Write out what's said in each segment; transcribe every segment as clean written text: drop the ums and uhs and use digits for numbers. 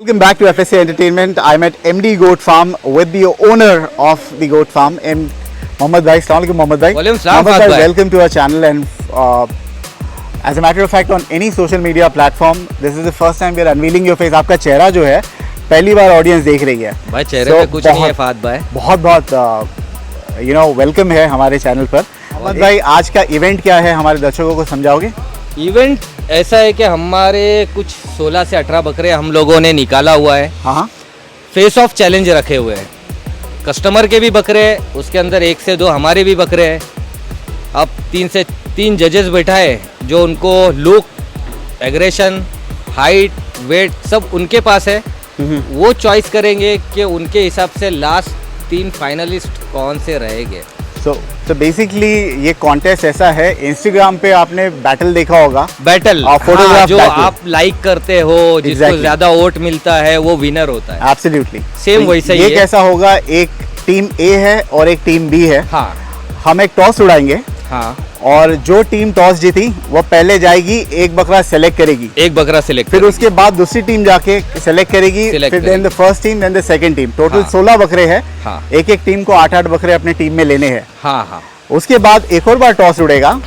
Welcome back to FSA Entertainment. I'm at MD Goat Farm with the owner of the goat farm, Mohammad Bhai. Assalamu alaikum, Mohammad Bhai. Mohammad Bhai, welcome to our channel. And as a matter of fact, on any social media platform, this is the first time we are unveiling your face. आपका चेहरा जो है पहली बार audience देख रही है. भाई चेहरे पे कुछ नहीं है फात भाई. बहुत वेलकम है हमारे चैनल पर. मोहम्मद भाई, आज का इवेंट क्या है हमारे दर्शकों को समझाओगे? इवेंट ऐसा है कि हमारे कुछ 16 से 18 बकरे हम लोगों ने निकाला हुआ है. हाँ, फेस ऑफ चैलेंज रखे हुए हैं. कस्टमर के भी बकरे हैं, उसके अंदर 1 से 2 हमारे भी बकरे हैं. अब 3 से 3 जजेस बैठाए जो उनको लुक, एग्रेशन, हाइट, वेट सब उनके पास है. वो चॉइस करेंगे कि उनके हिसाब से लास्ट 3 फाइनलिस्ट कौन से रहेंगे. तो बेसिकली ये कॉन्टेस्ट ऐसा है, इंस्टाग्राम पे आपने बैटल देखा होगा. बैटल फोटोग्राफ जो आप लाइक करते हो, जिसको ज्यादा वोट मिलता है वो विनर होता है. एब्सोल्युटली सेम वैसा ही ये है. कैसा होगा, एक टीम ए है और एक टीम बी है. हाँ, हम एक टॉस उड़ाएंगे. हाँ, और जो टीम टॉस जीती वो पहले जाएगी, एक बकरा सेलेक्ट करेगी. एक बकरा सेलेक्ट, फिर उसके बाद दूसरी टीम जाके सेलेक्ट करेगी. फिर then the first team, then the second team. Total 16 बकरे हैं. हाँ. एक एक टीम को 8-8 बकरे अपने टीम में लेने हैं. हाँ, हाँ. उसके बाद एक और बार टॉस उड़ेगा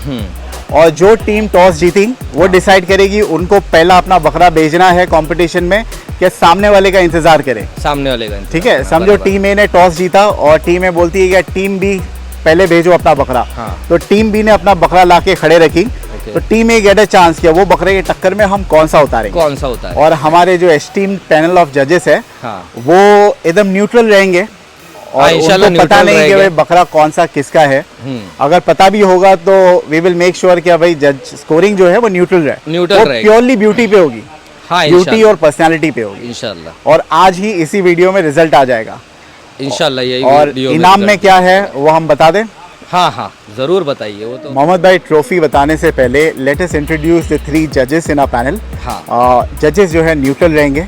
और जो टीम टॉस जीती वो डिसाइड करेगी उनको पहला अपना बकरा भेजना है कंपटीशन में या सामने वाले का इंतजार करे. सामने वाले का. ठीक है, समझो टीम ए ने टॉस जीता और टीम ए बोलती है कि टीम बी पहले भेजो अपना बकरा. हाँ. तो टीम बी ने अपना बकरा लाके खड़े रखी. तो team A get a chance किया वो बकरे के टक्कर में हम कौन सा उतारेंगे. और हमारे जो एस्टीम्ड पैनल ऑफ जजेस है, हाँ. वो एकदम न्यूट्रल रहेंगे और उनको पता नहीं कि भाई बकरा कौन सा किसका है. अगर पता भी होगा तो वी विल मेक श्योर कि भाई जज स्कोरिंग जो है वो न्यूट्रल रहे. वो प्योरली ब्यूटी पे होगी. हाँ, ब्यूटी और पर्सनालिटी पे होगी इंशाल्लाह. और आज ही इसी वीडियो में रिजल्ट आ जाएगा इंशाल्लाह. यही और इनाम में क्या है वो हम बता दें. हाँ, हाँ, जरूर बताइए. वो तो मोहम्मद भाई, ट्रॉफी बताने से पहले लेट अस इंट्रोड्यूस द 3 जजेस इन आवर पैनल. जजेस जो है न्यूट्रल रहेंगे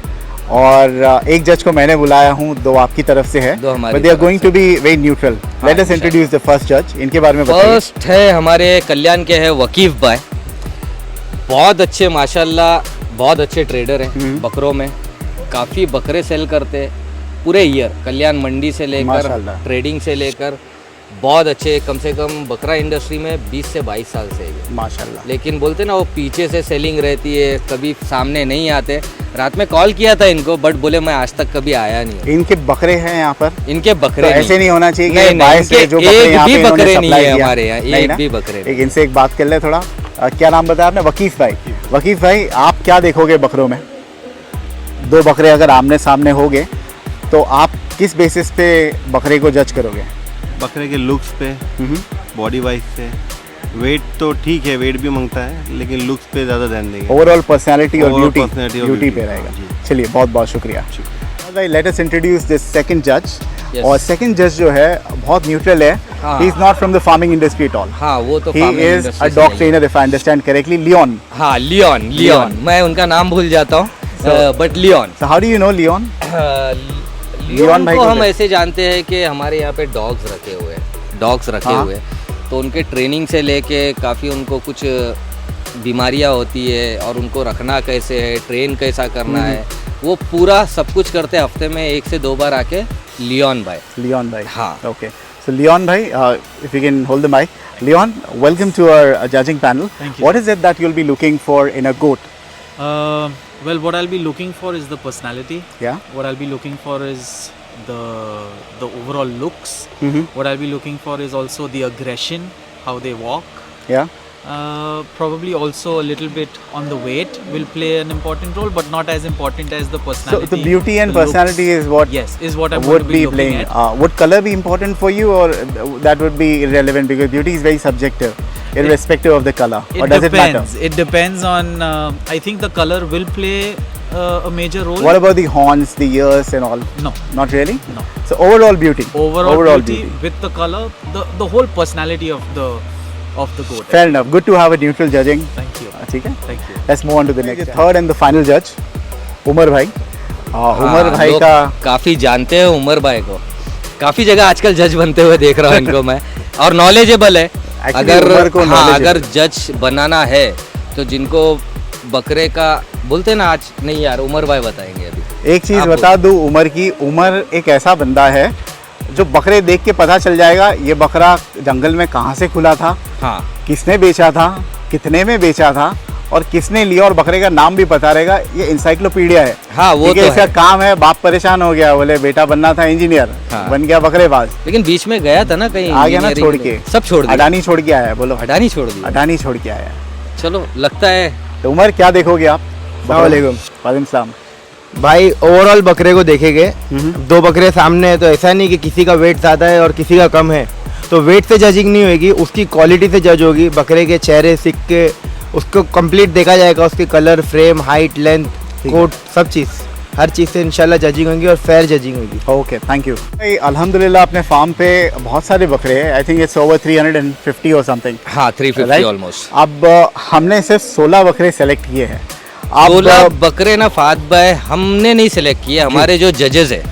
और एक जज को मैंने बुलाया हूँ, 2 आपकी तरफ से है, but they are going to be very neutral. Let us introduce the first जज. इनके बारे में बताइए. फर्स्ट है हमारे कल्याण के है वकीफ भाई. बहुत अच्छे माशाल्लाह, बहुत अच्छे ट्रेडर हैं बकरों में. काफ़ी बकरे सेल करते हैं पूरे ईयर. कल्याण मंडी से लेकर ट्रेडिंग से लेकर बहुत अच्छे. कम से कम बकरा इंडस्ट्री में 20 से 22 साल से है माशाल्लाह. लेकिन बोलते ना वो पीछे से सेलिंग रहती है, कभी सामने नहीं आते. रात में कॉल किया था इनको बट बोले मैं आज तक कभी आया नहीं. इनके बकरे हैं यहाँ पर. इनके बकरे तो ऐसे नहीं होना चाहिए कि जो एक भी बकरे नहीं है हमारे यहाँ. एक भी बकरे. इनसे एक बात कर ले थोड़ा. क्या नाम बताया आपने? वकीफ भाई. वकीफ भाई, आप क्या देखोगे बकरों में? 2 बकरे अगर आमने सामने होंगे तो आप किस बेसिस पे बकरे को जज करोगे? बकरे के लुक्स पे, बॉडी वाइज से. वेट तो ठीक है, वेट भी मांगता है, लेकिन लुक्स पे ज़्यादा ध्यान देंगे. ओवरऑल पर्सनालिटी और ब्यूटी पे रहेगा. चलिए, बहुत बहुत शुक्रिया भाई. Let us introduce this second जज. और सेकंड जज जो है बहुत न्यूट्रल है. He is not from the farming industry at all. हाँ, वो तो he is a dog trainer if I understand correctly. Leon. हाँ, लियोन. मैं उनका नाम भूल जाता हूँ but Leon. So how do you know Leon? Leon को हम ऐसे जानते हैं कि हमारे यहाँ पे डॉग्स रखे हुए हैं. तो उनके ट्रेनिंग से लेके काफ़ी उनको कुछ बीमारियाँ होती है और उनको रखना कैसे है, ट्रेन कैसा करना है, वो पूरा सब कुछ करते हैं. हफ्ते में 1 से 2 बार आके लियोन भाई. हाँ, ओके. सो लियोन भाई, if you can hold the mike. Leon, welcome to our judging panel. What is it that you will be looking for in a goat? Well, what I'll be looking for is the personality. Yeah. What I'll be looking for is the overall looks. What I'll be looking for is also the aggression, how they walk. Yeah. Probably also a little bit on the weight will play an important role, but not as important as the personality. So the beauty and personality is what? Yes, is what I'm would going to be playing. At. Would color be important for you, or that would be irrelevant because beauty is very subjective, irrespective of the color? Or does it matter? It depends on. I think the color will play a major role. What about the horns, the ears, and all? No, not really. No. So overall beauty. Overall beauty with the color, the whole personality of the goat. Fair enough. Good to have a neutral judging. Thank you. ठीक है. Thank you. Let's move on to the next. Third and the final judge, Umar भाई. उमर भाई का काफ़ी जानते हैं. उमर भाई को काफ़ी जगह आजकल जज बनते हुए देख रहा हूँ इनको मैं. और नॉलेजेबल है. अगर जज बनाना है तो जिनको बकरे का बोलते ना आज नहीं यार, उमर भाई बताएंगे अभी. एक चीज़ आप बता दूं उमर की, उमर एक ऐसा बंदा है जो बकरे देख के पता चल जाएगा ये बकरा जंगल में कहाँ से खुला था, हाँ किसने बेचा था, कितने में बेचा था और किसने लिया, और बकरे का नाम भी पता रहेगा। ये इंसाइक्लोपीडिया है। हाँ, वो ठीक है, तो इसका है। काम है। बाप परेशान हो गया, बोले बेटा बनना था इंजीनियर, हाँ। बन गया बकरेबाज, लेकिन बीच में गया था ना कहीं आ गया ना engineering छोड़ के लिए। के। सब छोड़ दिया। अडानी छोड़ के आया है, बोलो अडानी छोड़ दिया। अडानी छोड़ के आया है। चलो लगता है। तो उमर क्या देखोगे आप? वालेकुम। वालेकुम सलाम। भाई ओवरऑल बकरे को देखेंगे, दो बकरे सामने है तो ऐसा नहीं कि किसी का वेट ज़्यादा है और किसी का कम है, तो वेट से जजिंग नहीं होगी, उसकी क्वालिटी से जज होगी। बकरे के चेहरे, सिक्के, उसको कंप्लीट देखा जाएगा, उसके colour, frame, height, length, coat, सब चीज़, हर चीज़ से इंशाल्लाह जजिंग होगी और फेयर जजिंग होगी। Okay, thank you. अल्हम्दुलिल्लाह अपने फार्म पे बहुत सारे बकरे हैं। आई थिंक इट्स ओवर 350 और समथिंग। हाँ 350 Right? ऑलमोस्ट। अब हमने सिर्फ 16 बकरे सेलेक्ट किए हैं। अब 16 बकरे ना फात भाई हमने नहीं सिलेक्ट किए, हमारे जो जजेस है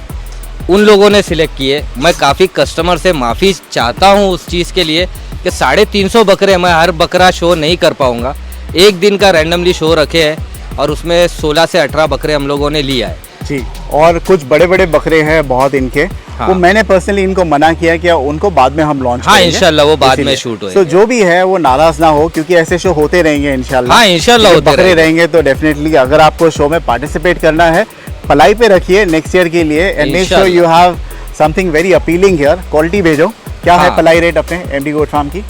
उन लोगों ने सिलेक्ट किए। मैं काफ़ी कस्टमर से माफ़ी चाहता हूँ उस चीज़ के लिए कि 350 बकरे मैं हर बकरा शो नहीं कर पाऊँगा। एक दिन का रैंडमली शो रखे हैं और उसमें 16 से 18 बकरे हम लोगों ने लिया है। जी, और कुछ बड़े बड़े बकरे हैं बहुत इनके। हाँ। वो मैंने पर्सनली इनको मना किया कि उनको बाद में हम लॉन्च हाँ, करेंगे। इंशाल्लाह वो बाद में इसीलिए। शूट होएंगे। तो जो भी है वो नाराज ना हो, क्योंकि ऐसे शो होते रहेंगे इंशाल्लाह। हाँ, इंशाल्लाह क्योंकि होते बकरे रहेंगे। रहेंगे तो डेफिनेटली अगर आपको शो में पार्टिसिपेट करना है, पलाई पे रखिए नेक्स्ट ईयर के लिए, and make sure you have something very appealing here. Quality भेजो। क्या है हाँ। पलाई रेट अपने एमडी गोट फार्म की?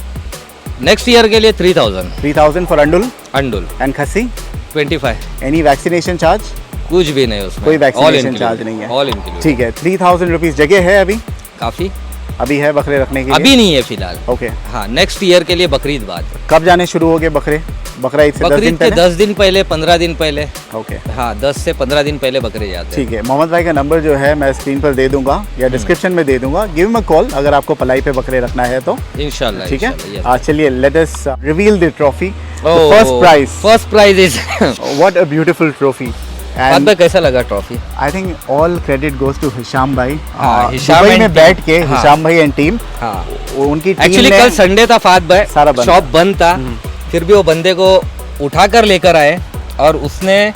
नेक्स्ट ईयर के लिए 3000 3000 फॉर अंडुल अंडुल, एंड खस्सी। 25। Any vaccination charge? कुछ भी नहीं उसमें, कोई All वैक्सीनेशन included, चार्ज नहीं है। all included। ठीक है, 3000 रुपीज़ जगह है अभी? काफ़ी अभी है बकरे रखने के लिए? अभी नहीं है फिलहाल। ओके। हाँ, नेक्स्ट ईयर के लिए बकरीद बाद। कब जाने शुरू हो गए बकरे? बकरा ईद से 10 दिन बकरीद के पहले? 10 दिन पहले, 15 दिन पहले। ओके, हाँ 10 से 15 दिन पहले बकरे जाते हैं। ठीक है। मोहम्मद भाई का नंबर जो है मैं स्क्रीन पर दे दूंगा या डिस्क्रिप्शन में दे दूंगा। गिव मी अ कॉल अगर आपको पलाई पे बकरे रखना है तो। इंशाल्लाह। ठीक है। इंशाल्लाह, yes। चलिए, let us reveal the trophy. Oh, first prize. First prize is what a beautiful trophy. बाद में कैसा लगा trophy? I think all credit goes to Hisham भाई। हाँ, हिशाम दुबई and में team। बैठ के हाँ। हिशाम भाई एंड टीम, हाँ उनकी टीम एक्चुअली ने कल संडे था फात भाई, सारा बंद शॉप बंद था, फिर भी वो बंदे को उठाकर लेकर आए और उसने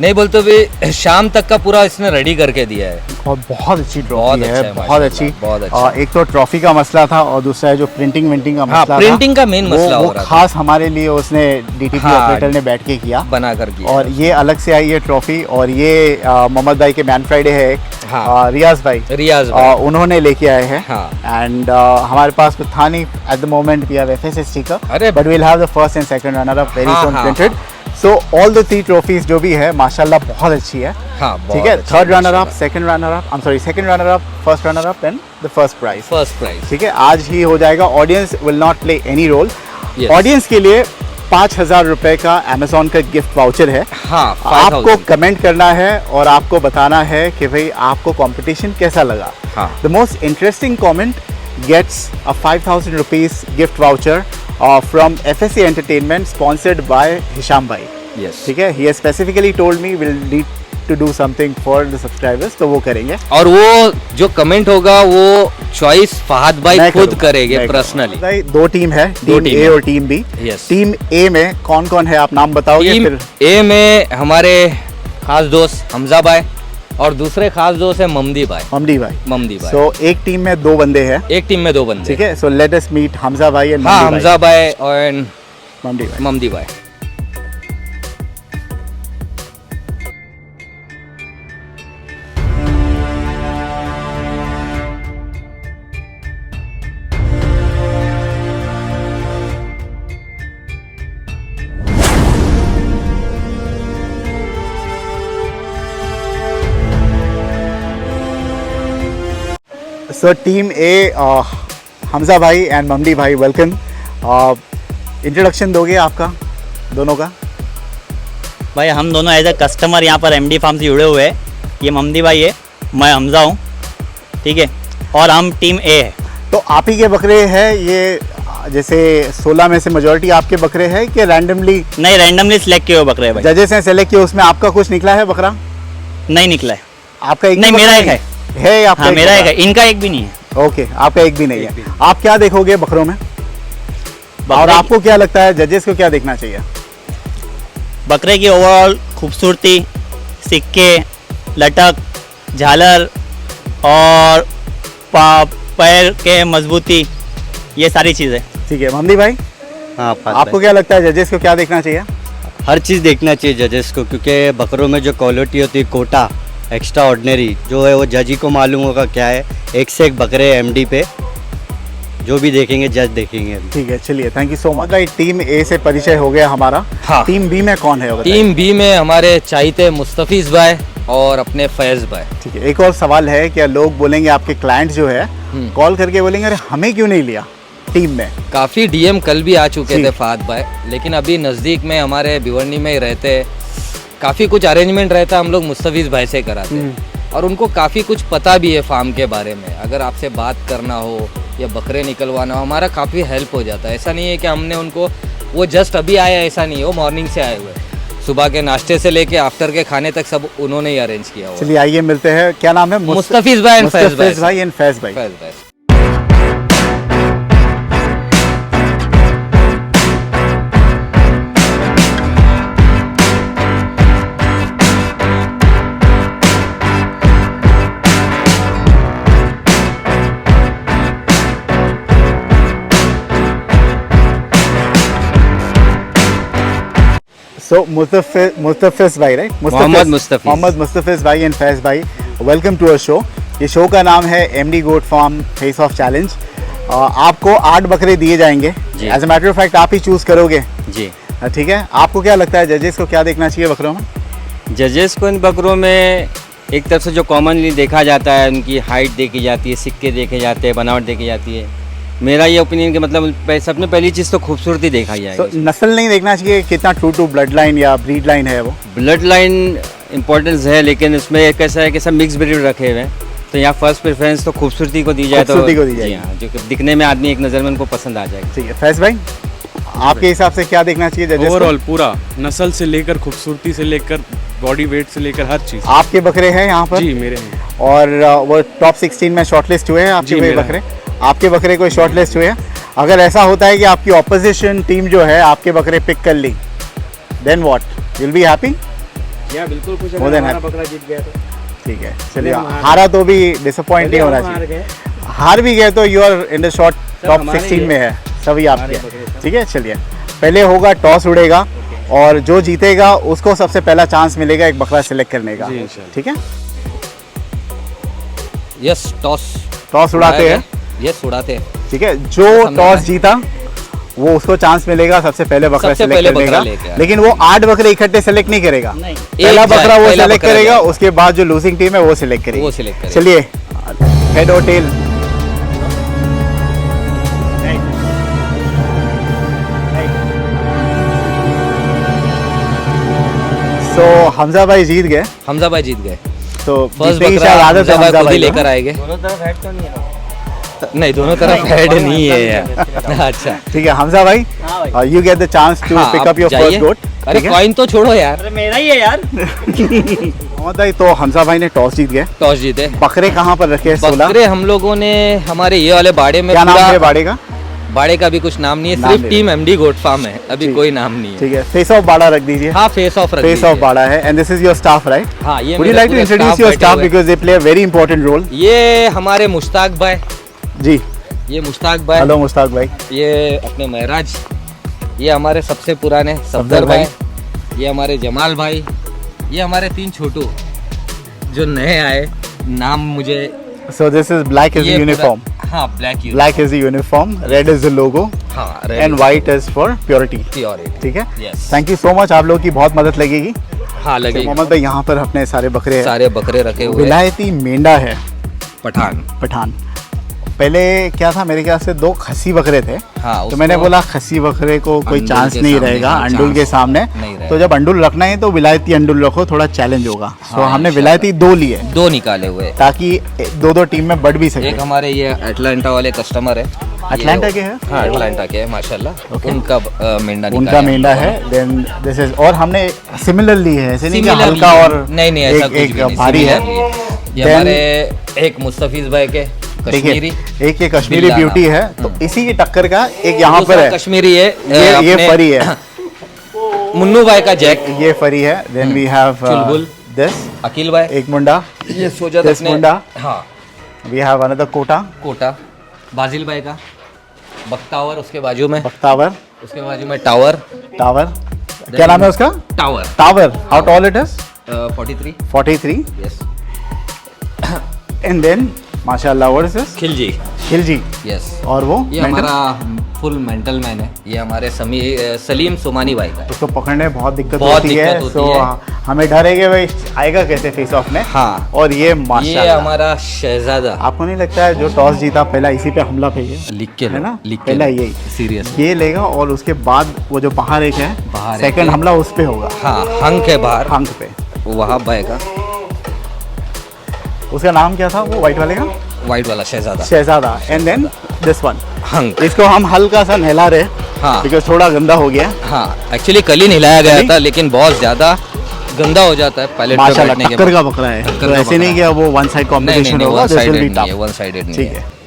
नहीं बोलते भी शाम तक का पूरा इसने रेडी करके दिया है। और बहुत अच्छी बहुत ट्रॉफी अच्छा है, है, बहुत माशाल्लाह, अच्छी। बहुत अच्छा। एक तो ट्रॉफी का मसला था और दूसरा है जो प्रिंटिंग विंटिंग का हाँ, मसला था। प्रिंटिंग का मेन मसला वो हो रहा था। खास हमारे लिए उसने डीटीपी हाँ, ऑपरेटर ने बैठ के किया। बना कर किया। और ये अलग से आई है ट्रॉफी, और ये मोहम्मद भाई के मैन फ्राइडे है एक, हाँ। रियाज भाई, रियाज भाई। उन्होंने लेके आए हैं। हाँ। एंड हमारे पास कुछ था नहीं at the moment, we have FS sticker, अरे but we will have the first and second runner up very हाँ, सून हाँ, printed. So all the 3 trophies जो भी है माशाल्लाह बहुत अच्छी है। हाँ, ठीक है। Third runner up, second runner up, I am sorry, second runner up, first runner up and the first prize. First prize. ठीक है, आज ही हो जाएगा। Audience will not play any role. Yes। Audience के लिए 5000 रुपए का अमेजोन का गिफ्ट वाउचर है। हाँ, आपको 5000। कमेंट करना है और आपको बताना है कि भाई आपको कंपटीशन कैसा लगा। हाँ। The most interesting comment gets a 5000 rupees gift voucher from FSC entertainment sponsored by Hisham भाई। यस। ठीक है, he specifically told me will need to do something for the subscribers, तो वो करेंगे। और वो जो कमेंट होगा वो चॉइस फहद भाई मैं खुद करूँगा, करेंगे मैं पर्सनली। करूँगा। भाई 2 टीम है, टीम टीम ए है। और टीम बी। Yes। टीम ए में कौन कौन है आप नाम बताओगे? टीम फिर ए में हमारे खास दोस्त हमजा भाई और दूसरे खास दोस्त है ममदी भाई। ममदी भाई। ममदी भाई। सो एक टीम में 2 बंदे हैं। एक टीम में 2 बंदे। ठीक है, so let us meet Hamza भाई एंड हाँ, हमजा भाई और ममदी भाई। ममदी भाई। सो टीम ए, हमजा भाई एंड ममदी भाई, वेलकम। इंट्रोडक्शन दोगे आपका दोनों का? भाई हम दोनों एज ए कस्टमर यहाँ पर MD फार्म से जुड़े हुए हैं। ये ममदी भाई है, मैं हमजा हूँ, ठीक है, और हम टीम ए है। तो आप ही के बकरे हैं ये? जैसे 16 में से मेजोरिटी आपके बकरे हैं कि रैंडमली नहीं, रैंडमली सिलेक्ट किए हुए बकरे हैं भाई। जजेस ने सेलेक्ट किया, उसमें आपका कुछ निकला है बकरा? नहीं निकला है। आपका एक नहीं, ही मेरा बकरा एक है। है आपका? हाँ, मेरा एक बकरा? है, इनका एक भी नहीं है। ओके, आपका एक भी नहीं है। आप क्या देखोगे बकरों में, और बकरे आपको क्या लगता है जजेस को क्या देखना चाहिए? बकरे की ओवरऑल खूबसूरती, सिक्के, लटक, झालर और पैर के मजबूती, ये सारी चीज़ें। ठीक है मोहम्मदी भाई, हाँ आपको क्या लगता है जजेस को क्या देखना चाहिए? हर चीज़ देखना चाहिए जजेस को, क्योंकि बकरों में जो क्वालिटी होती है कोटा एक्स्ट्रा ऑर्डिनरी जो है वो जज ही को मालूम होगा क्या है। एक से एक बकरे एमडी पे जो भी देखेंगे जज देखेंगे। ठीक है चलिए, थैंक यू सो मच भाई। टीम ए से परिचय हो गया हमारा। हाँ। टीम बी में कौन है? टीम बी में हमारे चाहिए मुस्तफीज भाई और अपने फैज़ भाई। ठीक है, एक और सवाल है, क्या लोग बोलेंगे आपके क्लाइंट जो है कॉल करके बोलेंगे अरे हमें क्यों नहीं लिया टीम में? काफ़ी डीएम कल भी आ चुके जी। थे फाद भाई, लेकिन अभी नज़दीक में हमारे भिवंडी में ही रहते, काफ़ी कुछ अरेंजमेंट रहता हम लोग मुस्तफीज भाई से कराते और उनको काफ़ी कुछ पता भी है फार्म के बारे में। अगर आपसे बात करना हो या बकरे निकलवाना हो, हमारा काफ़ी हेल्प हो जाता है। ऐसा नहीं है कि हमने उनको, वो जस्ट अभी आया ऐसा नहीं है, वो मॉर्निंग से आए हुए, सुबह के नाश्ते से लेके आफ्टर के खाने तक सब उन्होंने ही अरेंज किया हुआ। चलिए आइए मिलते हैं। क्या नाम है? मुस्तफीज भाई एंड फैज़ मुस्तफीज भाई एंड फैज़ भाई। फैज़ भाई। So Mustafiz भाई, right? मोहम्मद मुस्तफीज। मोहम्मद मुस्तफिज भाई एंड फैज़ भाई, वेलकम टू अवर शो। ये शो का नाम है MD goat farm face off challenge. आपको 8 बकरे दिए जाएंगे। जी। As a matter of fact आप ही चूज करोगे। जी, ठीक है, आपको क्या लगता है जजेस को क्या देखना चाहिए बकरों में? जजेस को इन बकरों में एक तरफ से जो कॉमनली देखा जाता है उनकी हाइट देखी जाती है, सिक्के देखे जाते हैं, बनावट देखी जाती है। मेरा ये ओपिनियन कि मतलब सबने पहली चीज़ तो खूबसूरती देखा तो जाएगी। नस्ल नहीं देखना चाहिए कितना ट्रू टू ब्लड लाइन या ब्रीड लाइन है वो? ब्लड लाइन इम्पोर्टेंस है, लेकिन उसमें एक ऐसा है कि सब मिक्स ब्रीड रखे हुए हैं, तो यहाँ फर्स्ट प्रेफरेंस तो खूबसूरती को दी जाए, तो खूबसूरती को दी जी जाएगी। हाँ, जो कि दिखने में आदमी एक नज़र में उनको पसंद आ जाएगा। ठीक है फैज़ भाई, आपके हिसाब से क्या देखना चाहिए जजेस को? ओवरऑल पूरा नस्ल से लेकर खूबसूरती से लेकर बॉडी वेट से लेकर हर चीज। आपके बकरे हैं यहाँ पर? जी मेरे हैं। और वो टॉप 16 में शॉर्टलिस्ट हुए हैं आपके जी, कोई मेरा बकरे? आपके बकरे कोई शॉर्टलिस्ट हुए हैं? अगर ऐसा होता है कि आपकी ऑपोजिशन टीम जो है आपके बकरे पिक कर ली, then what? You will be happy? या बिल्कुल खुश More than हमारा happy. बकरा जीत गया तो। ठीक है चलिए, हारा तो भी डिसअपॉइंट नहीं होना चाहिए। हार भी गए तो you are in the short top हमारे 16 ही में है, सभी आपके हमारे हैं। बकरे सब। ठीक है चलिए, पहले होगा टॉस उड़ेगा और जो जीतेगा उसको सबसे पहला चांस मिलेगा एक बकरा सिलेक्ट करने का। जी, इंशाल्लाह। ठीक है, यस, टॉस टॉस उड़ाते हैं। यस, उड़ाते हैं। ठीक है, जो टॉस जीता वो उसको चांस मिलेगा सबसे पहले बकरा सबसे सेलेक्ट पहले करने बकरा का। लेके आए। लेकिन वो 8 बकरे इकट्ठे सेलेक्ट नहीं करेगा। नहीं, पहला एक जाए, बकरा वो पहला सेलेक्ट बकरा करेगा, जाए। उसके बाद जो लूजिंग टीम है वो सिलेक्ट करेगी। वो select करेगी। चलिए, हेड और टेल। सो हमजा भाई जीत गए। हमजा भाई जीत गए। तो फर्स्ट जीतने की बकरा शायद आदत है हमजा भाई हमजा खुद भाई ही को। लेकर आएंगे। दोनों तरफ हेड तो नहीं है ना? नहीं, दोनों तरफ हेड नहीं है यार। अच्छा, ठीक है हमजा भाई, you get the chance to हाँ, पिक आप अप योर जाइए। First goat. अरे कॉइन तो छोड़ो यार। अरे मेरा ही है यार। मोहम्मद भाई, तो हमजा भाई ने टॉस जीत गए। टॉस जीते। बकरे कहाँ पर रखे हैं? 16। बकरे हम लोगों ने हमारे ये वाले बाड़े में क्या नाम है पूरा, बाड़े का? बाड़े का भी कुछ नाम नहीं है, नाम सिर्फ नहीं टीम एमडी गोट फार्म है, अभी ठीक। कोई नाम नहीं है। ठीक है, फेस ऑफ बाड़ा रख दीजिए। हाँ, फेस ऑफ रख फेस ऑफ दीजिए। बाड़ा है, and this is your staff, right? हाँ, ये Would you मेरे like to पूरे introduce staff your बैठे staff हुए हैं। because they play a very important role? ये हमारे मुश्ताक भाई, जी, ये मुश्ताक भाई, हेलो मुश्ताक भाई। ये अपने महराज, ये हमारे सबसे पुराने सफदर सफदर भाई। भाई, ये हमारे जमाल भाई, ये हमारे 3 छोटू जो नए आए, नाम मुझे So this is black is the ये पूरा- uniform. हाँ, black Black is the uniform, red is the logo, हाँ, and white is for purity. Purity. ठीक है, Yes. Thank you so much, आप लोगों की बहुत मदद लगेगी। हाँ, तो लगे मोहम्मद भाई, यहाँ पर अपने सारे बकरे हैं। सारे बकरे रखे हुए हैं। विलायती मेंढा है, पठान। पठान। पहले क्या था, मेरे ख्याल से 2 खसी बकरे थे। हाँ, तो उसको मैंने बोला खसी बकरे को कोई अंडुल चांस के नहीं सामने, रहेगा, हाँ, अंडुल के चांस सामने। नहीं रहेगा। तो जब अंडुल रखना है तो विलायती अंडुल रखो, थोड़ा चैलेंज होगा। तो हमने इंशाल्लाह। विलायती 2 लिए 2 निकाले हुए हैं। ताकि 2-2 टीम में बढ़ भी सके। एक हमारे ये अटलांटा वाले कस्टमर है। अटलांटा ये- के हैं? हाँ, अटलांटा के हैं माशाल्लाह। उनका मेंढा निकाला उनका है मेंढा हम है। लोगों देन दिस इज, और हमने सिमिलर ली है, ऐसे नहीं कि Similar हल्का लिए। और नहीं नहीं, ऐसा कुछ एक भी नहीं, भारी है। similar लिए। ये Then- हमारे एक मुस्तफीज भाई के देखिए, कश्मीरी, एक ये कश्मीरी बिल्ला ब्यूटी नाम। है, तो इसी की टक्कर का एक यहाँ पर दूसरा है, कश्मीरी है। ये अपने फरी है। मुन्नू भाई का जैक, ये फरी है। Then we have Chulbul. this Aqeel भाई, एक मुंडा, ये सोजत this अपने, मुंडा, हाँ we have another Kota, Kota, बाजिल भाई का बख्तावर, उसके बाजू में, बख्तावर, उसके बाजू में टावर, टावर, क्या नाम है उसका? Tower tower, how tall it is? 43, 43, yes, and then माशाल्लाह what is this? Khilji, Khilji, yes, और वो ये mental? हमारा फुल मेंटल मैन है, ये हमारे सलीम सोमानी भाई का है। उसको पकड़ने में बहुत दिक्कत बहुत होती है, दिक्कत होती so है। हमें डर है कि भाई आएगा कैसे फेस ऑफ में। हाँ, और ये ये माशाल्लाह हमारा शहजादा, आपको नहीं लगता है जो टॉस जीता पहला इसी पे हमला पे लिख के है लो, ना, लिख के पहला लो, यही सीरियस, ये लेगा और उसके बाद वो जो बाहर एक है बाहर एक सेकंड है। हमला उस पे होगा, हाँ हंक है बाहर, हंक पे। वहाँ बहेगा, उसका नाम क्या था वो वाइट वाले का? वाइट वाला Shahzada, Shahzada. And then this one, Hunk, इसको हम हल्का सा नहला रहे हाँ बिकॉज थोड़ा गंदा हो गया है। हाँ, एक्चुअली कल ही नहलाया गया था, लेकिन बहुत ज्यादा गंदा हो जाता है पायलट पे माशाल्लाह बैठने के टक्कर बाद। का बकरा है, टक्कर तो का ऐसे नहीं बकरा कि वो वन साइड नहीं कॉम्पिटिशन नहीं, होगा, one this will sided be नहीं है, टफ। वन साइडेड नहीं ठीक है। है।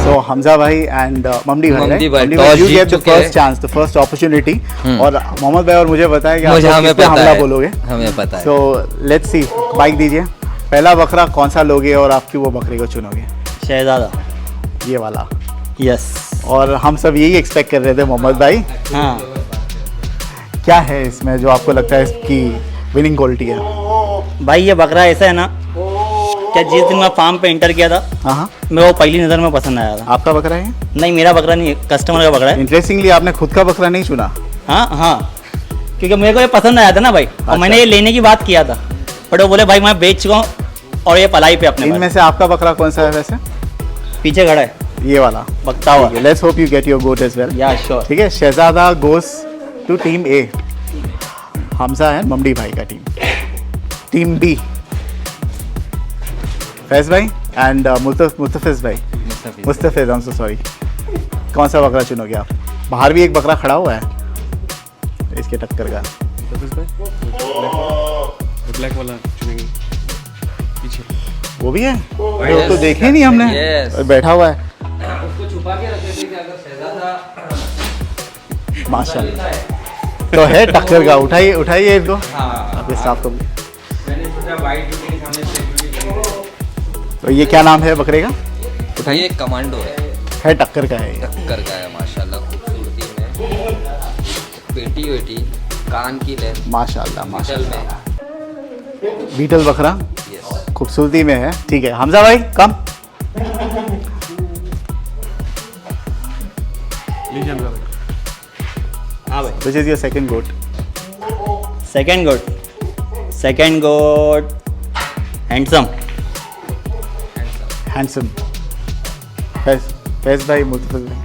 So Hamza bhai and Mamdi bhai, ममदी right? भाई Mamdi toss you Jeet get the चुके first हैं। chance, the first opportunity। और मोहम्मद भाई और मुझे बताया कि आप मुझे लोग हमें किस पे पता हमला है, बोलोगे। हमें पता है। So let's see, बाइक दीजिए, पहला बकरा कौन सा लोगे और आप क्यों वो बकरे को चुनोगे? शहजादा, ये वाला। यस, और हम सब यही एक्सपेक्ट कर रहे थे मोहम्मद भाई, हाँ क्या है इसमें जो आपको लगता है इसकी विनिंग क्वालिटी है? भाई ये बकरा ऐसा है ना, क्या जिस दिन मैं फार्म पे एंटर किया था, हाँ हाँ, मेरे को पहली नज़र में पसंद आया था। आपका बकरा है? नहीं, मेरा बकरा नहीं है, कस्टमर का बकरा है। इंटरेस्टिंगली आपने खुद का बकरा नहीं चुना। हाँ हाँ, क्योंकि मेरे को ये पसंद आया था ना भाई, और मैंने ये लेने की बात किया था, बट वो बोले भाई मैं बेच चुका हूँ और ये पलाई पे अपने इनमें पास। से आपका बकरा कौन सा है वैसे? पीछे खड़ा है ये वाला Bakhtawar. Let's hope you get your goat as well. Yeah sure. ठीक है, Shahzada goes to team A, Hamza है ममडी भाई का टीम। टीम बी फैज भाई एंड मुस्तफिज भाई, मुस्तफिज, आई एम सो सॉरी। कौन सा बकरा चुनोगे आप? बाहर भी एक बकरा खड़ा हुआ है इसके टक्कर का। ब्लैक वाला चुनेंगे पीछे। वो भी है? अरे वो तो देखे ही नहीं हमने। Yes। बैठा हुआ है उसको छुपा के रखे थे कि अगर शहजादा माशाल्लाह। तो है टक्कर का, उठाइए उठाइए इनको। हाँ, आप इस साहब को। मैंने सोचा वाइट ड्यूटी के सामने black duty करेंगे। तो ये क्या नाम है बकरे का? उठाइए, एक कमांडो है, टक्कर का है ये। टक्कर का है माशाल्लाह, खूबसूरती में, पेटी वेटी, कान की लेंथ, माशाल्लाह चल माशाल्लाह। में, बीटल बकरा यस। खूबसूरती में है। ठीक है हमजा भाई कम। लीजिए हमजा भाई। हाँ भाई, which is your second goat? Second goat handsome. Handsome. Faiz भाई, मुस्तफिज भाई,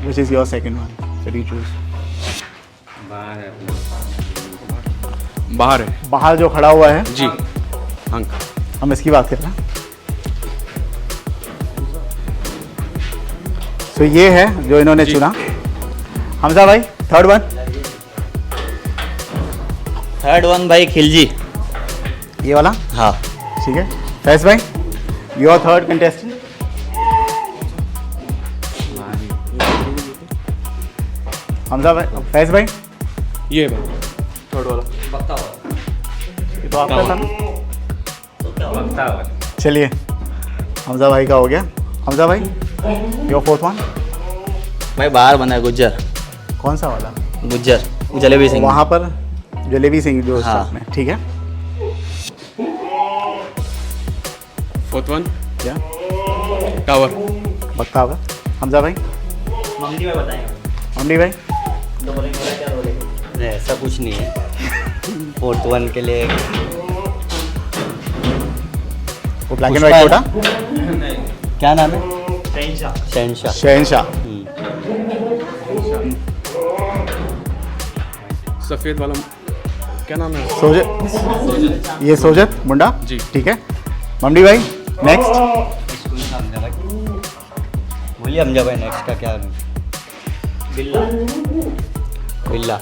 which is your second one? चलिए चूज। बाहर है बाहर जो खड़ा हुआ है, जी, अंक। हम इसकी बात कर रहे हैं। तो ये है जो इन्होंने चुना। हमजा भाई थर्ड वन भाई खिलजी। ये वाला। हाँ, ठीक है फैज भाई, योर थर्ड कंटेस्टेंट। हमजा भाई, फैज भाई, ये भाई थर्ड वाला ये तो आपका था ना? चलिए हमजा भाई का हो गया। हमजा भाई, योर फोर्थ वन। भाई बाहर बना है गुज्जर। कौन सा वाला? गुज्जर, जलेबी सिंह। वहाँ पर जलेबी सिंह जो हाँ। स्टॉक में। ठीक है, फोर्थ वन क्या टावर। बख्तावर। हमजा भाई, मम्मी भाई बताएंगे। मम्मी भाई, तो बोलेंगे मेरा क्या रोल है? नहीं, ऐसा कुछ नहीं है। फोर्थ वन के लिए वो ब्लैक एंड पुष्पा वाइट है कोटा। क्या नाम है? शहनशाह। शहनशाह। सफ़ेद वाला क्या नाम है? सोजत। ये सोजत मुंडा जी। ठीक है। ममडी भाई नेक्स्ट। बोलिए हमजा भाई नेक्स्ट का क्या बिल्ला बिल्ला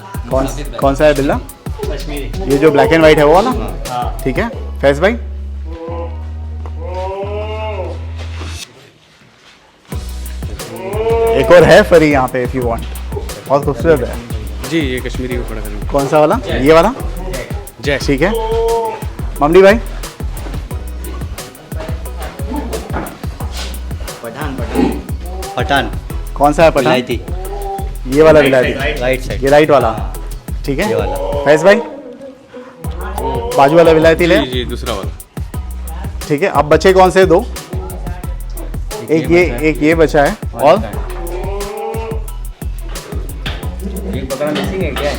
कौन सा है बिल्ला? कश्मीरी। ये जो ब्लैक एंड वाइट है वो वाला? हाँ। ठीक है। फैज भाई? एक और है फरी यहाँ पे इफ यू वांट, बहुत खूबसूरत है। जी ये कश्मीरी को पड़ा करूँ। कौन सा वाला? ये वाला? जय ठीक है। ममडी भाई? पठान पठान कौन सा है पठान? विलायती ये वाला विलायती? राइट साइड ये राइट वाला? ठीक ये है। वाला फैज भाई? बाजू वाला विलायती ले? जी दूसरा वाला। ठीक है। अब बचे कौन से दो? एक ये बचा है और एक बकरा मिसिंग है क्या?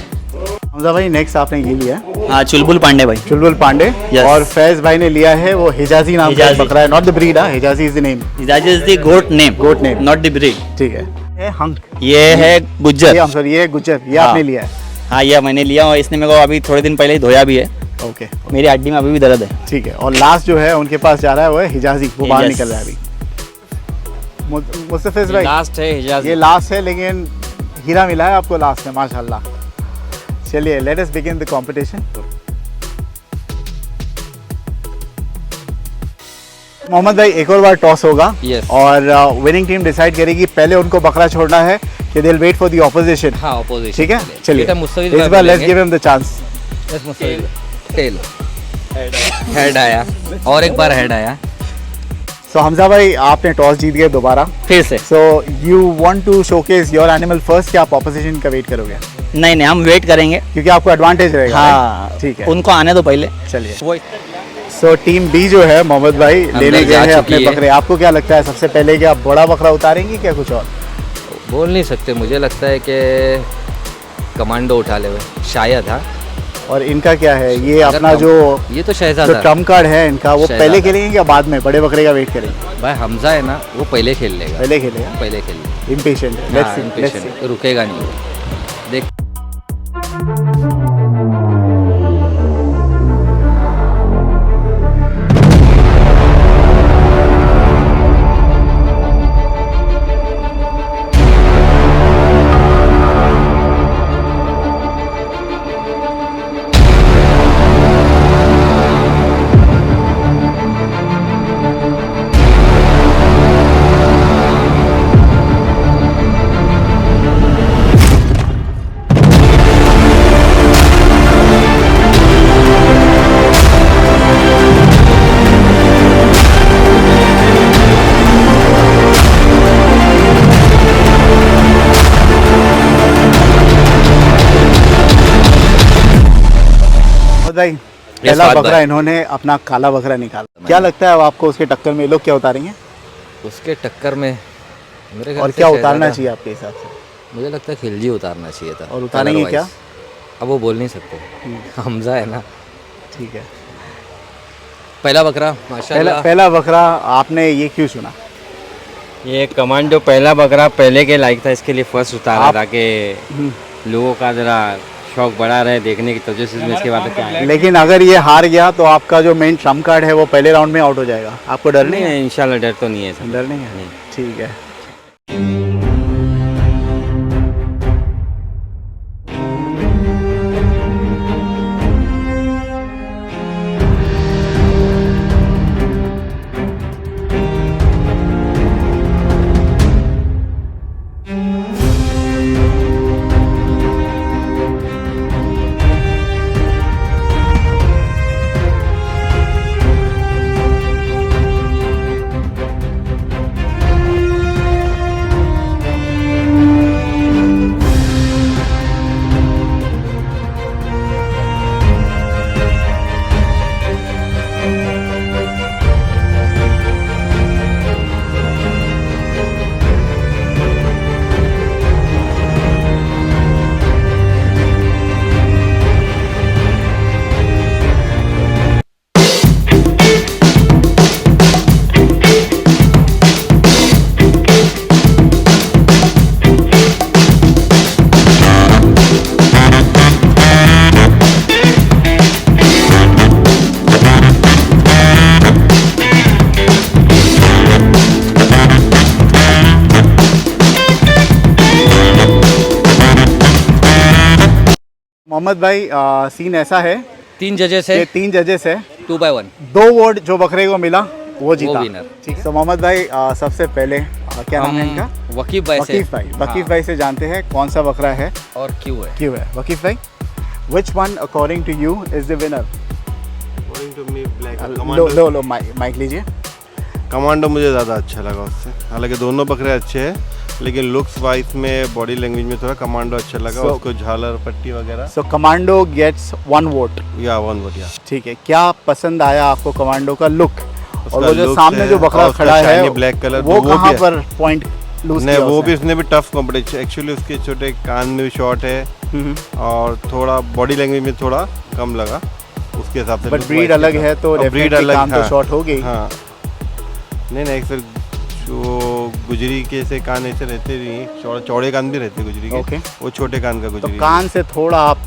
हमजा भाई नेक्स्ट आपने ये लिया है हाँ चुलबुल पांडे भाई। चुलबुल पांडे। Yes. और फैज भाई ने लिया है वो हिजाजी नाम का एक हिजाजी। बकरा है, not the breed, Hijazi is the name. That is the goat name. Goat name. Not the breed. ठीक है। ये हंक, ये है गुज्जर। ये सॉरी ये गुज्जर, ये हाँ। आपने लिया है? हाँ ये मैंने लिया और इसने मेरे को अभी थोड़े दिन पहले ही धोया भी है। ओके मेरी हड्डी में अभी भी दर्द है। ठीक है। और लास्ट जो है उनके पास जा रहा है वो है हिजाजी, वो बाहर Yes. निकल रहा है अभी। मुस्तफिज भाई लास्ट है हिजाज। ये लास्ट है लेकिन हीरा मिला है आपको लास्ट में, माशाल्लाह। चलिए let us begin the competition. Mohammad भाई एक और बार टॉस होगा Yes. और विनिंग टीम डिसाइड करेगी पहले उनको बकरा छोड़ना है कि they will wait for the opposition. हाँ ऑपोजिशन। ठीक है चलिए बेटा मुस्तफिज इस भाई बार लेट्स बोलेंगे। Give him the chance. Yes, Mustafiz. Tail head आया और एक बार हेड आया। सो हमजा भाई आपने टॉस जीत गए दोबारा। फिर से so you want to showcase your animal first, क्या आप ऑपोजिशन का वेट करोगे नहीं हम वेट करेंगे। क्योंकि आपको एडवांटेज रहेगा? हाँ ठीक है उनको आने दो पहले। चलिए। वो सो टीम बी जो है मोहम्मद भाई लेने जा गए हैं चुकी अपने है। बकरे। आपको क्या लगता है सबसे पहले कि आप बड़ा बकरा उतारेंगे क्या कुछ और? बोल नहीं सकते, मुझे लगता है कि कमांडो उठा ले शायद। हाँ और इनका क्या है ये अगर अपना हम- जो ये तो शहजादा ट्रम्प कार्ड है इनका, वो शहजादा। पहले खेलेंगे या बाद में बड़े बकरे का वेट करेंगे? भाई हमजा है ना, वो पहले खेल लेगा। पहले खेलेगा। पहले खेल लेगा। इम्पेशेंट है। हाँ, impatient, रुकेगा नहीं वो। देख मोहम्मद भाई पहला फात बकरा भाई। इन्होंने अपना काला बकरा निकाला, क्या लगता है अब आपको उसके टक्कर में ये लोग क्या उतारेंगे उसके टक्कर में मेरे ख्याल और से क्या शहजादा- उतारना चाहिए आपके हिसाब से? मुझे लगता है खिलजी उतारना चाहिए था। और उतारेंगे Otherwise, क्या? अब वो बोल नहीं सकते। हमजा है ना। ठीक है। पहला बकरा माशाल्लाह। पहला बकरा आपने ये क्यों चुना? ये कमांडो पहला बकरा पहले के लायक था, इसके लिए फर्स्ट उतारा आप- ताकि लोगों का ज़रा शौक बढ़ा रहे देखने की, तो जिस में इसके बाद क्या है। लेकिन अगर ये हार गया तो आपका जो मेन ट्रम्प कार्ड है वो पहले राउंड में आउट हो जाएगा। आपको डर नहीं है? नहीं इंशाल्लाह डर तो नहीं है सर। डर नहीं है? ठीक है। मोहम्मद भाई सीन ऐसा है 3 जजेस कि है 3 जजेस है, 2/1 2 वोट जो बकरे को मिला वो जीता। winner। ठीक है। तो मोहम्मद भाई सबसे पहले क्या नाम है इनका? वकीफ भाई से वकीफ भाई। वकीफ भाई से जानते हैं कौन सा बकरा है, और क्यों है। क्यों है। वकीफ भाई, which one according to you is the winner? According to me, black लो माइक लीजिए। कमांडो मुझे ज़्यादा अच्छा लगा उससे। हालांकि दोनों बकरे अच्छे हैं, लेकिन लुक्स वाइज में, बॉडी लैंग्वेज में थोड़ा कमांडो अच्छा लगा। So- उसको झालर पट्टी वगैरह। सो कमांडो गेट्स 1 वोट। या 1 वोट या। ठीक है। क्या पसंद आया आपको कमांडो का लुक, और वो जो look सामने है, जो बकरा और उसका खड़ा है shiny black color, वो वो भी कहाँ है। पर पॉइंट लूज नहीं, किया वो भी उसने? उसने भी टफ कॉम्पिटिशन। एक्चुअली उसके छोटे कान में भी शॉर्ट है और थोड़ा बॉडी लैंग्वेज में थोड़ा कम लगा उसके हिसाब से। बट ब्रीड अलग है तो ब्रीड डेफिनेटली अलग, काम तो हाँ। शॉर्ट हो गई। हाँ, नहीं फिर जो गुजरी के से कान ऐसे रहते नहीं, चौड़े कान भी रहते गुजरी के। Okay। वो छोटे कान का तो गुजरी। कान से थोड़ा आप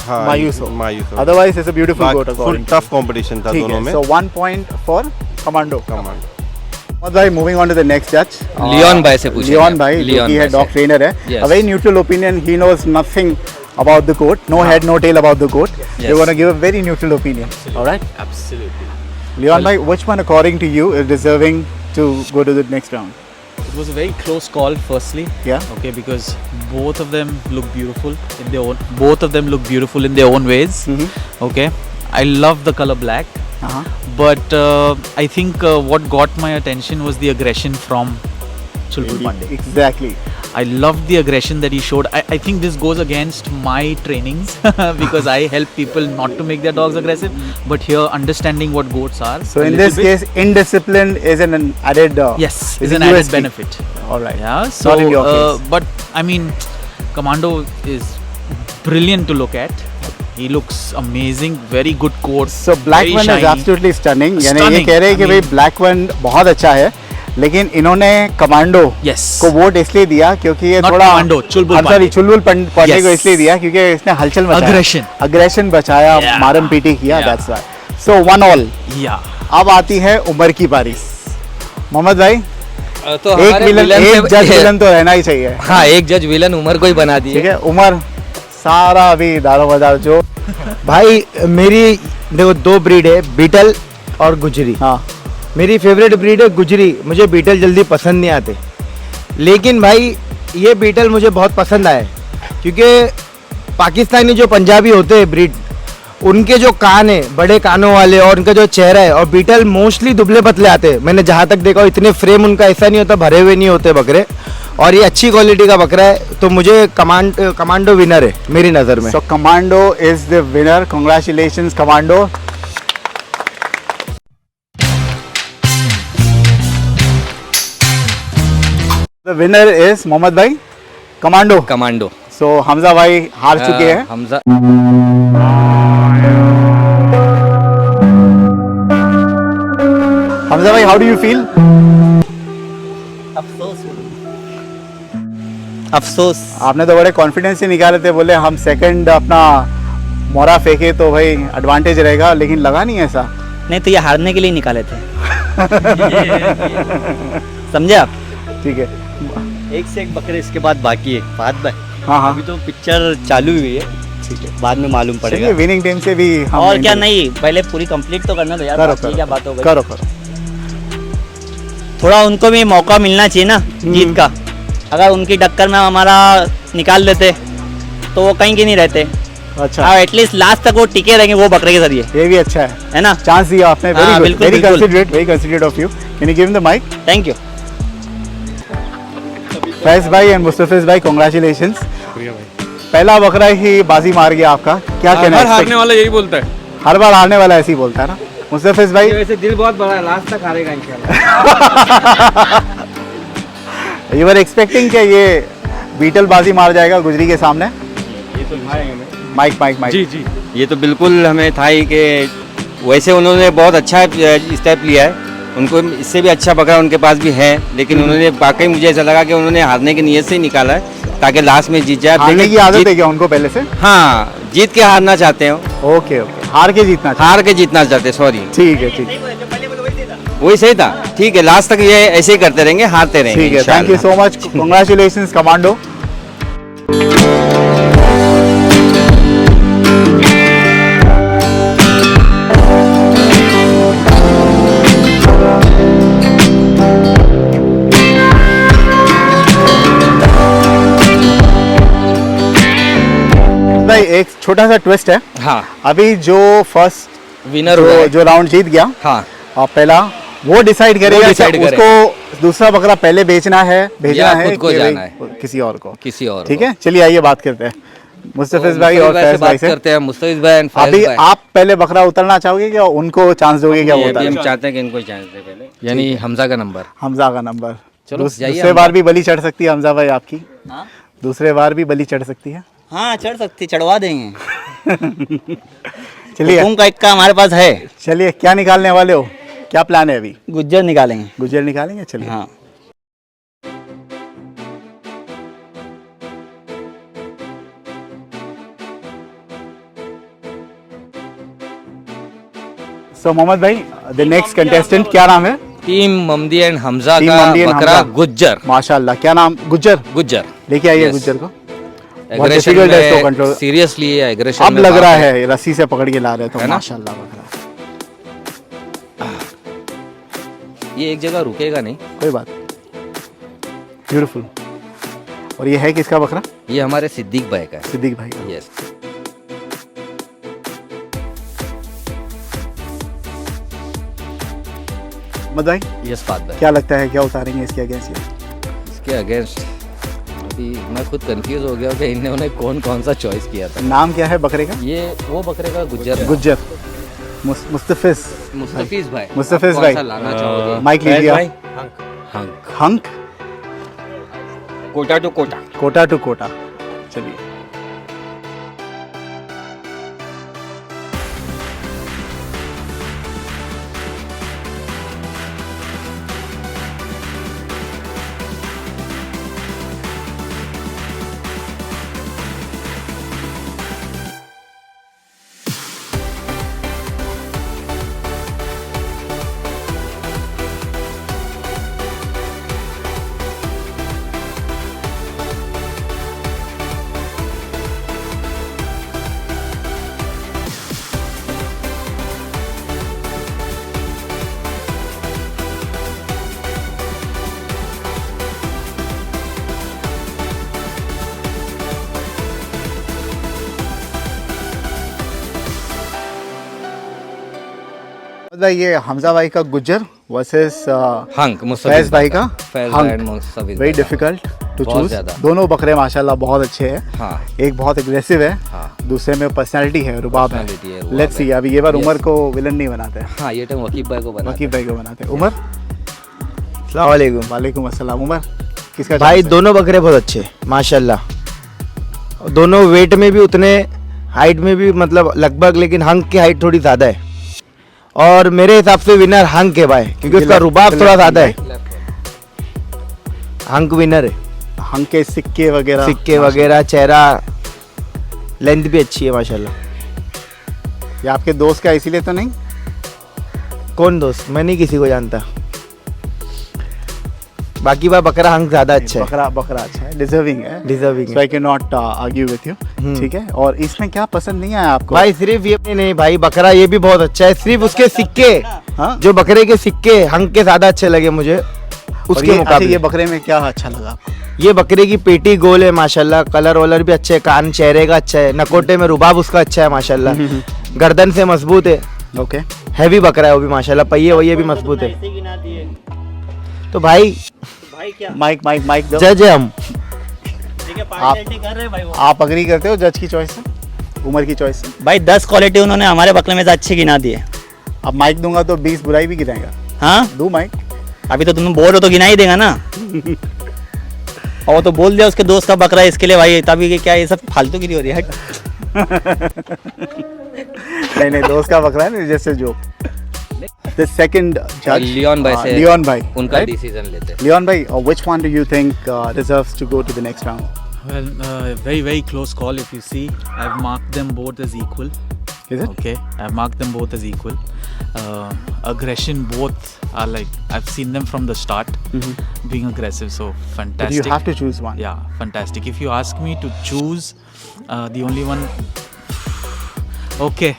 हाँ, मायूस हो, मायूस हो। Otherwise it's a beautiful goat full according. Tough competition था दोनों में। So 1 point for Commando. Command. Mohammad भाई, moving on to the next जज, लियोन भाई से पूछेंगे। लियोन भाई जो लियोन कि है भाई डॉग से। ट्रेनर है। Yes। A very neutral opinion, he knows nothing about the goat, no head, no tail about the goat. You're going to give a very neutral opinion. All right? Absolutely. Leon bhai, which one according to you is deserving to go to the next round? It was a very close call, firstly. Yeah. Okay, because both of them look beautiful in their own. Both of them look beautiful in their own ways. Okay, I love the color black, but I think what got my attention was the aggression from Chulbul Pandey. Exactly. I loved the aggression that he showed. I think this goes against my trainings because I help people not to make their dogs aggressive. But here, understanding what goats are. So a in little this bit- case, indiscipline is an added. yes, is is a an added USP. benefit. All right. Yeah. Not So, in your case. but I mean, Commando is brilliant to look at. He looks amazing. Very good coat. So black very one is shiny. absolutely stunning. यानी ये Stunning. कह रहे हैं कि I भाई mean- black one बहुत अच्छा है, लेकिन इन्होंने कमांडो Yes. को वोट इसलिए दिया क्योंकि ये Not थोड़ा Commando, Chulbul I'm sorry, Pandey. Chulbul Pandey Yes. को इसलिए दिया क्योंकि इसने हलचल मचाया, अग्रेशन बचाया, Yeah. मारम पीटी किया। Yeah. That's why. So 1-1. Yeah. अब आती है उमर की बारी। मोहम्मद भाई, तो एक हमारे विलन, विलन एक जज से विलन तो रहना ही चाहिए। हाँ, एक जज विलन उमर को ही बना दिए। ठीक है, उमर सारा अभी दारो मदार जो भाई मेरी देखो 2 ब्रीड है, बीटल और गुजरी। हाँ मेरी फेवरेट ब्रीड है गुजरी। मुझे बीटल जल्दी पसंद नहीं आते, लेकिन भाई ये बीटल मुझे बहुत पसंद आए क्योंकि पाकिस्तानी जो पंजाबी होते हैं ब्रीड, उनके जो कान है बड़े कानों वाले और उनका जो चेहरा है, और बीटल मोस्टली दुबले पतले आते हैं। मैंने जहाँ तक देखा इतने फ्रेम उनका ऐसा नहीं होता, भरे हुए नहीं होते बकरे, और ये अच्छी क्वालिटी का बकरा है। तो मुझे कमांडो विनर है मेरी नज़र में। So Commando is the winner. Congratulations, Commando. The winner is Mohammad bhai, Commando. Commando. So Hamza भाई हार चुके हैं। हमजा हमजा भाई, how do you feel? अफसोस। आपने तो बड़े कॉन्फिडेंस से निकाले थे, बोले हम सेकंड अपना मोरा फेंके तो भाई एडवांटेज रहेगा, लेकिन लगा नहीं ऐसा। नहीं तो ये हारने के लिए निकाले थे। समझे आप? ठीक है। एक से एक बकरे इसके बाद बाकी है। बात भाई हाँ हाँ अभी तो पिक्चर चालू हुई है, ठीक है। बाद में मालूम चलिए, पड़ेगा। विनिंग टीम से भी हम और क्या नहीं, पहले पूरी कंप्लीट तो करना था यार। करो बाकी क्या बात हो करो गई। करो करो। थोड़ा उनको भी मौका मिलना चाहिए ना जीत का। अगर उनकी टक्कर में हमारा निकाल देते तो वो कहीं के नहीं रहते। अच्छा, और एटलीस्ट लास्ट तक वो टिके रहेंगे वो बकरे के जरिए, ये भी अच्छा है है ना? चांस दिया आपने। हाँ, वेरी गुड, बिल्कुल, वेरी बिल्कुल। Considerate, very considerate of you. Can you give him the mike? Thank you. Faiz भाई एंड मुस्तफिज भाई, कांग्रेचुलेशंस। पहला बकरा ही बाजी मार गया आपका, क्या कहना हर है? हारने वाला यही बोलता है। हर बार हारने वाला ऐसे ही बोलता है ना मुस्तफिज भाई। वैसे दिल बहुत बड़ा है, लास्ट तक हारेगा इंशाल्लाह। यू वर एक्सपेक्टिंग कि ये बीटल बाजी मार जाएगा गुजरी के सामने? ये तो भाई माइक माइक माइक। जी जी, ये तो बिल्कुल हमें था ही कि वैसे उन्होंने बहुत अच्छा स्टेप लिया है। उनको इससे भी अच्छा बकरा उनके पास भी है, लेकिन उन्होंने वाकई मुझे ऐसा लगा कि उन्होंने हारने की नीयत से ही निकाला है ताकि लास्ट में जीत जाए। हारने की आदत है क्या उनको पहले से? हाँ, जीत के हारना चाहते हो। ओके ओके, हार के जीतना चाहते हार के जीतना चाहते, सॉरी। हैं। ठीक है ठीक है वही सही था। ठीक है, लास्ट तक ये ऐसे ही करते रहेंगे, हारते रहेंगे। ठीक है। Thank you so much, congratulations commando. भाई एक छोटा सा ट्विस्ट है, हाँ अभी जो फर्स्ट विनर हुआ है, जो राउंड जीत गया हाँ और पहला वो डिसाइड करेगा कि decide उसको दूसरा बकरा पहले बेचना है भेजना या है खुद को कि जाना भाई किसी और को। किसी और ठीक को। है, चलिए आइए बात करते हैं मुस्तफिज भाई और मुस्तफिज फैज भाई बात से। करते हैं। मुस्तफिज भाई and फैज अभी भाई। आप पहले बकरा उतरना चाहोगे क्या उनको चांस दोगे क्या ये होता भी है? हम चाहते हैं कि इनको चांस दे पहले। यानी हमजा का नंबर। हमजा का नंबर। चलो, जाइए दूसरे हमजा। बार भी बलि चढ़ सकती है हमजा भाई आपकी। हाँ? दूसरे बार भी बलि चढ़ सकती है। हाँ चढ़ सकती, चढ़वा देंगे। चलिए हुकुम का इक्का हमारे पास है, चलिए क्या निकालने वाले हो, क्या प्लान है अभी? गुज्जर निकालेंगे। गुजर निकालेंगे, चलिए। हाँ सो मोहम्मद भाई द नेक्स्ट कंटेस्टेंट क्या नाम है? टीम ममदी एंड हमजा टीम का ममदी एंड बकरा हमजा। गुज्जर। माशाल्लाह, क्या नाम? गुज्जर। गुज्जर लेके आइए Yes. गुज्जर को। एग्रेशन difficult है इसको में control- सीरियसली एग्रेशन अब में लग बाप रहा है। है रस्सी से पकड़ के ला रहे हो तो है ना? माशाल्लाह बकरा। ये एक जगह रुकेगा नहीं। कोई बात। ब्यूटीफुल। और ये है किसका बकरा? ये हमारे सिद्दीक भाई का है। सिद्दीक भाई का। यस। मत भाई यस बात भाई। क्या लगता है क्या उतारेंगे इसके अगेंस्ट? इसके अगेंस्ट अभी मैं खुद कंफ्यूज हो गया कि इन्होंने कौन कौन सा चॉइस किया था। नाम क्या है बकरे का? ये वो बकरे का गुज्जर है। गुज्जर। मुस्तफिज। मुस्तफिज भाई। मुस्तफिज आप भाई। कौन सा लाना चाहोगे? माइक लीजिए आप। Hunk. Hunk. Kota to Kota. Kota to Kota. चलिए भाई ये हमजा भाई का गुज्जर वर्सेस हंक। फैज मुस्तफिज भाई का Faiz hunk. And Mustafiz very भाई का। डिफिकल्ट टू बहुत चूज। ज्यादा। दोनों बकरे माशाल्लाह बहुत अच्छे हैं। हाँ एक बहुत एग्रेसिव है, हाँ दूसरे में पर्सनालिटी है, रुबाब है। Personality है, रुबाब लेट्स सी है। अभी ये बार Yes. उमर को विलन नहीं बनाते हैं, हाँ ये टाइम वकीब भाई को बना। वकीब भाई को बनाते हैं। उमर। अस्सलाम वालेकुम। वालेकुम अस्सलाम। उमर किसका भाई chance है? दोनों बकरे बहुत अच्छे हैं, माशाल्लाह। दोनों वेट में भी उतने, हाइट में भी मतलब लगभग, लेकिन हंक की हाइट थोड़ी ज़्यादा है और मेरे हिसाब से विनर हंक है भाई, क्योंकि उसका रुबाब थोड़ा ज़्यादा है। हंक विनर है। हंक के सिक्के वगैरह, सिक्के वगैरह, चेहरा, लेंथ भी अच्छी है माशाल्लाह। ये आपके दोस्त का इसीलिए तो नहीं? कौन दोस्त? मैं नहीं किसी को जानता। बाकी बार बकरा हंक ज़्यादा अच्छा है, बकरा बकरा अच्छा है, डिजर्विंग है। डिजर्विंग सो है I can not argue with you. ठीक है, और इसमें क्या पसंद नहीं आया आपको? भाई। सिर्फ ये नहीं भाई, बकरा ये भी बहुत अच्छा है, सिर्फ उसके सिक्के, हाँ? जो बकरे के सिक्के हंक के ज़्यादा अच्छे लगे मुझे और उसके ये, अच्छा, मुकाबले। ये बकरे में क्या अच्छा लगा आपको? ये बकरे की पेटी गोल है माशाल्लाह, कलर वलर भी अच्छे है, कान चेहरे का अच्छा है, नकोटे में रुबाब उसका अच्छा है माशाल्लाह, गर्दन से मजबूत है, ओके। हैवी बकरा है वो भी माशाल्लाह, पहिए वही भी मजबूत है। तो भाई माइक माइक माइक दो। जज है हम। आप अग्री करते हो जज की चॉइस से, उमर की चॉइस से? भाई 10 क्वालिटी उन्होंने हमारे बकरे में से अच्छी गिना दी है। अब माइक दूंगा तो 20 बुराई भी गिराएगा। हाँ दो माइक। अभी तो तुम बोल रहे हो तो गिना ही देगा ना। और वो तो बोल दिया उसके दोस्त का बकरा है, इसके लिए भाई तभी ये क्या ये सब फालतू गिरी हो रही है। नहीं नहीं, दोस्त का बकरा है ना, जैसे जो द सेकंड जज लियोन भाई से लियोन भाई उनका right? डिसीजन लेते हैं। Leon bhai, which one do you think deserves to go to the next round? Well, very close call. If you see, I've marked them both as equal. Is it? Okay, I've marked them both as equal. Aggression, both are like I've seen them from the start being aggressive. So But fantastic. you have to choose one. Yeah, fantastic. If you ask me to choose, the only one. Okay,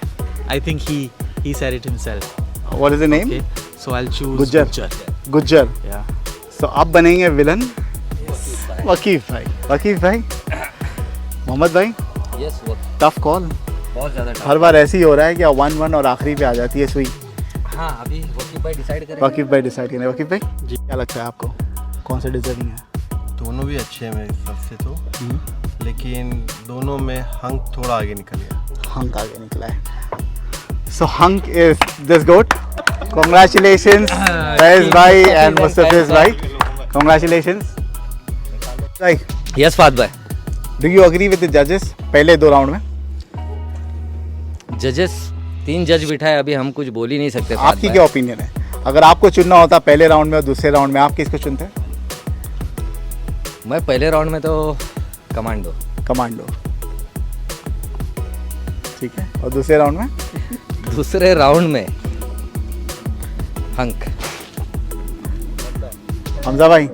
I think he said it himself. What is the name? Okay, so I'll choose Gujjar. Gujjar. Yeah. So अब बनेंगे villain वकीफ भाई। वकीफ भाई, मोहम्मद भाई, yes वो tough call, बहुत ज़्यादा tough। हर बार ऐसे ही हो रहा है कि 1-1 और आखिरी पे आ जाती है सुई। हाँ, अभी वकील भाई डिसाइड करेंगे। वकीफ भाई डिसाइड करें। वकीफ भाई जी, क्या लगता है आपको कौन सा डिजर्विंग है? दोनों भी अच्छे हैं मेरे हिसाब से तो, लेकिन दोनों में हंक थोड़ा आगे निकल गया। हंक आगे निकला है। So Hunk is this goat. Congratulations, Faiz भाई एंड मुस्तफिज भाई। Congratulations. भाई, यस फाद भाई। do you agree with the judges पहले 2 राउंड में? जजेस 3 जज बिठाए, अभी हम कुछ बोल ही नहीं सकते। फाद आपकी भाई। क्या ओपिनियन है? अगर आपको चुनना होता पहले राउंड में और दूसरे राउंड में, आप किसको चुनते? मैं पहले राउंड में तो कमांडो। कमांडो, ठीक है। और दूसरे राउंड में? दूसरे राउंड में हंक। हमजा भाई,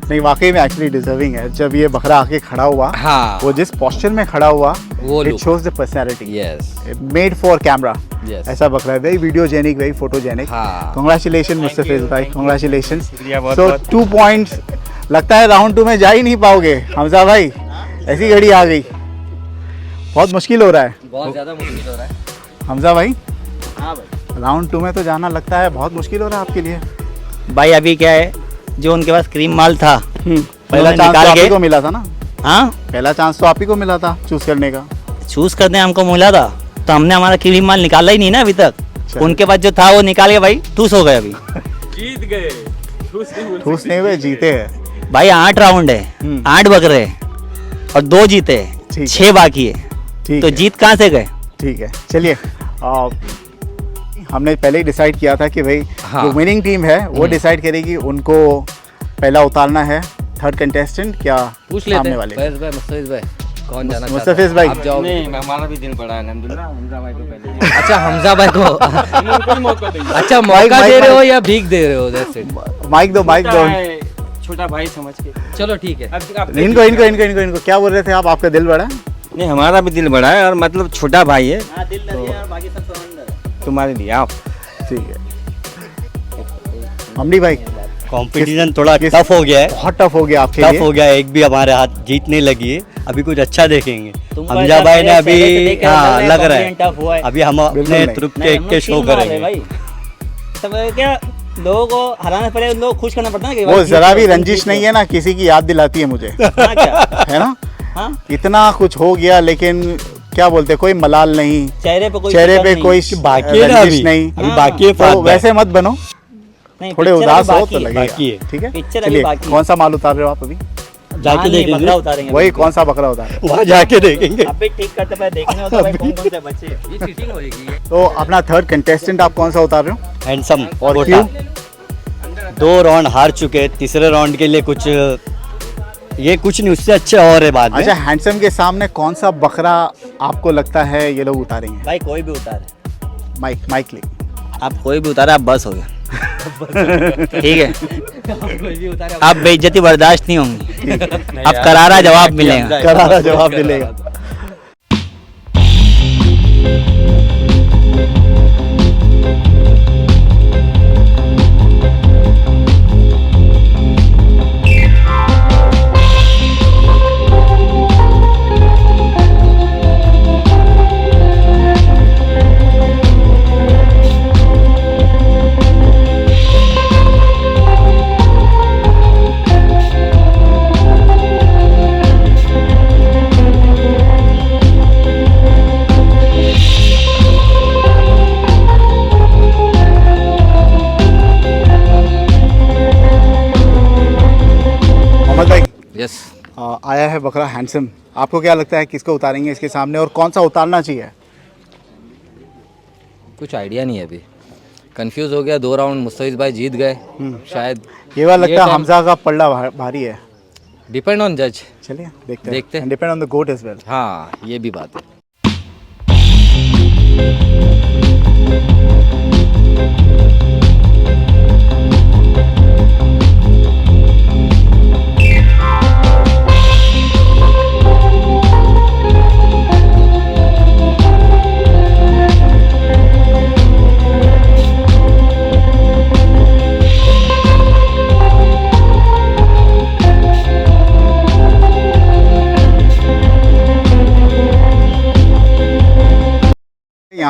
नहीं वाकई में एक्चुअली डिजर्विंग है। जब ये बकरा आके खड़ा हुआ, हाँ। वो जिस पोस्चर में खड़ा हुआ, वो it look। Shows the personality, yes made for camera. Yes. ऐसा बकरा है, वेरी वीडियोजेनिक, वेरी फोटोजेनिक। हाँ। कांग्रेचुलेशन मुस्तफिज भाई, कांग्रेचुलेशन। बहुत सो 2 पॉइंट्स। लगता है राउंड 2 में जा ही नहीं पाओगे हमजा भाई, ऐसी घड़ी आ गई। बहुत मुश्किल हो रहा है बहुत ज़्यादा मुश्किल हो रहा है। हमजा भाई। हाँ भाई। राउंड 2 में तो जाना लगता है बहुत मुश्किल हो रहा है आपके लिए। भाई अभी क्या है, जो उनके पास क्रीम माल था पहला उन्होंने चांस तो निकाल आप ही के- को मिला था ना? हाँ, पहला चांस तो आप ही को मिला था चूज करने का। चूज करने हमको मिला था, तो हमने हमारा क्रीम माल निकाला ही नहीं ना अभी तक। चलो। उनके पास जो था वो निकाल के भाई ठूस हो गए अभी। जीत गए। ठूस नहीं हुए, जीते हैं। भाई 8 राउंड है, 8 बकरे हैं और 2 जीते ठीक हैं, है। 6 बाकी है, ठीक तो है, जीत कहाँ से गए? ठीक है। चलिए, हमने पहले ही डिसाइड किया था कि भाई हाँ। जो विनिंग टीम है वो डिसाइड करेगी उनको पहला उतारना है। थर्ड कंटेस्टेंट क्या पूछ लेते सामने हैं वाले? फैज भाई, मुस्तफिज भाई, कौन जाना चाहता है? मुस्तफिज भाई। आप जाओ। नहीं, हमारा भी दिल बड़ा है अल्हम्दुलिल्लाह, हमजा भाई को पहले। अच्छा, हमजा भाई को अच्छा मौका माइक, दे रहे हो माइक। या भीख दे रहे हो? That's it. माइक दो, माइक दो। छोटा भाई समझ के। चलो ठीक है। इनको इनको इनको इनको इनको क्या बोल रहे थे आप? आपका दिल बड़ा है? नहीं, हमारा भी दिल बड़ा है और मतलब छोटा भाई है तुम्हारे लिए। आप ठीक है। ममनी भाई, कंपटीशन थोड़ा किस- टफ हो गया है, बहुत टफ हो गया आपके टफ लिए। हो गया है। एक भी हमारे हाथ जीत नहीं लगी है। अभी कुछ अच्छा देखेंगे। तुमको हमजा ऐसा भाई ने मेरे चेहरे से अभी देख के हाँ लग रहा confident tough हुआ है, है। अभी हम बिल्कुल अपने नहीं। ट्रुप नहीं, के हम के लोग शो तीन मार रहे करेंगे। भाई। तब क्या लोगों को हराने से पहले उन लोगों को खुश करना पड़ता है ना कि वो भाई जरा भी जीत लो, रंजिश जीत लो। नहीं है ना, किसी की याद दिलाती है मुझे। हाँ क्या? है ना? हाँ, इतना कुछ हो गया लेकिन क्या बोलते, कोई मलाल नहीं, चेहरे पे कोई चेहरे फिक्र पे नहीं। कोई बाकी है ना रंजिश अभी, नहीं। अभी बाकी है तो फात भाई। वैसे मत बनो, नहीं, थोड़े पिक्चर उदास अभी हो बाकी तो है। लगेगा। बाकी है। ठीक है, पिक्चर अभी चलिए बाकी है। कौन सा माल उतार रहे हो आप अभी? जाके हाँ, नहीं, देखेंगे, बकरा उतारेंगे वही अभी। कौन सा बकरा उतार रहे हो? वहाँ जाके देखेंगे। अभी ठीक करते पहले देखने होता है भाई कौन कौन से बच्चे हैं। ये चीटिंग होएगी। तो अपना थर्ड कंटेस्टेंट आप कौन सा उतार रहे हो? हैंडसम और कोटा। क्यों? 2 राउंड हार चुके, तीसरे राउंड के लिए कुछ ये कुछ नहीं, उससे अच्छे और है बाद में। अच्छा, हैंडसम के सामने कौन सा बकरा आपको लगता है ये लोग उतारेंगे? भाई कोई भी उतारे, माइक ले। आप कोई भी उतारे, आप बस हो गया। ठीक है, आप बेइज्जती बर्दाश्त नहीं होंगी, अब करारा जवाब मिलेगा। करारा जवाब मिलेगा। मोहम्मद भाई, यस। आया है बकरा हैंडसम, आपको क्या लगता है किसको उतारेंगे इसके सामने और कौन सा उतारना चाहिए? कुछ आइडिया नहीं है अभी, कंफ्यूज हो गया। 2 राउंड मुस्तफिज भाई जीत गए शायद। ये वाला लगता है time- हमजा का पल्ला भारी है। डिपेंड ऑन जज। चलिए देखते हैं। Depend on the goat as well. हाँ, ये भी बात है।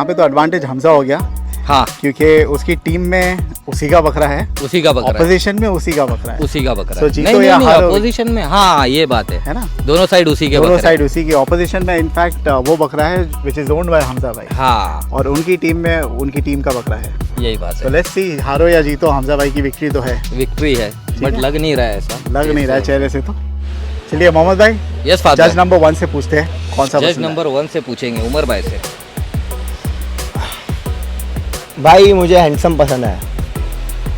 यहाँ पे तो एडवांटेज हमजा हो गया, हाँ क्योंकि उसकी टीम में उसी का बकरा है, उसी का बकरा है, ऑपोजिशन में उसी का बकरा है, उसी का बकरा So, है। जीतो नहीं या नहीं हारो, अपोजिशन में, हाँ ये बात है ना, दोनों साइड उसी के दोनों बकरे साइड उसी की। ऑपोजिशन में इनफैक्ट वो बकरा है which is owned by Hamza भाई, हाँ और उनकी टीम में उनकी टीम का बकरा है। यही बात तो है, लेट्स सी, हारो या जीतो हमजा भाई की विक्ट्री तो है, विक्ट्री है, बट है। लग नहीं रहा है ऐसा, लग नहीं रहा है चेहरे से तो। चलिए मोहम्मद भाई, यस जज फादर, नंबर 1 से पूछते हैं कौन सा जज पसंद है? नंबर 1 से पूछेंगे उमर भाई से। भाई मुझे हैंडसम पसंद आया।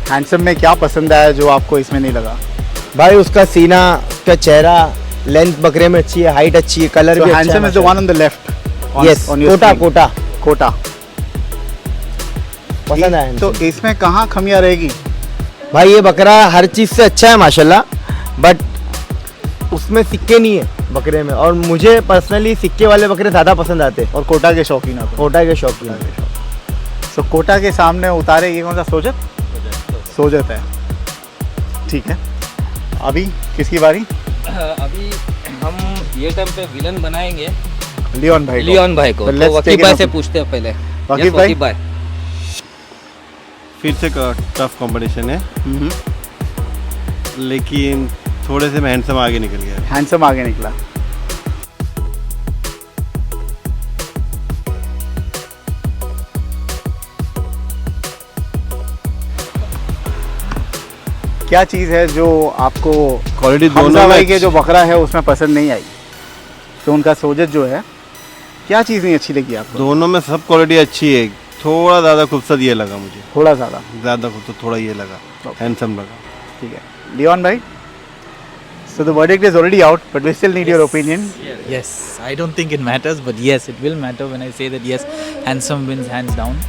हैंडसम में क्या पसंद आया जो आपको इसमें नहीं लगा? भाई उसका सीना, उसका चेहरा, लेंथ बकरे में अच्छी है, हाइट अच्छी है, कलर So भी अच्छा handsome है। is the one on the left. Yes, on your Kota screen. Kota Kota. पसंद आया तो handsome। इसमें कहाँ खमियां रहेगी? भाई ये बकरा हर चीज़ से अच्छा है माशाल्लाह, बट उसमें सिक्के नहीं है बकरे में, और मुझे पर्सनली सिक्के वाले बकरे ज़्यादा पसंद आते हैं। और कोटा के शौकीन हो? कोटा के शौकीन हैं। So कोटा के सामने उतारे ये कौन सा सोजत? सोजत है, ठीक है। अभी किसकी बारी? अभी हम ये टाइम पे विलन बनाएंगे लियोन भाई को। लियोन भाई को, But तो let's वकीब take भाई it से up. पूछते हैं पहले। वकीब Yes, भाई? वकीब भाई, फिर से टफ कंपटीशन है, हम्म, लेकिन थोड़े से मैं हैंडसम आगे निकल गया। हैंडसम आगे निकला। क्या चीज़ है जो आपको क्वालिटी हमजा दोनों भाई में के जो बकरा है उसमें पसंद नहीं आई? तो उनका सोजत जो है, क्या चीज़ नहीं अच्छी लगी आपको? दोनों में सब क्वालिटी अच्छी है, थोड़ा ज़्यादा खूबसूरत ये लगा मुझे, थोड़ा ज़्यादा, ज़्यादा खूबसूरत थोड़ा ये लगा, हैंडसम लगा। ठीक है। लियोन भाई, so the verdict is already out, but we still need your opinion. Yes, I don't think it matters, but yes, it will matter when I say that yes, handsome wins hands down.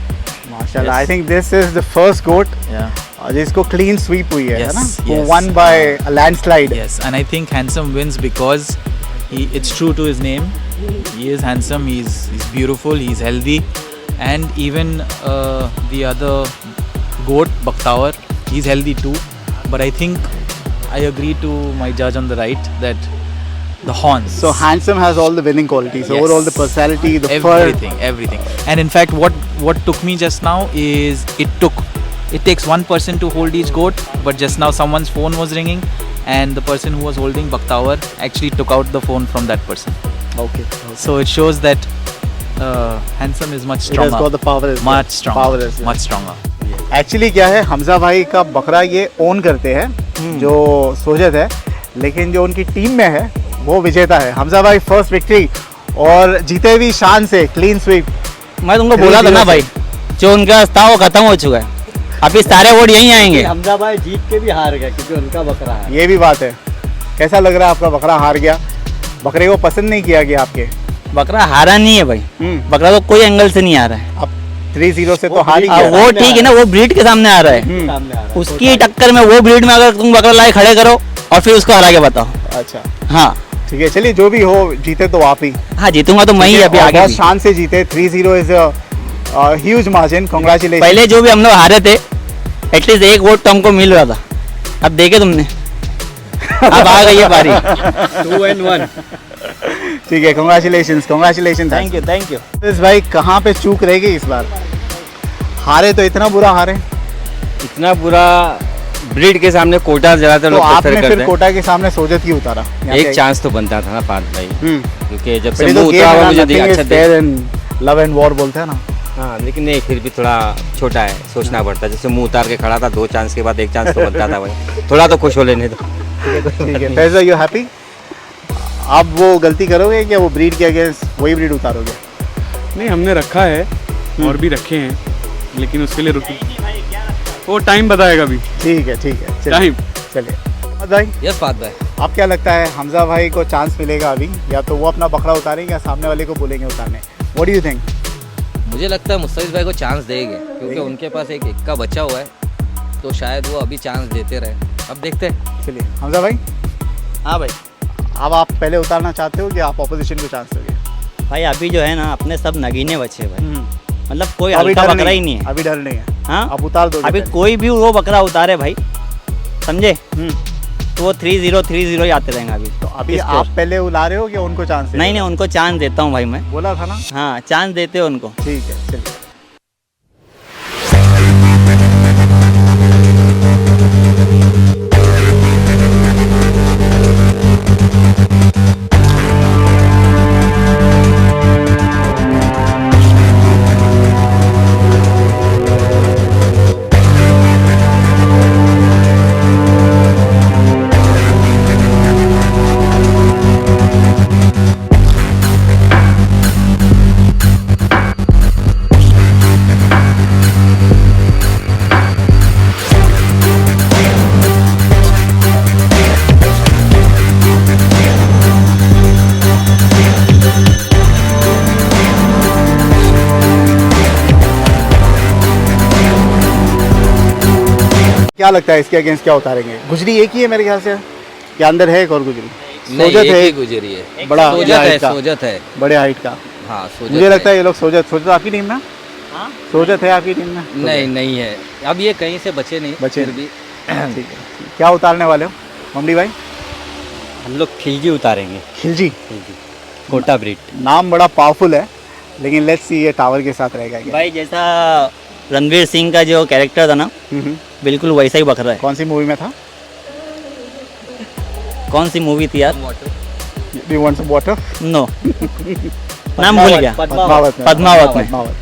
माशाल्लाह, Yes. I think this is the first goat Yeah. जिसको clean sweep हुई है Yes, ना? Who yes. won by a landslide. Yes, and I think handsome wins because it's true to his name. He is handsome. He's beautiful. He's healthy, and even the other goat Bakhtaur, he's healthy too. But I think I agree to my judge on the right that the horns. So handsome has all the winning qualities. Yes. Overall, the personality, the everything. And in fact, what took me just now is it takes one person to hold each goat, but just now someone's phone was ringing, and the person who was holding Bakhtaur actually took out the phone from that person. fur. Okay. So it shows that handsome is much It has stronger. got the power as well. Much stronger. Power as well. Much stronger. Actually क्या है, हमजा भाई का बकरा ये own करते हैं जो सोजत है, लेकिन जो उनकी टीम में है वो विजेता है। हमजा भाई फर्स्ट विक्ट्री, और जीते भी शान से, क्लीन स्वीप। मैं तुमको बोला था ना भाई, जो उनका था वो खत्म हो चुका है, अभी सारे वोट यहीं आएंगे। हमजा भाई जीत के भी हार गए क्योंकि उनका बकरा है। ये भी बात है। कैसा लग रहा है आपका बकरा हार गया? बकरे को पसंद नहीं किया गया आपके? बकरा हारा नहीं है भाई, बकरा तो कोई एंगल से नहीं आ रहा है। अब 3-0 से तो हार ही गया। वो ठीक है ना, वो ब्रीड के सामने आ रहा है, सामने आ रहा है। उसकी टक्कर में वो ब्रीड में अगर तुम बकरा लाए खड़े करो और फिर उसको हरा के बताओ। अच्छा हाँ ठीक है, चलिए जो भी हो, जीते तो आप ही। हाँ, जीतूंगा तो मैं ही अभी और आगे बहुत भी। शान से जीते। 3-0 इज ह्यूज मार्जिन। कांग्रेचुलेशन। पहले जो भी हम लोग हारे थे, एटलीस्ट एक वोट तो हमको मिल रहा था, अब देखे तुमने, अब आ गई है बारी। 2-1। ठीक है, कांग्रेचुलेशंस, कांग्रेचुलेशंस। Thank you. इस भाई कहाँ पे चूक रहेगी इस बार? हारे तो इतना बुरा हारे, इतना बुरा ब्रीड के सामने कोटा ज़्यादातर तो लोग आपने प्रेफर फिर करते हैं। कोटा के सामने सोजत ही उतारा। यहाँ एक पे- चांस तो बनता था ना पार्थ भाई, क्योंकि जब But से ये तो मुंह game उतरा है हुआ ना, मुझे nothing अच्छा is fair in love and war बोलते हैं ना। हाँ, लेकिन नहीं, फिर भी थोड़ा छोटा है, सोचना पड़ता है। जैसे मुंह उतार के खड़ा था, 2 चांस के बाद 1 चांस तो बनता था भाई, थोड़ा तो खुश हो लेने दो। ठीक है, फैज़ा यू हैप्पी? आप वो गलती करोगे क्या, वो ब्रीड के अगेंस्ट वही ब्रीड उतारोगे? नहीं, हमने रखा है और भी रखे हैं, लेकिन उसके लिए रुकी, वो टाइम बताएगा अभी। ठीक है चलिए टाइम। चलिए। मोहम्मद भाई, यस फाद भाई, आप क्या लगता है, हमजा भाई को चांस मिलेगा अभी, या तो वो अपना बकरा उतारेंगे या सामने वाले को बोलेंगे उतारने? What do you think? मुझे लगता है मुस्तफिज भाई को चांस देंगे, क्योंकि उनके पास एक इक्का बचा हुआ है, तो शायद वो अभी चांस देते रहे। अब देखते हैं। चलिए हमजा भाई, हाँ भाई, अब आप पहले उतारना चाहते हो कि आप ऑपोजिशन को चांस दोगे? भाई अभी जो है ना, अपने सब नगीने बचे भाई, मतलब कोई अभी हल्का डर बकरा ही नहीं है। अभी डर नहीं है। हाँ, आप उतार दो अभी कोई भी वो बकरा उतारे भाई, समझे, तो वो 3-0 ही आते रहेंगे अभी। तो अभी इसको- आप पहले उला रहे हो कि उनको चांस दे नहीं रहे नहीं, उनको चांस देता हूँ भाई मैं। हो? बोला था ना। हाँ, चांस देते हो उनको। ठीक है, चलिए। क्या लगता है इसके अगेंस्ट क्या उतारेंगे? गुजरी एक ही है मेरे ख्याल से, क्या अंदर है एक और गुजरी? नहीं, सोजत एक है ही एक, गुजरी है। बड़ा सोजत हाइट है, का, सोजत है। बड़े हाइट का। हाँ, सोजत मुझे लगता है ये लोग सोजत आपकी टीम में? सोजत है आपकी टीम में? नहीं नहीं है, अब ये कहीं से बचे नहीं, बचे फिर भी। ठीक है। क्या उतारने वाले हो ममडी भाई? हम लोग खिलजी उतारेंगे। खिलजी, कोटा ब्रीड। नाम बड़ा पावरफुल है, लेकिन लेट्स सी ये टावर के साथ रहेगा क्या? भाई जैसा रणवीर सिंह का जो कैरेक्टर था ना, बिल्कुल वैसा ही बकरा है। कौन सी मूवी में था? कौन सी मूवी थी यार? Do you want some water? No, नाम भूल गया। पद्मावत में। पद्मावत में। पद्मावत।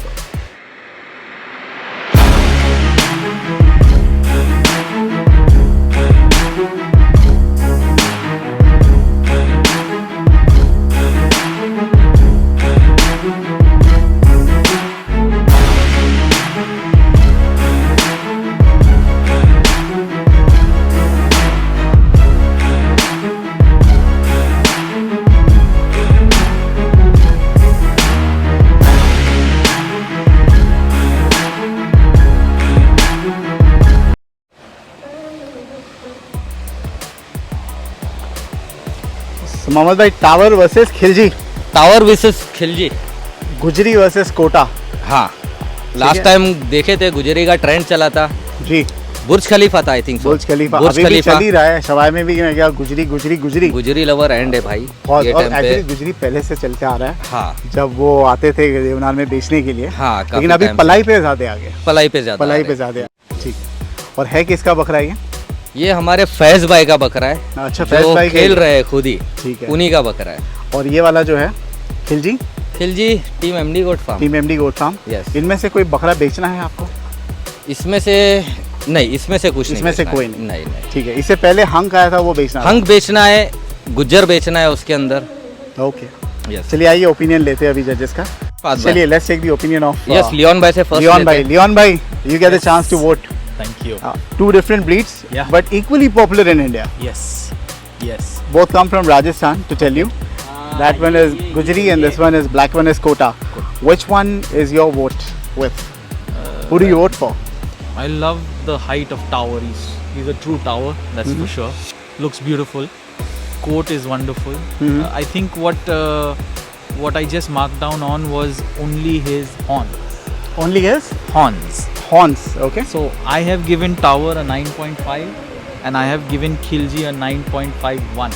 मोहम्मद भाई, tower versus Khilji, tower versus Khilji, गुजरी वर्सेस कोटा। हाँ, लास्ट टाइम देखे थे गुजरी का ट्रेंड चला था। जी, बुर्ज खलीफा था आई थिंक। बुर्ज खलीफा बुर्ज अभी भी खलीफा। चल ही रहा है, शवाई में भी मैं क्या गुजरी गुजरी गुजरी गुजरी लवर एंड है भाई बहुत। ये और टाइम पे। एक्चुअली गुजरी पहले से चलते आ रहा है, हाँ जब वो आते थे देवनार में बेचने के लिए। हाँ, काफी लेकिन अभी टाइम से। पलाई पे ज्यादा आ गया, पलाई पे ज्यादा पलाई आ पे रहे। ज्यादा आ। ठीक है। और है किसका बकरा ये? ये हमारे फैज भाई का बकरा है। अच्छा, फैज जो भाई का खेल ही। रहे हैं खुद ही, ठीक है। उन्हीं का बकरा है। और ये वाला जो है Khilji, Khilji team MD goat farm. Team MD goat farm. Yes। इनमें से कोई बकरा बेचना है आपको? इसमें से नहीं, इसमें से कुछ नहीं, इसमें से बेचना कोई है। नहीं। नहीं नहीं। ठीक है। इससे पहले हंक आया था, वो बेचना था। हंक बेचना है, गुज्जर बेचना है उसके अंदर। ओके, यस चलिए आइए ओपिनियन लेते हैं अभी जजेस का। चलिए let's take the opinion of yes, Leon भाई से फर्स्ट। लियोन भाई, you get the chance to vote. Thank you. Two different breeds, Yeah. but equally popular in India. Yes. Yes. Both come from Rajasthan, to tell you. That one is Gujri and this one is black one is Kota. Which one is your vote with? Who do you vote for? I love the height of tower. He's a true tower, that's for sure. Looks beautiful. Coat is wonderful. I think what I just marked down on was only his horn. Only his Horns. horns, okay? So I have given tower a 9.5 and I have given Khilji a 9.51.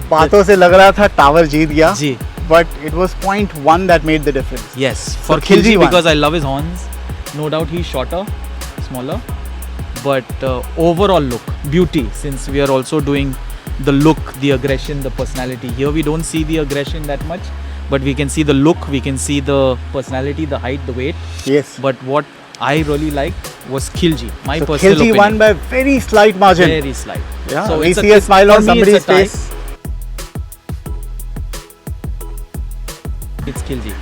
बातों से लग रहा था tower जीत गया, जी. but it was 0.1 that made the difference. Yes, for So Khilji Khilji won. because I love his horns. No doubt he's shorter, smaller, but overall look, beauty. Since we are also doing the look, the aggression, the personality. Here we don't see the aggression that much, but we can see the look, we can see the personality, the height, the weight. Yes. But what I really liked was Khilji. My So personal Khilji opinion. won by very slight margin. Very slight. Yeah, So we it's see a smile for on me, it's somebody's a tie. face. It's Khilji.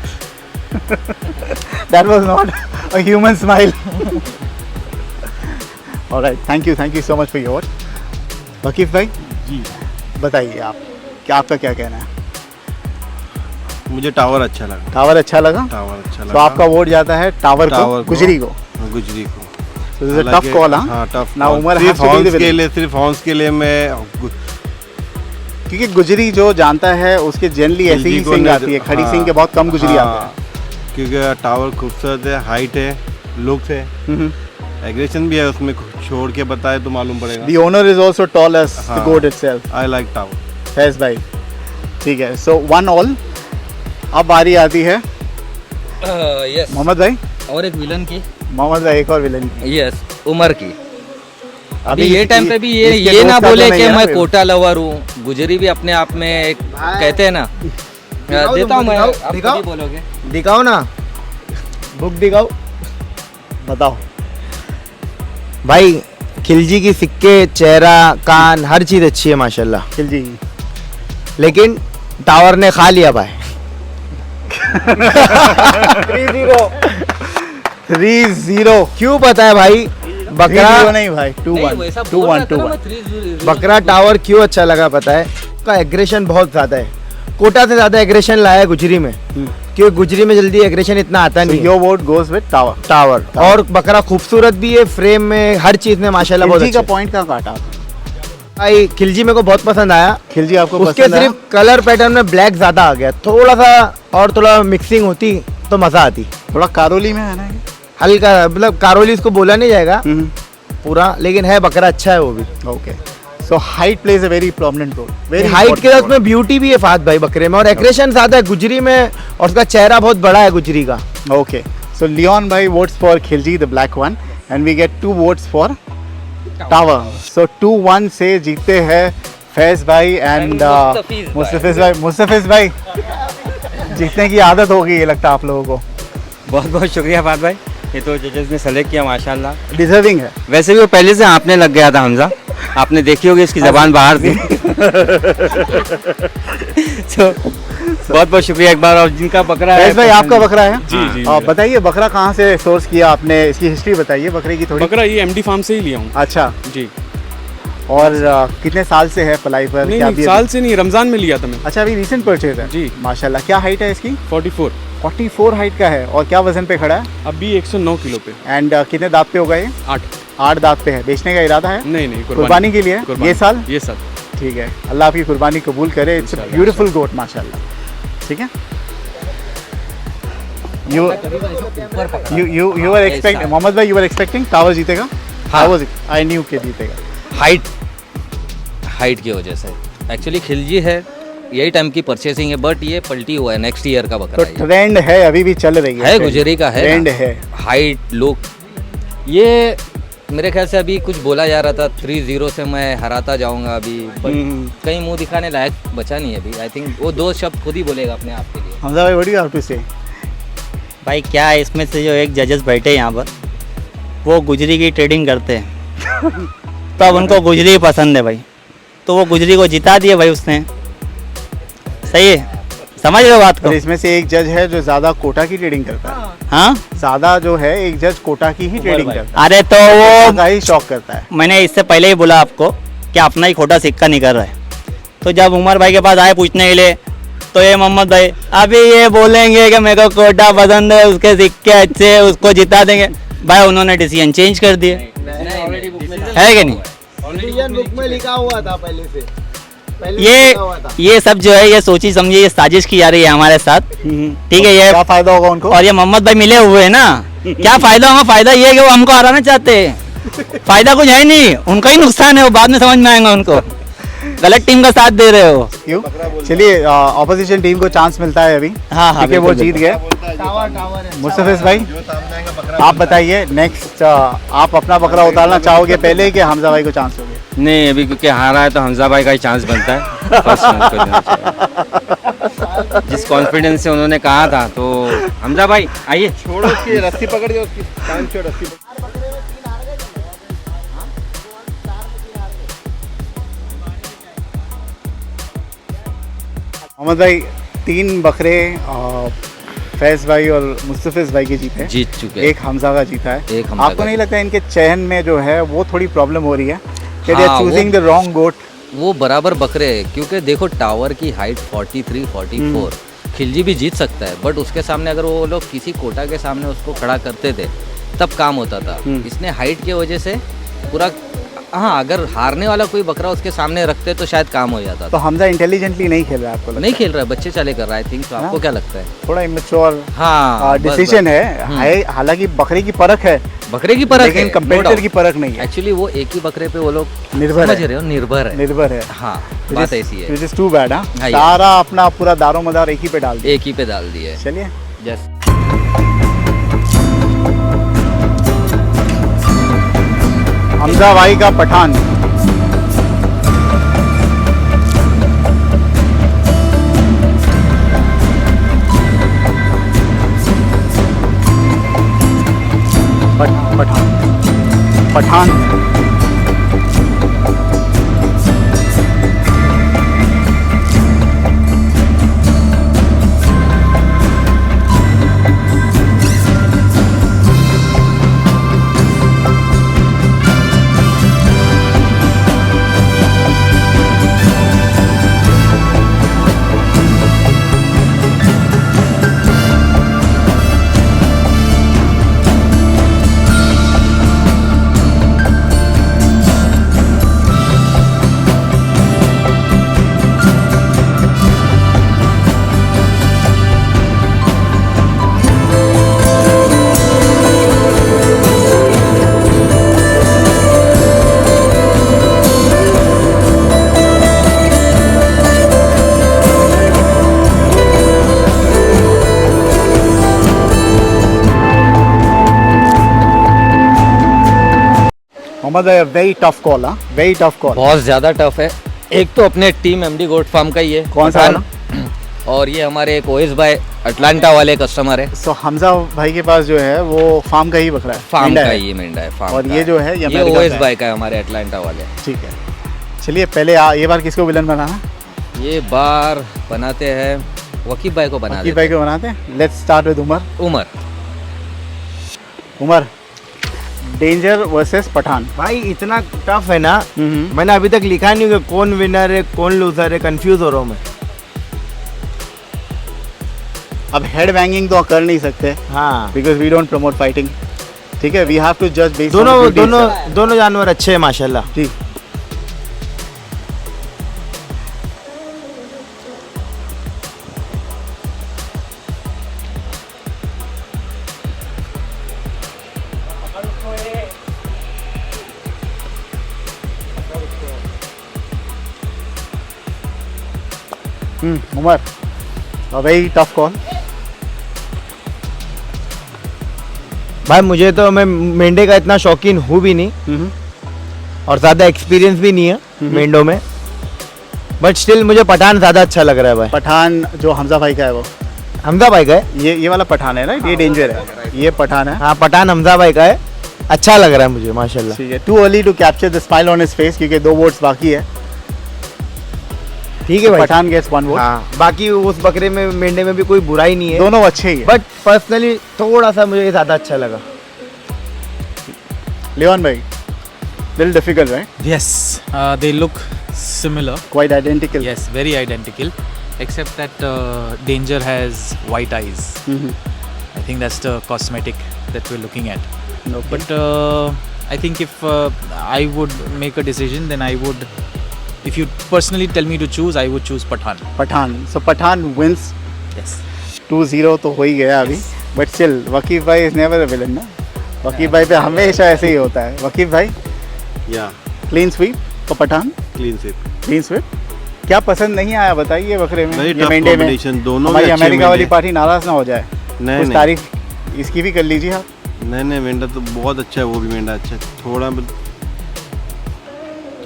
That was not a human smile. All right, thank you so much for your vote. वकीफ भाई जी, बताइए आप, क्या आपका क्या कहना है? मुझे tower अच्छा लगा। टावर अच्छा लगा, टावर अच्छा लगा। तो आपका वोट जाता है टावर को, गुजरी को। गुजरी को। So this is a tough call, हाँ, tough. Now Umar has to be the winner. सिर्फ हॉर्न्स के लिए मैं क्योंकि गुजरी जो जानता है उसके जनरली ऐसे ही खिलजी को सिंग नजर- आती है, खड़ी हाँ, सिंग के बहुत कम गुजरी हाँ, आते हैं। क्योंकि टावर खूबसूरत है, हाइट है, लुक है। एग्रेशन भी है उसमें, छोड़ के बताए तो मालूम पड़ेगा। The owner is also tall as the हाँ. goat itself. I like tower. Faiz भाई, ठीक है। So 1-1। अब बारी आती है यस मोहम्मद भाई। और एक विलन की, मोहम्मद भाई एक और विलन की। यस उमर की। अभी अभी ये टाइम पे भी ये इसके ये ना दोस्त का तो बोले नहीं कि है मैं ना? कोटा लवर हूँ। गुजरी भी अपने आप में एक कहते हैं ना, देता हूँ मैं, दिखाओ, आप दिखाओ। खुद ही बोलोगे। दिखाओ ना, बुक दिखाओ। बताओ। भाई खिलजी की सिक्के, चेहरा, कान, हर चीज़ अच्छी है माशाल्लाह, खिलजी। लेकिन टावर ने खा लिया भाई। 3-0। क्यों पता है भाई? 3-0 बकरा नहीं भाई, 2-1। 2-1। बकरा टावर क्यों अच्छा लगा पता है? उसका एग्रेशन बहुत ज़्यादा है, कोटा से ज़्यादा एग्रेशन लाया है गुजरी में, क्योंकि गुजरी में जल्दी एग्रेशन इतना आता So नहीं है। your vote goes with tower. Tower और बकरा खूबसूरत भी है, फ्रेम में हर चीज़ में माशाल्लाह बहुत खिलजी अच्छा का है। पॉइंट कहाँ काटा? भाई खिलजी मेरे को बहुत पसंद आया। खिलजी आपको उसके पसंद आया? सिर्फ कलर पैटर्न में ब्लैक ज़्यादा आ गया, थोड़ा सा और थोड़ा मिक्सिंग होती तो मज़ा आती। थोड़ा कारोली में है ना ये? हल्का, मतलब कारोली इसको बोला नहीं जाएगा पूरा, लेकिन है बकरा अच्छा है वो भी। Okay. So height plays a very prominent role. Height के साथ में ब्यूटी भी है फात भाई बकरे में, और एग्रेशन ज्यादा है गुजरी में, और उसका चेहरा बहुत बड़ा है गुजरी का। Okay. So Leon bhai votes for Khilji, the black one, and we get 2 votes for Tower. So 2-1 से जीतते हैं फैज भाई and मुस्तफिज भाई। जीतने की आदत हो गई है लगता है आप लोगों को। बहुत बहुत शुक्रिया फात भाई, ये तो जजेस ने सेलेक्ट किया माशाल्लाह। डिजर्विंग है। वैसे भी वो पहले से आपने लग गया था हमजा, आपने देखी होगी इसकी जबान बाहर थी। तो बहुत बहुत शुक्रिया एक बार। और जिनका बकरा है फैज भाई आपका बकरा है? जी। बताइए बकरा कहाँ से सोर्स किया आपने, इसकी हिस्ट्री बताइए बकरे की थोड़ी। बकरा ये एमडी फार्म से ही लिया हूँ। अच्छा। जी। और कितने साल से है पलाई पर? नहीं, क्या नहीं साल से नहीं, रमजान में लिया था मैं। अच्छा, अभी रिसेंट परचेज है? जी। माशाल्लाह। क्या हाइट है इसकी? 44 हाइट का है। और क्या वजन पे खड़ा है? अभी 109 किलो पे। एंड कितने दांत पे होगा ये? 8 दांत पे है। बेचने का इरादा है? नहीं, कुर्बानी के लिए है? कुर्बानी। ये साल? ये साल। ठीक है, अल्लाह आपकी कुर्बानी कबूल करे। इट्स अ ब्यूटीफुल गोट माशाल्लाह। ठीक है। यू आर एक्सपेक्टिंग, मोहम्मद भाई, यू आर एक्सपेक्टिंग टावर जीतेगा? हाँ। आई न्यू के जीतेगा। हाइट की वजह से। एक्चुअली खिलजी है, यही टाइम की परचेसिंग है, बट ये पलटी हुआ है, नेक्स्ट ईयर का तो बकरा है ये। ट्रेंड है, अभी भी चल रही है गुजरी का है ट्रेंड ना। है। हाइट लुक, ये मेरे ख्याल से अभी कुछ बोला जा रहा था 3-0 से मैं हराता जाऊंगा अभी, but कहीं मुंह दिखाने लायक बचा नहीं है अभी। आई थिंक वो 2 शब्द खुद ही बोलेगा अपने आप के लिए। हमजा भाई, what do you have to say? भाई क्या है, इसमें से जो एक जजेस बैठे हैं यहाँ पर, वो गुजरी की ट्रेडिंग करते हैं। तो अब उनको गुजरी पसंद है भाई, तो वो गुजरी को जिता दिए भाई उसने। सही है, समझ रहे हो बात को? और इसमें से एक जज है जो ज्यादा कोटा की ट्रेडिंग करता है। हाँ, ज्यादा जो है एक जज कोटा की ही ट्रेडिंग करता है। अरे तो वो का ही शौक करता है। मैंने इससे पहले ही बोला आपको कि अपना ही खोटा सिक्का नहीं कर रहा है। तो जब उमर भाई के पास आए पूछने के लिए, तो ये मोहम्मद भाई अभी ये बोलेंगे कि मेरे को कोटा पसंद है, उसके सिक्के अच्छे, उसको जिता देंगे। भाई उन्होंने डिसीजन चेंज कर दिए, है कि नहीं? बुक में लिखा हुआ था पहले से। ये सब जो है, ये सोची समझी, ये साजिश की जा रही है हमारे साथ। ठीक है, ये क्या फायदा होगा उनको? और ये मोहम्मद भाई मिले हुए हैं ना, क्या फायदा होगा? फायदा ये है कि वो हमको हराना चाहते हैं। फायदा कुछ है नहीं, उनका ही नुकसान है, वो बाद में समझ में आएगा उनको। गलत टीम का साथ दे रहे हो। क्यों? चलिए, ऑपोजिशन टीम को चांस मिलता है अभी, हाँ, क्योंकि वो जीत गए। मुस्तफिज भाई, आप बताइए नेक्स्ट, आप अपना बकरा उतारना चाहोगे पहले कि हमजा भाई को चांस दोगे? नहीं, अभी क्योंकि हारा है तो हमजा भाई का ही चांस बनता है। फर्स्ट उनको देना चाहिए। जिस कॉन्फिडेंस से उन्होंने कहा था, तो हमजा भाई आइए। छोड़ो उसकी रस्सी पकड़ दो, उसकी कान छोड़, रस्सी पकड़। मोहम्मद भाई, 3 बकरे फैज भाई और मुस्तफिज भाई के जीते, जीत चुके हैं। एक हमजा का जीता है। एक हमजा आपको का नहीं लगता इनके चयन में जो है वो थोड़ी प्रॉब्लम हो रही है कि दे आर हाँ, चूजिंग द रॉन्ग गोट? वो बराबर बकरे हैं, क्योंकि देखो टावर की हाइट 43-44, खिलजी भी जीत सकता है, बट उसके सामने अगर वो लोग किसी कोटा के सामने उसको खड़ा करते थे तब काम होता था। इसने हाइट की वजह से पूरा, हाँ, अगर हारने वाला कोई बकरा उसके सामने रखते तो शायद काम हो जाता तो था। हमजा इंटेलिजेंटली नहीं खेल रहा है आपको लगता नहीं खेल रहा है, बच्चे चाले कर रहा है। आई थिंक तो आपको क्या लगता है? थोड़ा इमेच्योर हाँ, बस, डिसीजन बस। है। हालांकि बकरे की परख है, बकरे की परख लेकिन है, कंपेटिटर की परख नहीं है, एक्चुअली वो एक ही बकरे पे वो लोग निर्भर समझ है, रहे हो, निर्भर है। निर्भर है। हाँ, बात ऐसी है, Which is too bad, हाँ? हाँ, ये। सारा अपना पूरा दारोमदार एक ही पे डाल दिया। एक ही पे डाल दिए। चलिए यस। हमजा भाई का पठान। पठान पठान मोहम्मद भाई, वेरी टफ कॉल, हाँ, वेरी टफ कॉल। बहुत ज़्यादा टफ है। एक तो अपने टीम एमडी गोट फार्म का ही है, कौन सा वाला? और ये हमारे एक ओएस भाई अटलांटा वाले कस्टमर है। सो हमजा भाई के पास जो है वो फार्म का ही बकरा है, फार्म मेंढा का है। ही मेंढा है, फार्म और का ये जो है ये ये अमेरिका ओएस का है। भाई का है, हमारे अटलांटा वाले। ठीक है, चलिए पहले ये बार किसको विलन बनाना? ये बार बनाते हैं वकीब भाई को बना वकील देते भाई को बनाते हैं। Let's start with Umar. Umar. Umar, danger versus Pathan. भाई इतना टफ है ना, हम्म। मैंने अभी तक लिखा नहीं कि कौन विनर है कौन लूजर है, कंफ्यूज हो रहा हूँ मैं। अब हेड बैंगिंग तो कर नहीं सकते हाँ, because we don't promote fighting. ठीक है, वी हैव टू जज बेस्ड दोनों जानवर अच्छे हैं माशाल्लाह। जी। Umar, very tough call. भाई मुझे तो, मैं मेंढे का इतना शौकीन हूँ भी नहीं और ज़्यादा एक्सपीरियंस भी नहीं है मेंढों में, बट स्टिल मुझे पठान ज़्यादा अच्छा लग रहा है भाई। पठान जो हमजा भाई का है वो हमजा भाई का है, ये वाला पठान है ना, ये डेंजर है, ये पठान है। हाँ पठान हमजा भाई का है, अच्छा लग रहा है मुझे माशाल्लाह। ठीक है, too early to capture the smile on his face, क्योंकि 2 वोट्स बाकी है। ठीक है भाई, पठान गेट्स 1 वोट। हाँ, बाकी उस बकरे में मेंढे में भी कोई बुराई नहीं है, दोनों अच्छे ही है। बट पर्सनली थोड़ा सा मुझे ये ज़्यादा अच्छा लगा। लियोन भाई, little difficult, right? Yes, they look similar. Quite identical. Yes, very identical, except that Danger has white eyes. I think that's the cosmetic that we're looking at. Okay. But I think if I would make a decision, then I would, if you personally tell me to choose, I would choose Pathan. Pathan, so Pathan wins Yes. 2-0 तो हो ही गया अभी, but still वकीफ भाई is never a villain ना। वकीफ भाई पे हमेशा ऐसे ही होता है। वकीफ भाई, या clean sweep for Pathan. Clean sweep. Clean sweep, क्या पसंद नहीं आया बताइए बकरे में, Very ये tough मेंढे में? competition, दोनों हमारी भी अच्छे अमेरिका वाली मेंढे। पार्टी नाराज ना हो जाए, नहीं कुछ नहीं तारीफ इसकी भी कर लीजिए आप। नहीं मेंढा तो बहुत अच्छा है, वो भी मेंढा अच्छा है,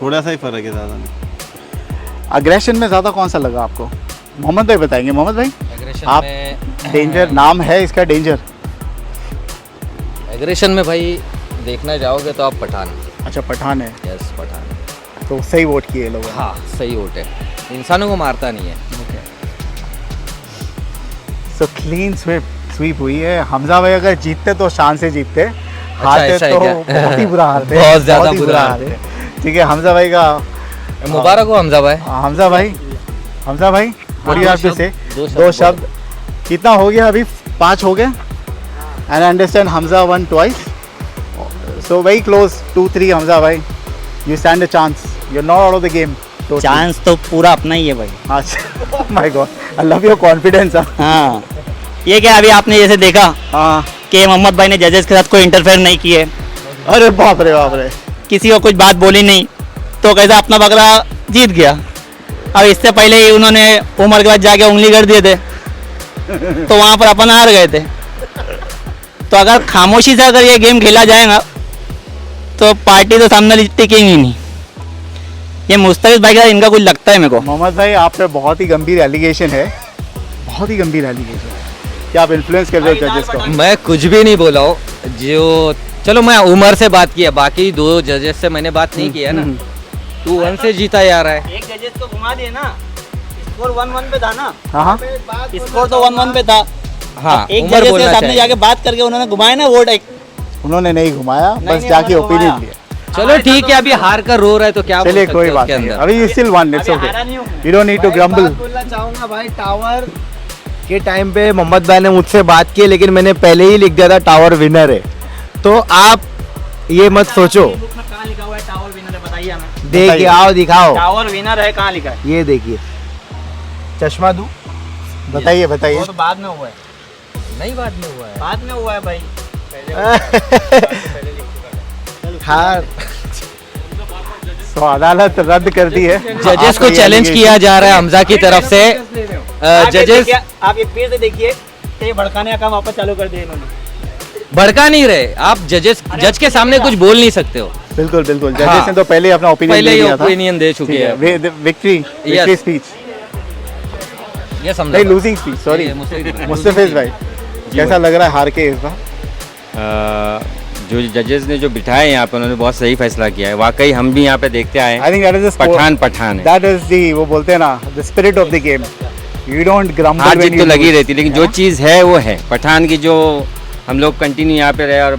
थोड़ा सा ही फर्क है, ज़्यादा नहीं। अग्रेशन में ज़्यादा कौन सा लगा आपको? मोहम्मद भाई बताएंगे। मोहम्मद भाई, एग्रेशन आप में डेंजर नाम है इसका, डेंजर। एग्रेशन में भाई देखना जाओगे तो आप पठान। अच्छा पठान है, यस पठान। तो सही वोट किए लोग। हाँ सही वोट है, इंसानों को मारता नहीं है। सो क्लीन स्वीप हुई है। हमजा भाई अगर जीतते तो शान से जीतते, हारते ऐसा है तो क्या? बहुत ही बुरा हारते, बहुत ज़्यादा बहुत ही बुरा हारते। ठीक है, हमजा भाई का मुबारक हो हमजा भाई। हमजा भाई, हमजा भाई, what do you have to say? दो दो शब्द। कितना हो गया अभी? 5 हो गए। And I understand Hamza won twice. So very close, 2-3 Hamza भाई. You stand a chance. You're not out of the game. Totally. Chance तो पूरा अपना ही है भाई। अच्छा, oh my God, I love your confidence. हाँ, ये क्या अभी आपने जैसे देखा हाँ, कि मोहम्मद भाई ने जजेस के साथ कोई इंटरफेयर नहीं किए, अरे बाप रे बाप रे। किसी को कुछ बात बोली नहीं, तो कैसा अपना बकरा जीत गया। अब इससे पहले ही उन्होंने उमर के बाद जाके उंगली कर दिए थे, तो वहाँ पर अपन हार गए थे। तो अगर खामोशी से अगर ये गेम खेला जाएगा तो पार्टी तो सामने टिकेंगी ही नहीं। ये मुस्तफिज भाई का इनका कुछ लगता है मेरे को। मोहम्मद भाई आप पे बहुत ही गंभीर एलिगेशन है, बहुत ही गंभीर एलिगेशन है। क्या आप इन्फ्लुएंस कर रहे हो जजेस को? मैं कुछ भी नहीं बोला हूँ। जो चलो मैं उमर से बात किया, बाकी 2 जजेस से मैंने बात नहीं किया ना। 2-1 से जीता जा रहा है। एक जजेस तो घुमा दिए ना, स्कोर 1-1 पे था ना। हाँ स्कोर तो 1-1 पे था। हाँ, एक उमर जजेस के बोलना सामने चाहिए। जाके बात करके उन्होंने घुमाया ना वोट। एक उन्होंने नहीं घुमाया, बस नहीं, जाके उन्होंने ओपिनियन घुमाया। लिया। चलो ठीक है, अभी हार कर रो रहा है तो क्या बोल चलिए सकते कोई हैं बात उसके नहीं, अंदर। अभी यू स्टिल वन, इट्स अभी हारा ओके, नहीं हूँ मैं। You don't need to grumble. बोलना चाहूँगा भाई, टावर के टाइम पे मोहम्मद भाई ने मुझसे बात की, लेकिन मैंने पहले ही लिख दिया था टावर विनर है। तो आप ये मत सोचो, बुक में कहाँ लिखा हुआ है टावर विनर है, बताइए हमें। देख के आओ, दिखाओ, टावर विनर है, कहाँ लिखा है? ये देखिए, चश्मा दूं? बताइए बताइए। वो तो बाद में हुआ है। नहीं, बाद में हुआ है। बाद में हुआ है भाई। हाँ, तो अदालत रद्द कर दी है। जजेस को आपका ये चैलेंज allegation- किया जा रहा है हमजा की तरफ से। जजेस आप ये फिर से देखिए, तो ये भड़काने का काम वापस चालू कर दिया इन्होंने। भड़का नहीं रहे आप। जज के सामने कुछ बोल नहीं सकते हो। बिल्कुल बिल्कुल, जजेस हाँ। ने तो पहले ही अपना ओपिनियन पहले दे ही दिया था। ओपिनियन दे चुके हैं। Victory Yes. स्पीच, ये समझा। नहीं लूजिंग स्पीच, सॉरी। मुस्तफिज भाई कैसा लग रहा है हार के इस बार? जो जजेस ने जो बिठाए यहाँ पे उन्होंने बहुत सही फैसला किया है। वाकई हम भी यहाँ पे देखते आए I think that is Pathan है। दैट इज दी, वो बोलते हैं ना, the spirit of the game. You don't grumble हार व्हेन जीत यू तो लगी रहती, लेकिन जो चीज़ है वो है। पठान की जो हम लोग कंटिन्यू यहाँ पे रहे, और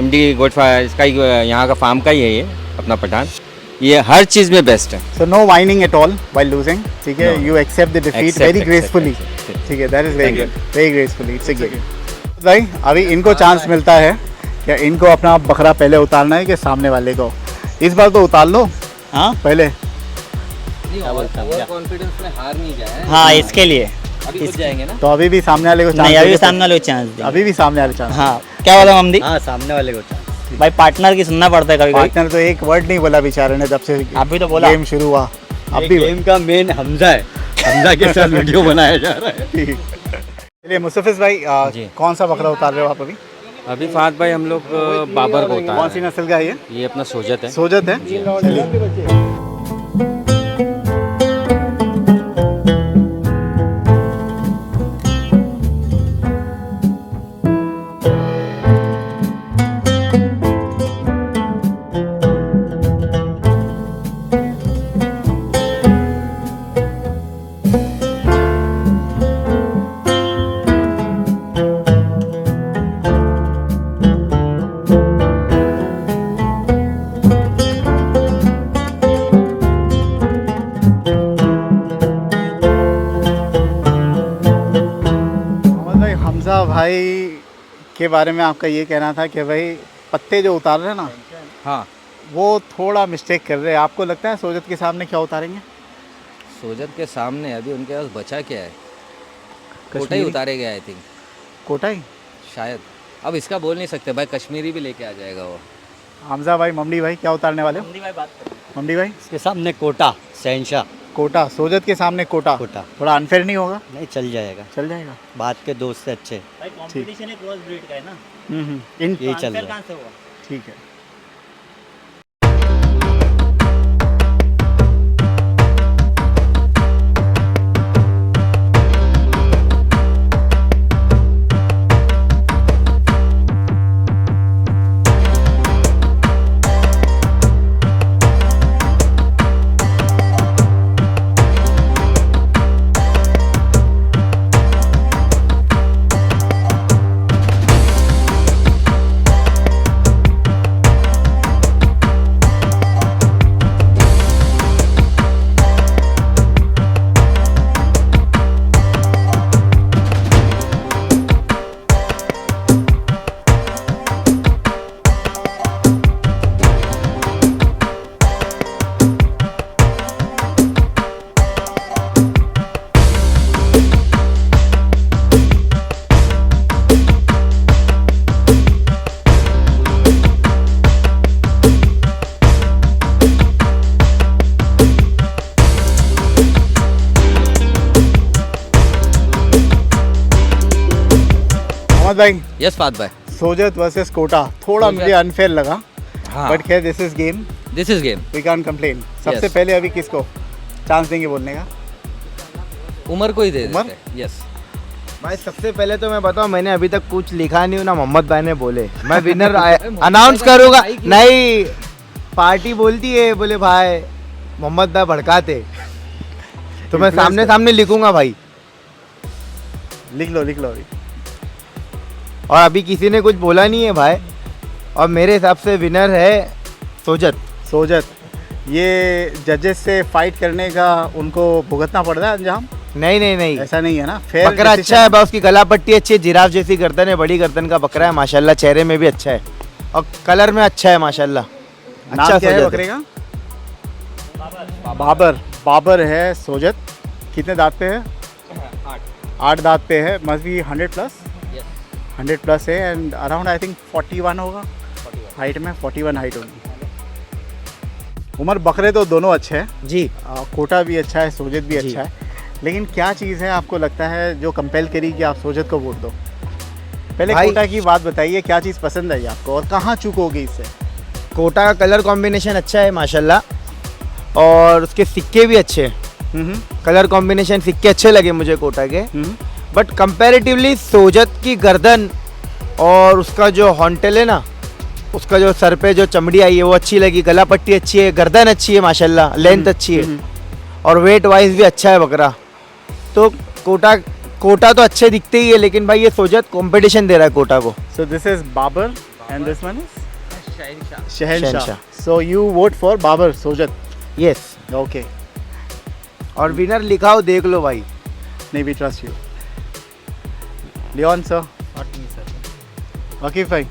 MD गोट इसका ही यहाँ का फार्म का ही है ये अपना पठान। ये हर चीज़ में बेस्ट है। So no whining at all while losing, ठीक है? No. You accept the defeat Accept, very accept, gracefully, accept. ठीक है? That is very Thank good, very gracefully, it's a good. भाई अभी इनको चांस मिलता है क्या इनको अपना बकरा पहले उतारना है कि सामने वाले को? इस बार तो उतार लो हाँ पहले। कॉन्फिडेंस में हार नहीं जाए। हाँ, इसके लिए अभी कुछ जाएंगे ना। तो अभी भी सामने वाले को चांस नहीं, अभी देंगे? सामने वाले को चांस देंगे। अभी भी सामने वाले चांस। हाँ, क्या बोला ममदी? हाँ, सामने वाले को चांस। भाई पार्टनर की सुनना पड़ता है कभी कभी। पार्टनर तो एक वर्ड नहीं बोला बेचारे ने, तब से अभी तो बोला। गेम शुरू हुआ। अब ये भी गेम का मेन हमजा है, हमजा के साथ वीडियो बनाया जा रहा है। ठीक। चलिए मुस्तफिज भाई, जी। कौन सा बकरा उतार रहे हो आप अभी? अभी फात भाई हम लोग बाबर को उतार कौन सी रहे नस्ल का है ये? हैं। ये अपना सोजत है। सोजत है। चलिए। मोहम्मद भाई, हमजा भाई के बारे में आपका ये कहना था कि भाई पत्ते जो उतार रहे हैं ना, हाँ, वो थोड़ा मिस्टेक कर रहे हैं। आपको लगता है सोजत के सामने क्या उतारेंगे? सोजत के सामने अभी उनके पास बचा क्या है? कोटा ही कश्मीरी? उतारे गया आई थिंक, कोटाई? शायद। अब इसका बोल नहीं सकते भाई, कश्मीरी भी लेके आ जाएगा वो। हमजा भाई, ममडी भाई क्या उतारने वाले हो? ममडी भाई इसके सामने कोटा, शहनशाह कोटा, सोजत के सामने कोटा। कोटा। थोड़ा अनफेयर नहीं होगा? नहीं, चल जाएगा। चल जाएगा। बात के दोस्त से अच्छे भाई कंपटीशन है, क्रॉस ब्रीड का है ना। इन ये चल रहा है। कहाँ से हुआ? ठीक है। भाई, यस फाद भाई, सोजत वर्सेस कोटा थोड़ा सोजत। मुझे अनफेयर लगा, हाँ बट खैर this is game, this is game. We can't complain. सबसे Yes. पहले अभी किसको चांस देंगे बोलने का? उमर को ही दे उमर? देते हैं, यस। भाई सबसे पहले तो मैं बताऊं, मैंने अभी तक कुछ लिखा नहीं हूं ना, मोहम्मद भाई ने बोले मैं विनर अनाउंस करूंगा। नहीं, पार्टी बोलती है बोले भाई मोहम्मद भाई भड़काते, तो मैं सामने सामने लिखूंगा भाई। लिख लो अभी। और अभी किसी ने कुछ बोला नहीं है भाई, और मेरे हिसाब से विनर है सोजत। सोजत, ये जजेस से फाइट करने का उनको भुगतना पड़ रहा है अंजाम? नहीं नहीं नहीं, ऐसा नहीं है ना, फेयर बकरा अच्छा है बा, उसकी गला पट्टी अच्छी है, जिराफ जैसी गर्दन है, बड़ी गर्दन का बकरा है माशाल्लाह, चेहरे में भी अच्छा है और कलर में अच्छा है माशाल्लाह। नाम क्या है सोजत बकरे का? बाबर है सोजत। कितने दांत पे है? 8 दांत पे है। मस्ट बी 100 प्लस, 100 प्लस है एंड अराउंड आई थिंक 41 होगा हाइट में, 41 हाइट होगी। उमर, बकरे तो दोनों अच्छे हैं जी, कोटा भी अच्छा है, सोजत भी जी। अच्छा है, लेकिन क्या चीज़ है आपको लगता है जो कंपेल करी कि आप सोजत को वोट दो? पहले भाई- कोटा की बात बताइए, क्या चीज़ पसंद आई आपको और कहाँ चूकोगे इससे? कोटा का कलर कॉम्बिनेशन अच्छा है माशाल्लाह, और उसके सिक्के भी अच्छे हैं, कलर कॉम्बिनेशन सिक्के अच्छे लगे मुझे कोटा के। बट कंपैरेटिवली सोजत की गर्दन और उसका जो हॉन्टेल है ना, उसका जो सर पे जो चमड़ी आई है वो अच्छी लगी, गला पट्टी अच्छी है, गर्दन अच्छी है माशाल्लाह, लेंथ अच्छी है, और वेट वाइज भी अच्छा है बकरा। तो कोटा तो अच्छे दिखते ही है, लेकिन भाई ये सोजत कंपटीशन दे रहा है कोटा को। So this is Babar and this one is Shahenshah. Shahenshah. So you vote for Babar सोजत? यस, ओके, और विनर लिखा हो देख लो भाई। नहीं, we trust you. Leon sir? Waqif भाई?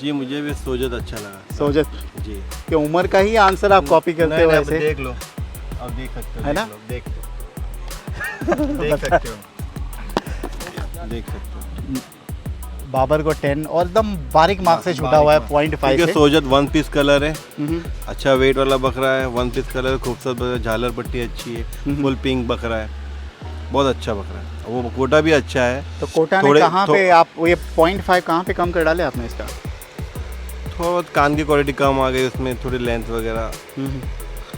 जी मुझे भी सोजत अच्छा लगा। सोजत जी, कि उमर का ही आंसर आप कॉपी करते हो ऐसे? देख लो, अब देख सकते हो, है ना? देख सकते हो। बाबर को 10 और एकदम बारीक मार्क्स से छूटा हुआ है 0.5 क्योंकि से। सोजत 1 पीस कलर है, हम्म, अच्छा वेट वाला बकरा है, 1 पीस कलर, खूबसूरत बकरा, झालर पट्टी अच्छी है, फुल पिंक बकरा है, बहुत अच्छा बकरा है। वो कोटा भी अच्छा है। तो कोटा ने थोड़े- कहाँ पे आप ये 0.5 कहाँ पे कम कर डाले आपने इसका? थोड़ा बहुत कान की क्वालिटी कम आ गई उसमें, थोड़ी लेंथ वगैरह,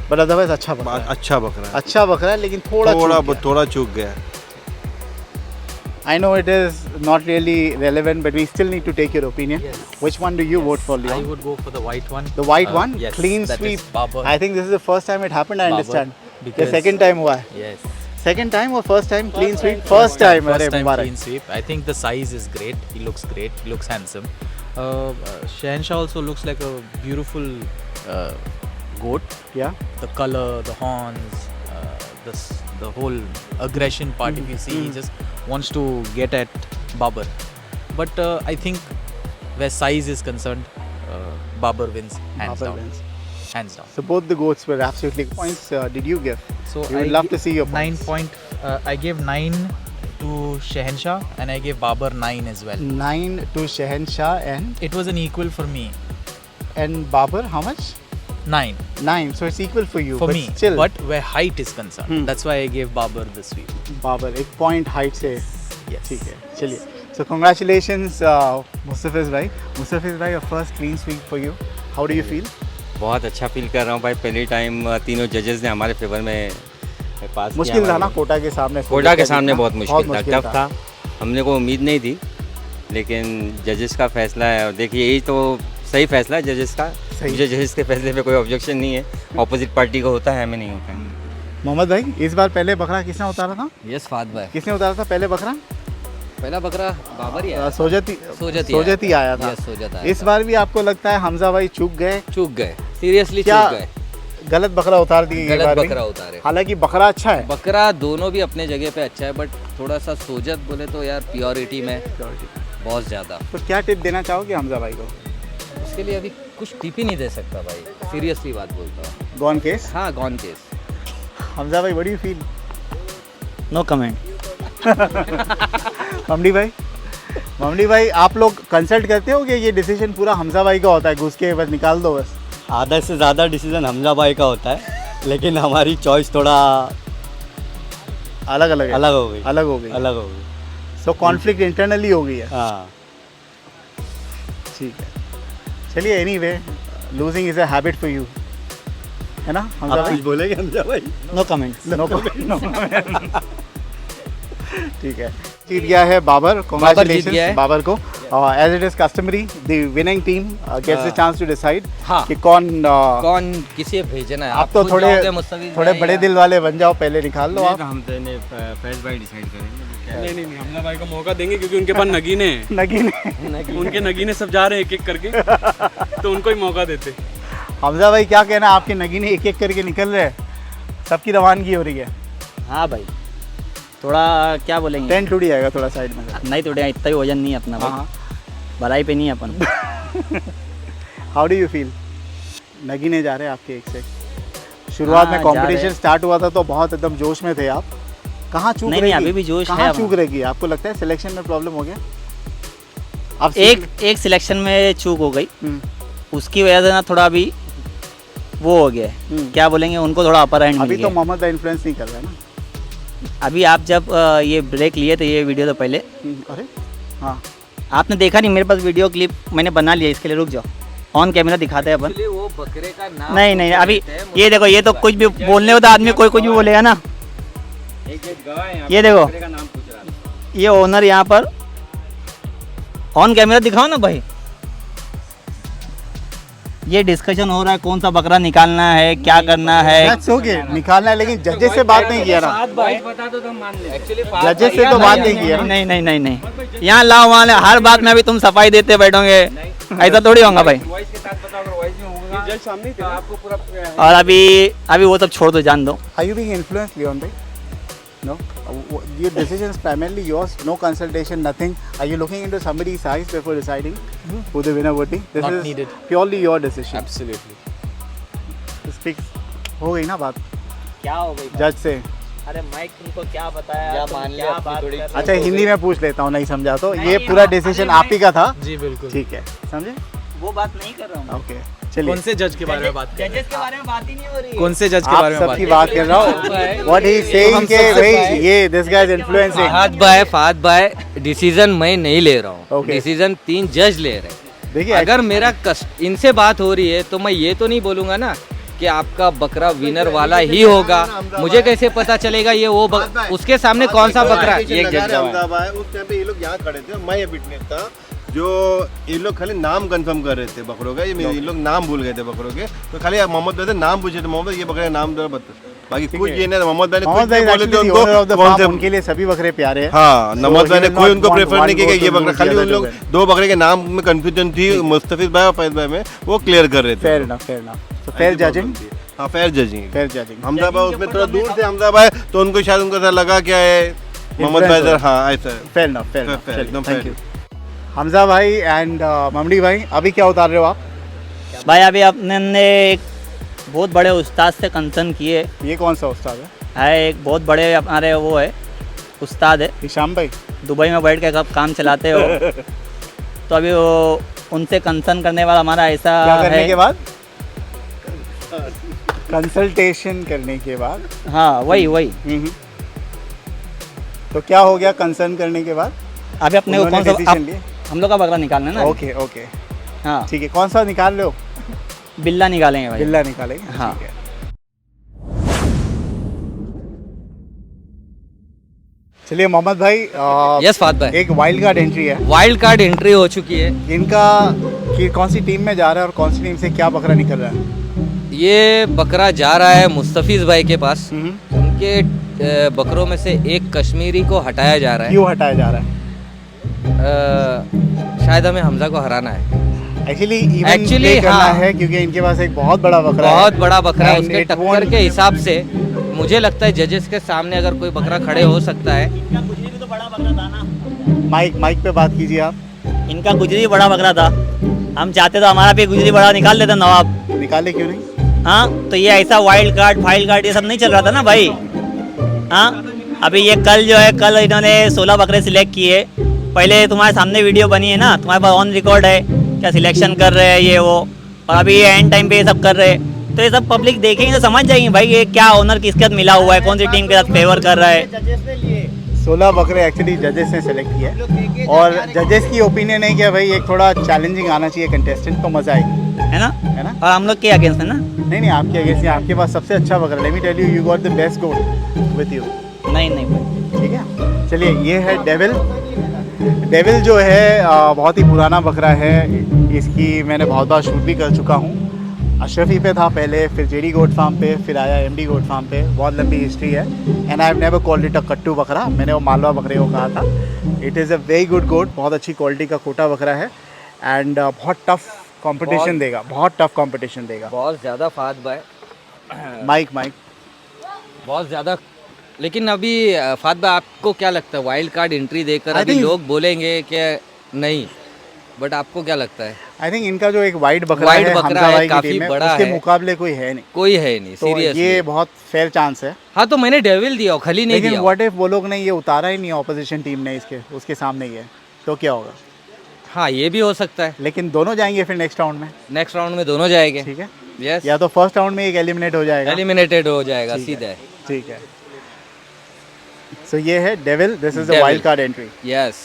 बट अदरवाइज अच्छा बकरा है। अच्छा बकरा है। अच्छा बकरा है, लेकिन थोड़ा थोड़ा चूक गया। I know it is not really relevant, but we still need to take your opinion. Yes. Which one do you vote for, I Leon? would go for the white one. The white one, Yes, clean that is sweep. Babar. I think this is the first time it happened. I Babar, understand. The because- second time हुआ है? Yes. Second time or first time clean sweep? First time. First अरे time Mubarak. clean sweep. I think the size is great. He looks great. He looks handsome. Shahenshah also looks like a beautiful goat. Yeah. The color, the horns, the whole aggression part. If you see, he just wants to get at Babar. But I think where size is concerned, Babar wins hands Babar down. wins. Hands down. So both the goats were absolutely points. Did you give? So We would love to see your 9 points. I gave 9 to Shahenshah and I gave Babar 9 as well. 9 to Shahenshah and It was an equal for me. Babar. How much? 9 9. So it's equal for you. for but me. Still, But where height is concerned, that's why I gave Babar the sweep. Babar एक point height से Yes. ठीक है, चलिए. So congratulations, मुस्तफिज भाई. मुस्तफिज भाई, your first clean sweep for you. How do you feel? बहुत अच्छा feel कर रहा हूँ भाई। पहली टाइम तीनों जजेस ने हमारे फेवर में पास मुश्किल था ना कोटा के सामने? कोटा के सामने बहुत मुश्किल था, मुश्किल टफ था। हमने को उम्मीद नहीं थी, लेकिन जजेस का फैसला है, और देखिए यही तो सही फैसला है जजेस का। सही। मुझे जजेस के फैसले पे कोई ऑब्जेक्शन नहीं है। ऑपोजिट पार्टी को होता है, हमें नहीं होता है। मोहम्मद भाई, इस बार पहले बकरा किसने उतारा था? यस फाद भाई, किसने उतारा था पहले बकरा? पहला बकरा बाबर ही आया था। सोजत ही आया था. यस, सोजत आया इस था। बार भी आपको लगता है हमजा भाई चूक गए? चूक गए, सीरियसली क्या चूक गए। गलत बकरा उतार दिए? ये गलत बार भी? बकरा उतारे। हालांकि बकरा अच्छा है. बकरा दोनों भी अपने जगह पे अच्छा है, बट थोड़ा सा सोजत बोले तो यार प्योरिटी में बहुत ज़्यादा। तो क्या टिप देना चाहोगे हमजा भाई को? उसके लिए अभी कुछ टिप ही नहीं दे सकता भाई, सीरियसली बात बोलता हूँ। Gone case. हाँ, गॉन केस। हमजा भाई, what do you feel? No comment. Mamdi भाई, आप लोग कंसल्ट करते हो कि ये डिसीजन पूरा हमजा भाई का होता है, घुस के बस निकाल दो बस? आधा से ज़्यादा डिसीजन हमजा भाई का होता है, लेकिन हमारी चॉइस थोड़ा अलग अलग है. अलग हो गई। अलग हो गई. अलग हो गई। सो कॉन्फ्लिक्ट इंटरनली हो गई है। हाँ ठीक है, चलिए anyway losing is a habit for you, है ना हमजा भाई? बोलेंगे हमजा भाई? No comments. नो ठीक है, जीत गया है बाबर, जीत गया कांग्रेचुलेशंस है। बाबर को। As it is customary the winning team gets the chance to decide हाँ। कि कौन कौन किसे भेजना है। आप तो खुद थोड़े जाओगे मुस्तफिज थोड़े भाई बड़े या- दिल वाले बन जाओ, पहले निकाल लो आप। हम तो फैज भाई डिसाइड करेंगे। नहीं नहीं हमला भाई को मौका देंगे क्योंकि उनके पास नगीने हैं। नगीन उनके नगीने सब जा रहे हैं एक एक करके तो उनको ही मौका देते। हमजा भाई क्या कहना, आपके नगीने एक एक करके निकल रहे हैं, सबकी रवानगी हो रही है। हाँ भाई थोड़ा क्या बोलेंगे, टेंट टूट जाएगा थोड़ा साइड में। नहीं टूटेगा, इतना ही वजन नहीं है अपना भाई, भलाई पे नहीं है अपन। How do you feel? नगीने जा रहे हैं आपके एक से एक। शुरुआत में हाँ, जा कंपटीशन रहे। स्टार्ट हुआ था तो बहुत एकदम जोश में थे आप, कहाँ चूक नहीं, रहेगी? नहीं, अभी भी जोश है कहाँ अब। चूक रहेगी? आपको लगता है सिलेक्शन में प्रॉब्लम हो गया? आप एक सिलेक्शन में चूक हो गई, उसकी वजह से ना थोड़ा अभी वो हो गया है, क्या बोलेंगे, उनको थोड़ा अपर हैंड मिल अभी गया तो मोहम्मद भाई इन्फ्लुएंस नहीं कर रहा है ना। अभी आप जब ये ब्रेक लिए थे, ये वीडियो तो पहले अरे हाँ, आपने देखा नहीं, मेरे पास वीडियो क्लिप मैंने बना लिया, इसके लिए रुक जाओ, ऑन कैमरा दिखाते हैं अपन। Actually वो बकरे का नाम नहीं नहीं अभी ये देखो, ये तो कुछ भी बोलने होता आदमी, कोई कुछ भी बोलेगा ना। ये देखो ये ओनर यहाँ पर ऑन कैमरा दिखाओ ना भाई, ये डिस्कशन हो रहा है कौन सा बकरा निकालना है, क्या करना है। That's okay, निकालना है, लेकिन जजेस से बात नहीं किया ना। एक्चुअली जजेस से तो बात नहीं किया ना। नहीं नहीं नहीं नहीं, यहाँ लाओ वहाँ ले, हर बात में अभी तुम सफाई देते बैठोगे, ऐसा थोड़ी होगा भाई। और अभी वो सब छोड़ दो, जान दो। Are you being influenced, Leon bhai? No? Your decision is primarily yours, no consultation, nothing. Are you looking into somebody's eyes before deciding who the winner would be? This Not is needed. purely your decision. Absolutely. Speak. हो गई ना बात क्या हो गई जज से? अरे माइक तुमको क्या बताया, तुम क्या बात कर रहे हो? अच्छा हिंदी में पूछ लेता हूँ, नहीं समझा तो। ये पूरा डिसीजन आप ही का था? जी बिल्कुल। ठीक है, समझे? वो बात नहीं कर रहा हूँ, ओके चलिए। कौन से जज के बारे में बात कर रहे जजेस के बारे में बात ही नहीं हो रही हैं? है। कौन से जज के आप बारे में बात सबकी कर बात कर रहा हूँ। What he is saying के भाई ये this guy is influencing. Fahad भाई डिसीजन मैं नहीं ले रहा हूँ, Okay. डिसीजन 3 जज ले रहे हैं। देखिए अगर मेरा इनसे बात हो रही है तो मैं ये तो नहीं बोलूंगा ना कि आपका बकरा विनर वाला ही होगा। मुझे कैसे पता चलेगा ये वो उसके सामने कौन सा बकरा है? एक जज उस टाइम पे ये लोग यहाँ खड़े थे, मैं ये विटनेस था, जो ये लोग खाली नाम कंफर्म कर रहे थे बकरों का। ये लोग नाम भूल गए थे बकरों के, तो खाली मोहम्मद भाई से नाम पूछे थे, मोहम्मद ये बकरे का नाम जरा बता। बाकी कुछ ये नहीं, मोहम्मद भाई ने कुछ नहीं बोले थे उनको कौन से। उनके लिए सभी बकरे प्यारे हैं। हाँ, मोहम्मद भाई ने So, he कोई will उनको not प्रेफर want नहीं किया one कि ये goat to बकरा, lose खाली the उन लोग other दो बकरे के नाम में कंफ्यूजन थी, मुस्तफिज भाई और फैज भाई में, वो क्लियर कर रहे थे। Fair enough, fair enough. So fair judging, हाँ fair judging. fair judging. Hamza भाई उसमें थोड़ा दूर थे, हमजा भाई तो उनको शायद उनको ऐसा लगा क्या है मोहम्मद भाई सर, हाँ ऐसा है। Fair enough, fair enough. Fair, चलिए, एकदम thank fair. you. हमजा भाई एंड ममड़ी भाई, अभी क्या उतार रहे हो आप? भाई अभी अपने ने एक बहुत बड़े उस्ताद से कंसर्न किए ये कौन सा उस्ताद है? एक बहुत बड़े हमारे वो है उस्ताद है, हिशाम भाई। दुबई में बैठ के कब काम चलाते हो। तो अभी वो उनसे कंसर्न करने वाला हमारा ऐसा क्या करने है। के बाद? कंसल्टेशन करने के बाद। हाँ वही वही। तो क्या हो गया कंसर्न करने के बाद? अभी अपने को उन्होंने कौन सा decision लिया? हम लोग का बकरा निकालना है ना। ओके ओके हाँ ठीक है, कौन सा निकाल रहे हो? बिल्ला निकालेंगे भाई। बिल्ला निकालेंगे? हाँ। ठीक है। चलिए मोहम्मद भाई, यस फहद भाई, एक वाइल्ड कार्ड एंट्री है वाइल्ड कार्ड एंट्री हो चुकी है। इनका कि कौन सी टीम में जा रहा है और कौन सी टीम से क्या बकरा निकल रहा है? ये बकरा जा रहा है मुस्तफिज भाई के पास। हम्म। उनके बकरों में से एक कश्मीरी को हटाया जा रहा है। क्यों हटाया जा रहा है? शायद हमें हमजा को हराना है। एक्चुअली Actually, करना हाँ। है क्योंकि इनके पास एक बहुत बड़ा बकरा है। बहुत बड़ा बकरा है, And उसके it टक्कर won't- के हिसाब से मुझे लगता है जजेस के सामने अगर कोई बकरा खड़े हो सकता है। तो बड़ा बकरा था ना। माइक पे बात कीजिए आप। इनका गुजरी बड़ा बकरा था, हम चाहते तो हमारा भी गुजरी बड़ा निकाल देता नवाब। निकाले क्यों नहीं? हाँ तो ये ऐसा वाइल्ड कार्ड फाइल कार्ड ये सब नहीं चल रहा था ना भाई। हाँ अभी ये कल जो है, कल इन्होंने 16 बकरे सिलेक्ट किए। पहले तुम्हारे सामने वीडियो बनी है ना, तुम्हारे पास ऑन रिकॉर्ड है, क्या सिलेक्शन कर रहे हैं ये वो, और अभी ये एंड टाइम पे ये सब कर रहे हैं। तो ये सब पब्लिक देखेंगे तो समझ जाएंगे भाई ये क्या ओनर किसके साथ मिला हुआ है, कौन सी टीम के साथ फेवर कर रहा है। 16 बकरे एक्चुअली जजेस ने सेलेक्ट किया है और जजेस की ओपिनियन है कि भाई एक थोड़ा चैलेंजिंग आना चाहिए कंटेस्टेंट तो मज़ा आएगी, है ना? है ना? और हम लोग के अगेंस्ट है ना? नहीं आपके अगेंस्ट आपके पास सबसे अच्छा बकरा, let me tell you, you got the best goat with you. नहीं भाई। ठीक है, चलिए ये है डेविल। डेविल जो है बहुत ही पुराना बकरा है, इसकी मैंने बहुत बार शूट भी कर चुका हूँ। अशरफी पे था पहले, फिर जेडी गोट फार्म पे, फिर आया एमडी गोट फार्म पे, बहुत लंबी हिस्ट्री है। And I have never called it a कट्टू बकरा, मैंने वो मालवा बकरे को कहा था। It is a very good goat, बहुत अच्छी क्वालिटी का कोटा बकरा है एंड बहुत टफ कंपटीशन देगा, बहुत टफ कंपटीशन देगा। बहुत ज़्यादा फाद भाई, माइक बहुत ज़्यादा। लेकिन अभी फाद भाई आपको क्या लगता है, वाइल्ड कार्ड एंट्री देकर I अभी think- लोग बोलेंगे कि नहीं, बट आपको क्या लगता है? आई थिंक इनका जो एक वाइट बकरा वाइट है बकरा हमजा है, भाई की काफी टीम में, बड़ा उसके है। मुकाबले कोई है नहीं, कोई है नहीं, तो सीरियसली। ये बहुत फेयर चांस है। हाँ तो मैंने डेविल दिया, खली नहीं लेकिन दिया। व्हाट इफ वो लोग ने ये उतारा ही नहीं, ऑपोजिशन टीम ने उसके सामने ही है, तो क्या होगा? हाँ ये भी हो सकता है, लेकिन दोनों जाएंगे फिर नेक्स्ट राउंड में, नेक्स्ट राउंड में दोनों जाएंगे। ठीक है? यस, या तो फर्स्ट राउंड में एक एलिमिनेट हो जाएगा, एलिमिनेटेड हो जाएगा ठीक है। सीधे। ठीक है। सो ये है devil, this is the Devil. Wild card entry. Yes,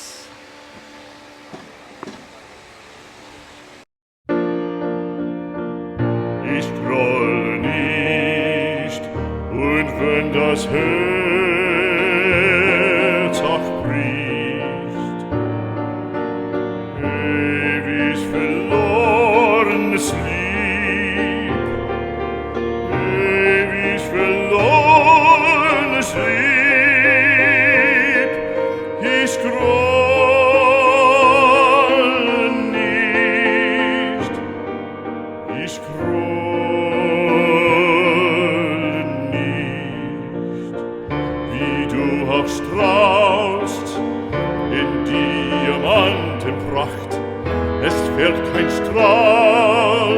Ich groll nicht, und wenn das Herz auch bricht, ewig verlorenes Lieb, ewig verlorenes Lieb, ich groll nicht, ich groll nicht, wie du auch strahlst in Diamantenpracht, es fällt kein Strahl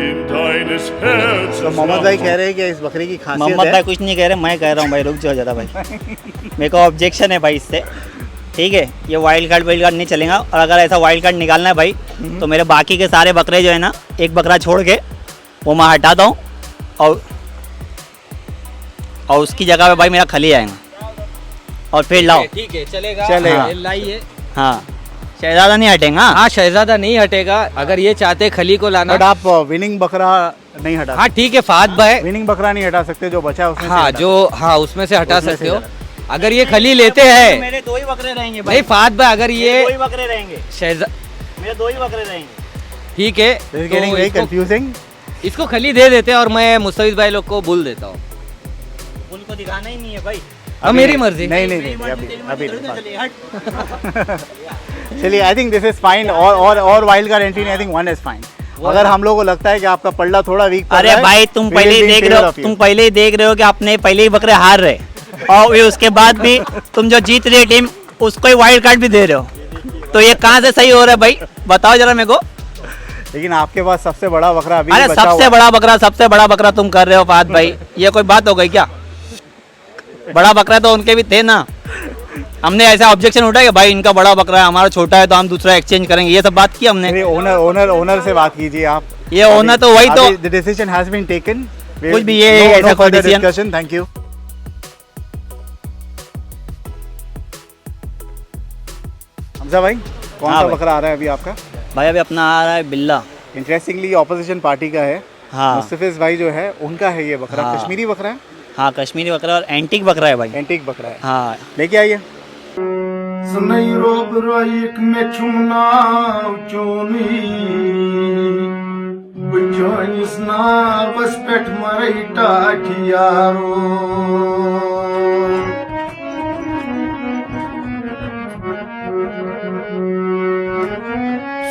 in deines Herzens तो मोहम्मद भाई कह रहे हैं कि इस बकरे की खासियत मोहम्मद है, भाई कुछ नहीं कह रहे, मैं कह रहा हूँ भाई, रुक जाओ जरा भाई। मेरे को ऑब्जेक्शन है भाई इससे, ठीक है? ये वाइल्ड कार्ड नहीं चलेगा, और अगर ऐसा वाइल्ड कार्ड निकालना है भाई तो मेरे बाकी के सारे बकरे जो है ना, एक बकरा छोड़ के वो मैं हटाता हूँ और उसकी जगह पे भाई मेरा खली आएगा, और फिर लाओ। ठीक है, चलेगा चलेगा। ये लाइए। हाँ, शहजादा नहीं हटेगा। हाँ शहजादा नहीं हटेगा, अगर ये चाहते खली को लाना। बट आप विनिंग बकरा नहीं हटा हाँ ठीक है फाद भाई, विनिंग बकरा नहीं हटा सकते, जो बचा है उसमें से हाँ हटा जो हाँ उसमें से हटा उसमें सकते से हो। हटा। अगर ये खली लेते हैं, मेरे दो ही बकरे रहेंगे भाई। नहीं फाद भाई, अगर ये दो ही बकरे रहेंगे, शहजा मेरे दो ही बकरे रहेंगे। ठीक है, This is getting very confusing. इसको खली दे देते हैं और मैं मुस्तफिद भाई लोग को बुल देता हूँ। बुल को दिखाना ही नहीं है भाई। अब मेरी मर्जी। नहीं मेरी नहीं मर्जी, अभी तेरी अभी मर्जी, नहीं। चलिए, हट। चलिए I think this is fine, और wild card entry I think one is fine. अगर हम लोगों को लगता है कि आपका पल्ला थोड़ा वीक अरे भाई तुम पहले ही देख रहे हो, तुम पहले ही देख रहे हो कि आपने पहले ही बकरे हार रहे, और ये उसके बाद भी तुम जो जीत रही है टीम उसको ही वाइल्ड कार्ड भी दे रहे हो, तो ये कहाँ से सही हो रहा है भाई? बताओ जरा मेरे को। लेकिन आपके पास सबसे बड़ा बकरा अभी अरे बचा हुआ सबसे बड़ा बकरा तुम कर रहे हो फाद भाई, ये कोई बात हो गई क्या? बड़ा बकरा तो उनके भी थे ना, हमने ऐसा ऑब्जेक्शन उठाया कि भाई इनका बड़ा बकरा है, हमारा छोटा है, तो हम दूसरा एक्सचेंज करेंगे, ये सब बात की हमने। है। ओनर से बात कीजिए आप। ये ओनर तो वही तो, the decision has been taken, कुछ भी ये ऐसा कोई decision- discussion. Thank you. Hamza भाई कौन हाँ सा भाई। बकरा आ रहा है अभी आपका? भाई अभी अपना आ रहा है बिल्ला। इंटरेस्टिंगली ऑपोजिशन पार्टी का है, हाँ मुस्तफिज भाई जो है उनका है ये बकरा। हाँ। कश्मीरी बकरा है, हाँ कश्मीरी बकरा और एंटीक बकरा है भाई। एंटीक बकरा है। हाँ लेके आइए।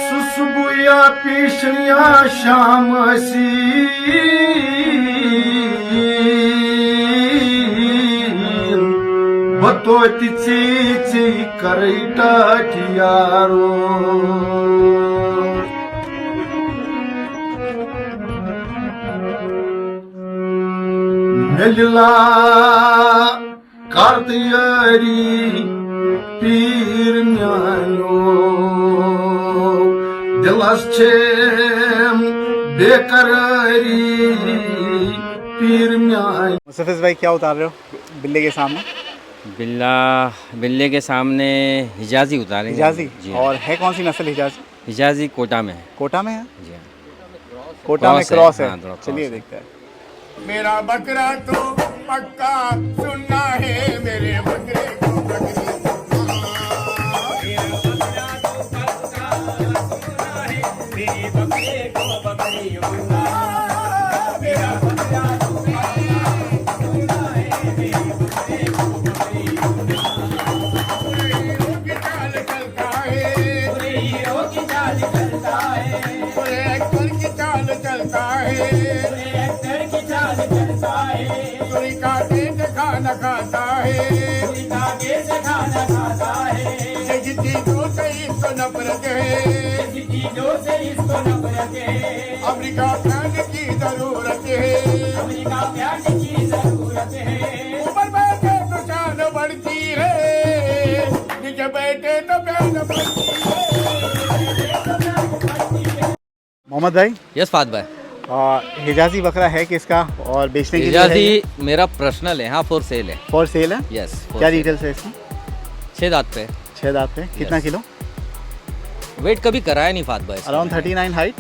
सुसुबुया पीशनिया शाम बतोति ची करैटा यारो मिलला कार्तियारी पीर न्यायो दिलस छेम बेकरारी पीर न्याय। मुस्तफिज भाई क्या उतार रहे हो बिल्ले के सामने? बिल्ले के सामने हिजाजी उतारेंगे। हिजाजी, जी। और है कौन सी नस्ल हिजाजी? हिजाजी कोटा में है। कोटा में है? जी हाँ। कोटा में क्रॉस है, क्रॉस है। हाँ, क्रॉस चलिए है। देखते हैं। मेरा बकरा तो पक्का सुनना है, मेरे बकरे को बकरी खाना खाता है, चीजों से इसको नफरत है, अमेरिका प्यार की जरूरत है, ऊपर बैठे तो शान बढ़ती है, नीचे बैठे तो प्यार बढ़ती है। मोहम्मद भाई, यस फाद भाई। हिजाजी बकरा है किसका और बेचने के लिए हिजाजी मेरा पर्सनल है, हाँ फॉर सेल है। फॉर सेल है? यस। क्या डिटेल्स है इसकी? 6 दांत पे। 6 दांत पे। कितना किलो? वेट कभी कराया नहीं फाद भाई। Around 39 height?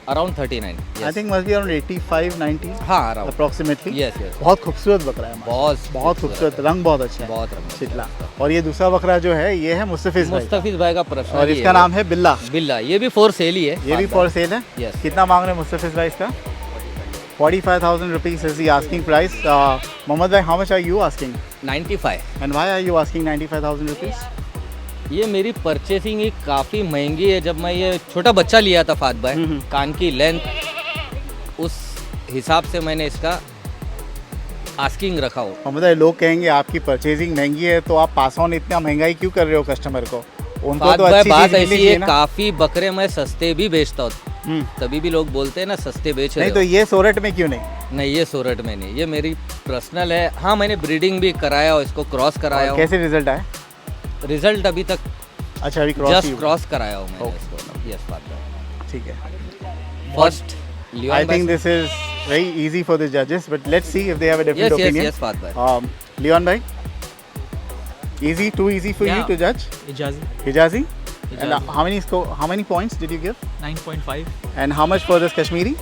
Around 39। I think must be around 85 90। हाँ अराउंड अप्रोक्सीमेटली। Yes yes. बहुत खूबसूरत बकरा है। बहुत खूबसूरत, रंग बहुत अच्छा है। बहुत रंग चितला। और ये दूसरा बकरा जो है ये है मुस्तफिज भाई। मुस्तफिज भाई का पर्सनल। और इसका नाम है बिल्ला। बिल्ला, ये भी फॉर सेल ही है। ये भी फॉर सेल है? यस। कितना मांग रहे हैं मुस्तफिज भाई इसका? 45,000 rupees is the asking price. Mohammad bhai, how much are you asking? 95। And why are you asking 95,000 rupees? ये मेरी परचेसिंग ही काफ़ी महंगी है। जब मैं ये छोटा बच्चा लिया था फाद भाई, कान की लेंथ उस हिसाब से मैंने इसका आस्किंग रखा हो। मोहम्मद भाई, लोग कहेंगे आपकी परचेजिंग महंगी है तो आप पास ऑन इतना महंगाई क्यों कर रहे हो कस्टमर को? उनको फाद तो भाई अच्छी बात चीज ऐसी मिलेगी है, ना। काफ़ी बकरे मैं सस्ते भी बेचता हूँ, तभी भी लोग बोलते हैं ना सस्ते बेच रहे नहीं हो। तो ये सोरठ में क्यों नहीं? नहीं, ये सोरठ में नहीं, ये मेरी पर्सनल है। हाँ मैंने ब्रीडिंग भी कराया और इसको क्रॉस कराया और हूँ। कैसे रिजल्ट आए? रिजल्ट अभी तक अच्छा, अभी क्रॉस जस्ट क्रॉस कराया हूँ मैंने इसको। यस फाद भाई। ठीक है। First I think this is very easy for the judges, but let's see if they have a different opinion. Yes, Fahd भाई। Leon bhai, easy, too easy for you to judge? Hijazi. Hijazi? And how many points did you give? 9.5. And how much for this Kashmiri?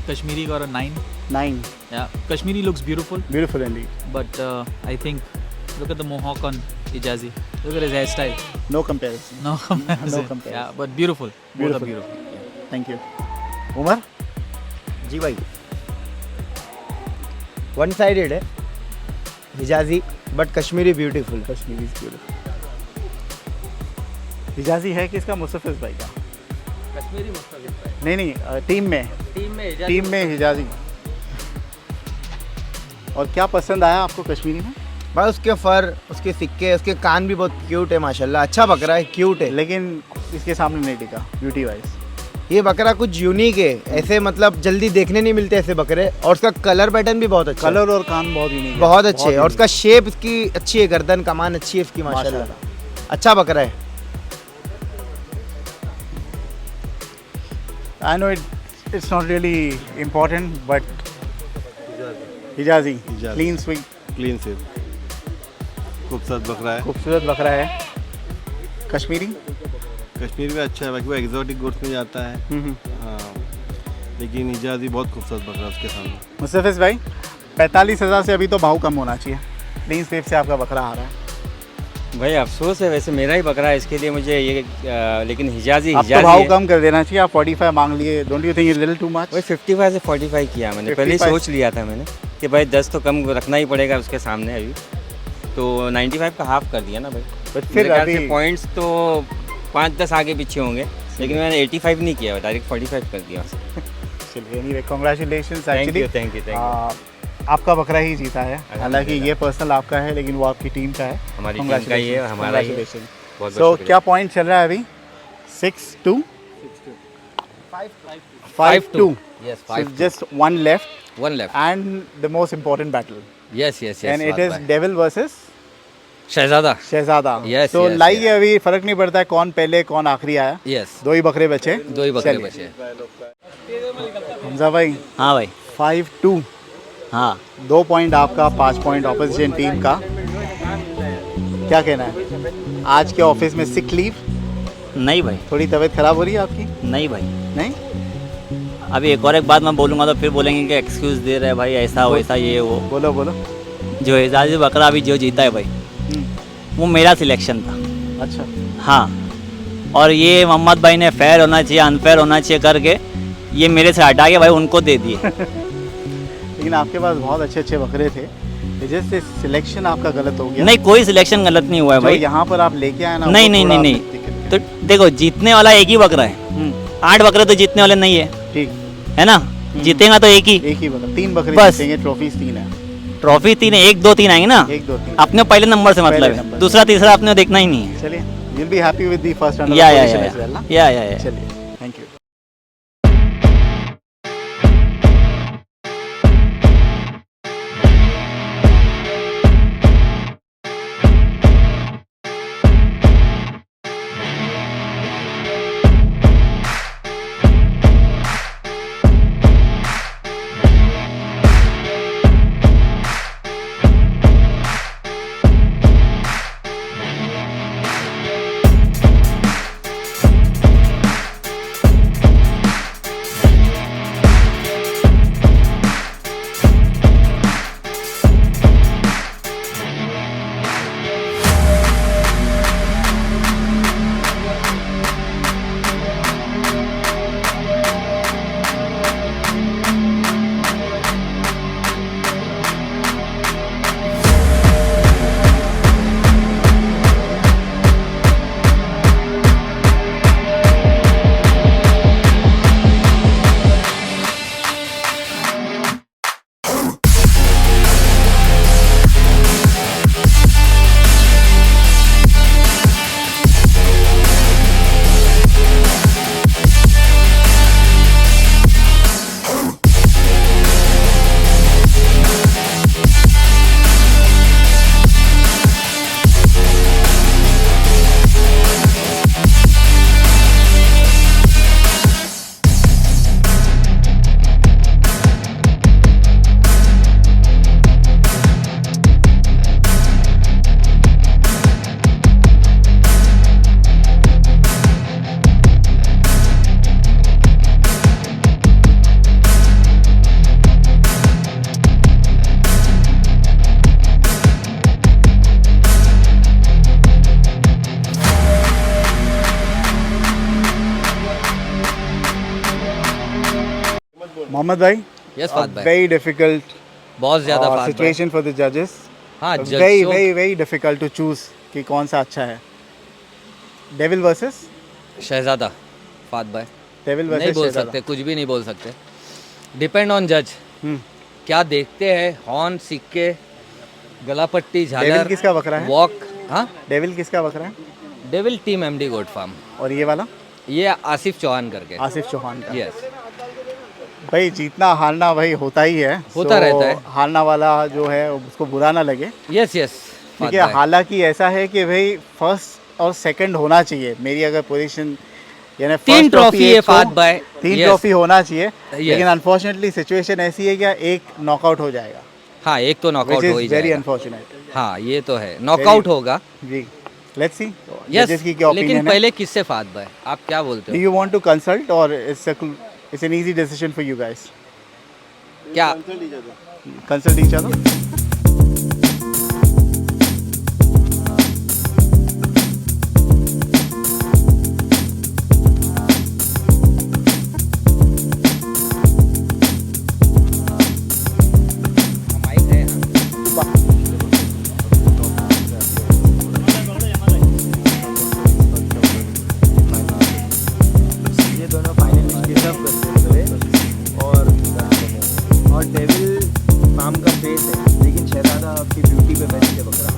Kashmiri got a 9. 9. Yeah. Kashmiri looks beautiful. Beautiful indeed. But I think, look at the mohawk on Hijazi. Look at his hairstyle. No comparison. No comparison. No comparison. Yeah, but beautiful. Both are Beautiful. beautiful. Thank you. Umar? जी भाई, one sided है Hijazi, but Kashmiri beautiful. Kashmiri is beautiful. Hijazi है किसका? मुस्तफिज भाई का। कश्मीरी मुस्तफिज भाई। नहीं, team में हिजाजी। और क्या पसंद आया आपको कश्मीरी में? भाई उसके फर, उसके सिक्के, उसके कान भी बहुत क्यूट है माशाल्लाह। अच्छा बकरा है, क्यूट है। लेकिन इसके सामने नहीं टिका ब्यूटी वाइज। ये बकरा कुछ यूनिक है, ऐसे मतलब जल्दी देखने नहीं मिलते ऐसे बकरे। और उसका कलर पैटर्न भी बहुत अच्छा है। कलर और कान बहुत यूनिक है। बहुत अच्छे है। और उसका शेप इसकी अच्छी है, गर्दन कमान अच्छी है इसकी माशाल्लाह। अच्छा बकरा है। I know it's not really important, but Hijazi, clean sweep, clean से खूबसूरत बकरा है। खूबसूरत बकरा है। कश्मीरी? कश्मीर में अच्छा है, बाकी वो एग्जॉटिक गुड्स में जाता है। हाँ, लेकिन हिजाजी बहुत खूबसूरत बकरा उसके सामने। मुस्तफिज भाई, 45,000 से अभी तो भाव कम होना चाहिए। क्लीन स्वीप से आपका बकरा आ रहा है। भाई अफसोस है, वैसे मेरा ही बकरा है, इसके लिए मुझे ये लेकिन हिजाजी आप तो भाव कम कर देना चाहिए। आप 45 मांग लिए। Don't you think it's little too much? वही 55 से 45 किया मैंने। पहले ही 55 सोच लिया था मैंने कि भाई 10 तो कम रखना ही पड़ेगा उसके सामने अभी, तो 95 का हाफ कर दिया ना भाई। बट मेरे फिर ख्याल अभी से पॉइंट्स तो 5-10 आगे पीछे होंगे, लेकिन मैंने 85 नहीं किया, डायरेक्ट 45 कर दिया। चलिए, anyway congratulations. Thank you, actually आपका बकरा ही जीता है। हालांकि ये पर्सनल आपका है, लेकिन वो आपकी टीम का है। हमारी टीम का ही है, हमारा ही है। बहुत सो क्या पॉइंट चल रहा है अभी? 6-2? 5-2. Yes, So 5-2. just one left. One left. And the most important battle. Yes, yes, yes. And it Fahd is भाई। Devil versus शहजादा। शहजादा। Yes, तो yes, लाइक yes. अभी फर्क नहीं पड़ता है कौन पहले कौन आखिरी आया। यस, दो ही बकरे बचे। 2 ही बकरे चलिए। बचे। हमजा भाई, हाँ भाई। 5-2। हाँ 2 पॉइंट आपका, 5 पॉइंट ऑपोजिशन टीम का। क्या कहना है? आज के ऑफिस में सिक लीव? नहीं भाई, थोड़ी तबीयत खराब हो रही है आपकी? नहीं भाई। नहीं? अभी एक बात मैं बोलूँगा तो फिर बोलेंगे कि एक्सक्यूज़ दे रहे हैं भाई, ऐसा वैसा ये वो। बोलो बोलो। जो एजाज़ी बकरा अभी जो जीता है भाई, वो मेरा सिलेक्शन था। अच्छा। हाँ, और ये मोहम्मद भाई ने फेयर होना चाहिए, अनफेयर होना चाहिए करके ये मेरे से हटा के भाई उनको दे दिए। लेकिन आपके पास बहुत अच्छे अच्छे बकरे थे, जैसे सिलेक्शन आपका गलत हो गया। नहीं, कोई सिलेक्शन गलत नहीं हुआ है भाई। यहाँ पर आप लेके आए ना, नहीं नहीं नहीं नहीं, तो देखो जीतने वाला एक ही बकरा है, 8 बकरे तो जीतने वाले नहीं है, ठीक है ना? जीतेगा तो एक ही बकरा, 3 बकरे बस। जीतेंगे, ट्रॉफीज 3 है। ट्रॉफी 3 है, 1 2 3 आएंगे ना, 1 2 3 अपने पहले नंबर से मतलब पहले है, नंबर। दूसरा तीसरा आपने देखना ही नहीं है। चलिए, you'll be happy with the first runner या position as well, ना? या चलिए, थैंक यू। मोहम्मद भाई, यस फाद भाई, very difficult बहुत ज़्यादा फाद भाई। situation for the judges. हाँ, very difficult to choose कि कौन सा अच्छा है. Devil versus शहजादा फाद भाई, Devil नहीं versus बोल शहजादा. सकते, कुछ भी नहीं बोल सकते। डिपेंड ऑन जज, क्या देखते हैं, हॉर्न, सिक्के, गला पट्टी, झालर, Devil किसका बकरा है? वॉक। हाँ, Devil किसका बकरा है? Devil team MD goat farm, और ये वाला ये आसिफ चौहान करके। आसिफ चौहान का. यस, भाई जीतना हारना भाई होता ही है. होता रहता है. हारना वाला जो है उसको बुरा ना लगे. यस यस, ठीक है. हालांकि ऐसा है कि भाई फर्स्ट और सेकंड होना चाहिए. मेरी अगर पोजीशन यानी 3 ट्रॉफी है फाद भाई, 3 ट्रॉफी होना चाहिए. लेकिन अनफॉर्चुनेटली सिचुएशन ऐसी है कि एक नॉकआउट हो जाएगा. हाँ, एक तो नॉकआउट हो ही वेरी जाएगा। अनफॉर्चुनेट. हाँ, ये तो है, नॉकआउट होगा। जी, लेट्स सी यस, जजेस की क्या लेकिन ओपिनियन है. पहले किससे फाद भाई, आप क्या बोलते डू हो? यू वांट टू कंसल्ट और it's an easy decision for you guys? क्या कंसल्ट ईच अदर. माइक है ना? ये दोनों फाइनल डिजर्व करते हैं और डेविल फार्म का फेस है, लेकिन शहजादा आपकी ब्यूटी पे बेस्ट है बकरा.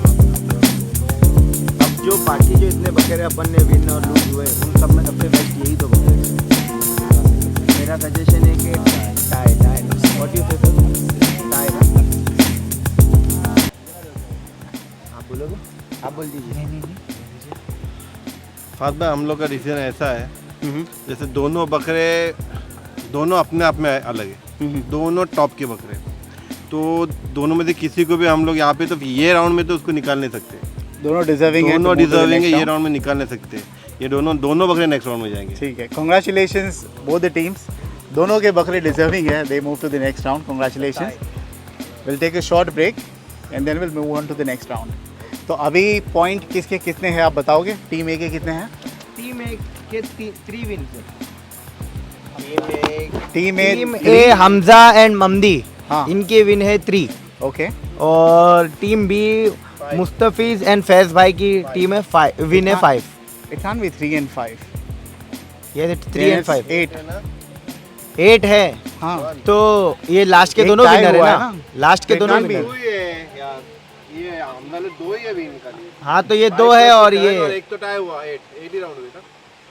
अब जो बाकी जो इतने बकरे अपन ने विन और लूज हुए उन सब में सबसे बेस्ट यही दो बकरे हैं. मेरा सजेशन है कि टाई व्हाट यू से टाई. आप बोलोगे? आप बोल दीजिए. फाद भाई, हम लोग का डिसीजन ऐसा है, जैसे दोनों बकरे दोनों अपने आप में अलग है, दोनों टॉप के बकरे, तो दोनों में से किसी को भी हम लोग यहाँ पे तो ये राउंड में तो उसको निकाल नहीं सकते. दोनों डिजर्विंग है, दोनों डिजर्विंग है, ये राउंड में निकाल नहीं सकते, ये दोनों बकरे नेक्स्ट राउंड में जाएंगे। ठीक है, कांग्रेचुलेशंस बोथ द टीम्स, दोनों के बकरे डिजर्विंग है, they move to the next round, congratulations. Will take a short break and then will move on to the next round. तो अभी पॉइंट किसके कितने हैं आप बताओगे? टीम ए के कितने हैं? टीम ए के 3 win. Team A Hamza and Mamdi, हाँ। इनके विन है 3। ओके, और team B Mustafiz and Faiz भाई की टीम है 5 विन है 5। इट कैन बी 3 and 5, ये 3 and 5 8 है। हाँ, तो ये लास्ट के एक दोनों tie विनर है हुआ है ना, ना? लास्ट के तो दोनों एक विनर। दो ही है यार, ये हमजा ने 2 ही अभी निकाली। हाँ तो ये 2 है और ये और एक तो टाई हुआ, 8 ही राउंड हुआ था,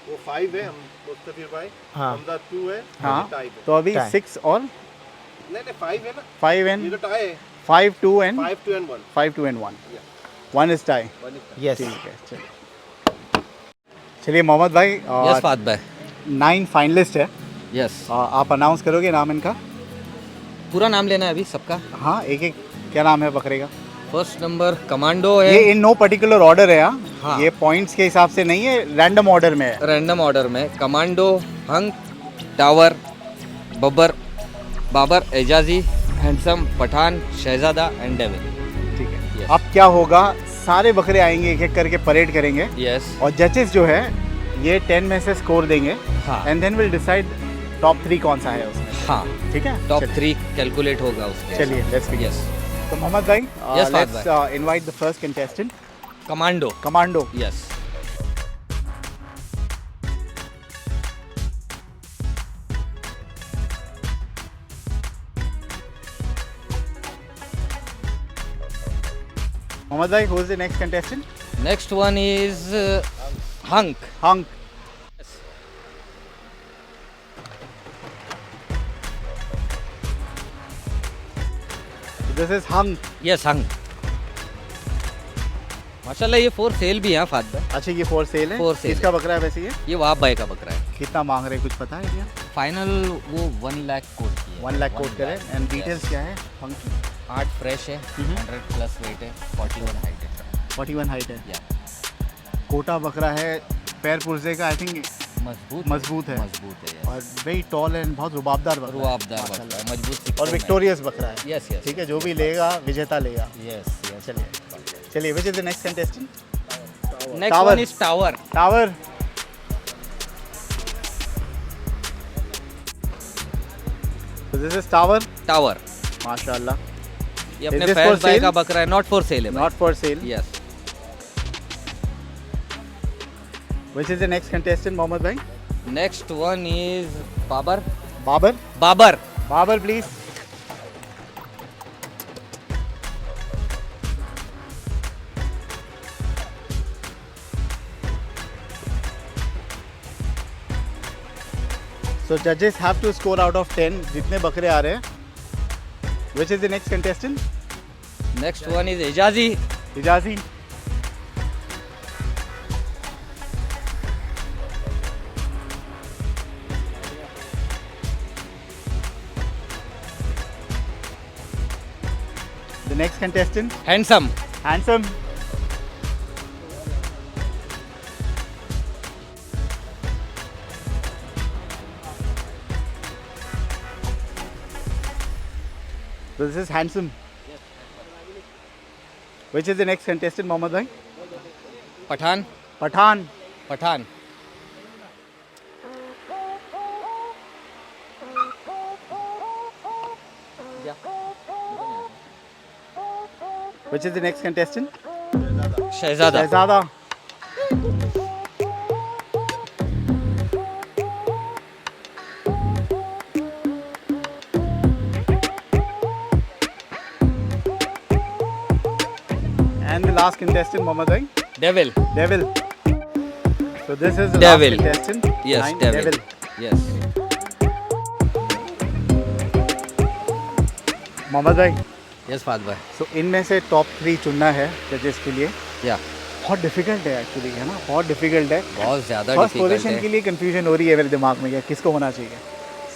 वो 5 है, हम मुस्तफीर भाई, हाँ। हमजा 2 है, हाँ, टाई है। तो अभी Tie. 6 और नहीं 5 है ना, 5 ये and तो टाई है, 5 2 and 5 2 and 1। 5 2 and 1, 1 is tie। Yes. ठीक है, चलिए चलिए मोहम्मद भाई, यस फाद भाई, 9 फाइनलिस्ट है, यस। आप अनाउंस करोगे नाम इनका? पूरा नाम लेना है अभी सबका। हाँ, एक एक, क्या नाम है बकरे का? फर्स्ट नंबर कमांडो है, ये इन नो पर्टिकुलर ऑर्डर है, हाँ? हाँ। ये पॉइंट्स के हिसाब से नहीं है, रैंडम ऑर्डर में है। रैंडम ऑर्डर में Commando, Hunk, Tower, Babar, Hijazi, Handsome, Pathan, Shahzada and Devil. ठीक है, Yes. अब क्या होगा, सारे बकरे आएंगे, एक एक करके परेड करेंगे, यस, और जजेस जो है ये 10 में से स्कोर देंगे, हाँ। And then will decide top 3 कौन सा है उसमें। हाँ, ठीक है, टॉप 3 कैलकुलेट होगा उसके। चलिए लेट्स बिगिन। यस, तो मोहम्मद भाई, Yes, Fahad let's invite the first contestant, Commando. Commando. Yes, Mohammad भाई, who is the next contestant? Next one is Hunk. Hunk. This is Hunk. Yes, Hunk. माशाल्लाह ये 4 सेल भी है फाद भाई। अच्छा, ये फॉर सेल है? For sale किसका बकरा है वैसे ये? ये वहाब भाई का बकरा है। कितना मांग रहे हैं, कुछ पता है क्या? फाइनल वो 1 लाख कोट की है। 1 लाख कोट 1 करें, lakh, एंड yes. डिटेल्स क्या है हंक की? 8 फ्रेश है, 100+ वेट है, 41 हाइट है। 41 हाइट है, या कोटा बकरा है, पैर पुर्जे का आई थिंक मजबूत है, मजबूत है। और वेरी टॉल एंड बहुत रुबाबदार बकरा है, रुआबदार माशाल्लाह। बकरा है, मजबूत सिक्कों और में। विक्टोरियस बकरा है। Yes, yes. ठीक है, जो भी लेगा विजेता लेगा। Yes, yes. चलिए, which is the next contestant? Next Tower. One is Tower. Tower. This is Tower. Tower माशाल्लाह, ये Is अपने this for फैज भाई sale? का बकरा है, नॉट फॉर सेल है। Not for sale. Yes, which is the next contestant Mohammad भाई? Next one is Babar. Babar. Babar. Babar please. So judges have to score out of 10 जितने बकरे आ रहे हैं. Which is the next contestant? Next one is Hijazi. Hijazi. The next contestant, Handsome. handsome. So this is handsome. Which is the next contestant, Mohammad bhai? Pathaan. Pathan. Pathaan. Which is the next contestant? Shehzada. Shehzada. And the last contestant, Mohammad bhai? Devil. Devil. So this is the Devil. last contestant. Yes, Nine, devil. Yes. Mohammad भाई, yes Fahad भाई। so इनमें से top 3 चुनना है जजेस के लिए. या बहुत डिफिकल्ट है एक्चुअली, है ना, बहुत डिफिकल्ट है. बहुत ज़्यादा फर्स्ट डिफिकल्ट पोजीशन के है। लिए कंफ्यूजन हो रही है मेरे दिमाग में, क्या किसको होना चाहिए.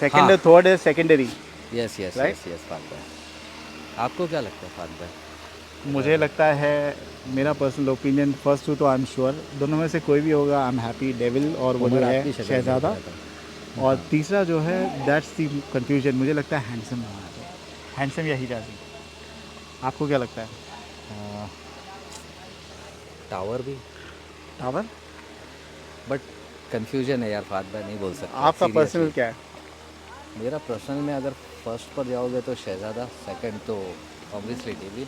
सेकंड हाँ. और थर्ड है secondary. Yes, yes, Right? Yes, yes Fahad भाई। आपको क्या लगता है फाद भाई? मुझे लगता है, मेरा पर्सनल ओपिनियन, फर्स्ट टू तो आई एम श्योर दोनों में से कोई भी होगा, आई एम हैप्पी, डेविल और वो जो है शहजादा। और तीसरा जो है दैट्स द कंफ्यूजन, मुझे लगता है हैंडसम होना चाहिए, हैंडसम या हीराजी। आपको क्या लगता है? टावर भी, टावर? बट कंफ्यूजन है यार, फात भाई नहीं बोल सकते। आपका पर्सनल क्या है? मेरा पर्सनल में अगर फर्स्ट पर जाओगे तो शहजादा, सेकंड तो ऑब्वियसली डेविल।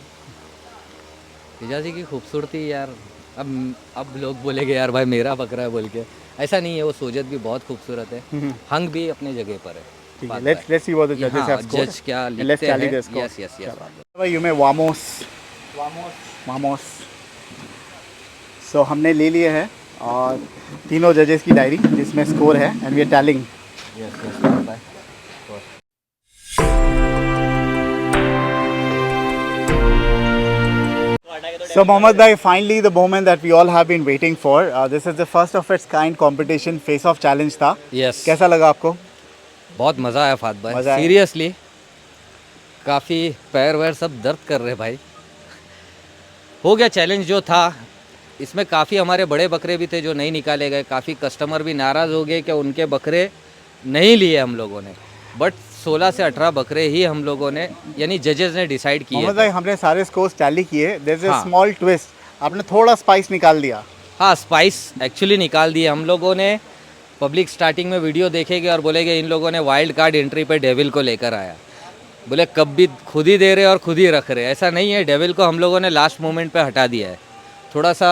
हिजाजी की खूबसूरती यार, अब लोग बोलेंगे यार भाई मेरा बकरा है बोल के, ऐसा नहीं है, वो सोजत भी बहुत खूबसूरत है, हंग भी अपने जगह पर है। ठीक है, लेट्स सी व्हाट द जजेस हैव स्कोर्ड। जज क्या लेट्स लिखते टैली हैं। The score. Yes yes yes. भाई यू में वामोस। सो हमने ले लिए है और तीनों जजेस की डायरी जिसमें स्कोर है and we are tallying. Yes yes bye. So Mohammad bhai, finally the moment that we all have been waiting for. This is the first of its kind competition, face off challenge था। Yes, कैसा लगा आपको? बहुत मज़ा आया फात भाई, मज़ा आया? सीरियसली काफ़ी पैर वैर सब दर्द कर रहे भाई। हो गया चैलेंज जो था, इसमें काफ़ी हमारे बड़े बकरे भी थे जो नहीं निकाले गए, काफ़ी कस्टमर भी नाराज़ हो गए कि उनके बकरे नहीं लिए हम लोगों ने, बट 16 से 18 बकरे ही हम लोगों ने, यानी जजेस ने डिसाइड किए। मोहम्मद भाई हमने सारे स्कोर्स टैली किए, देयर इज अ हाँ। स्मॉल ट्विस्ट, आपने थोड़ा स्पाइस निकाल दिया। हाँ, स्पाइस एक्चुअली निकाल दिए हम लोगों ने। पब्लिक स्टार्टिंग में वीडियो देखेंगे और बोलेंगे इन लोगों ने वाइल्ड कार्ड एंट्री पे डेविल को लेकर आया। बोले कब भी खुद ही दे रहे और खुद ही रख रहे, ऐसा नहीं है। डेविल को हम लोगों ने लास्ट मोमेंट पे हटा दिया है। थोड़ा सा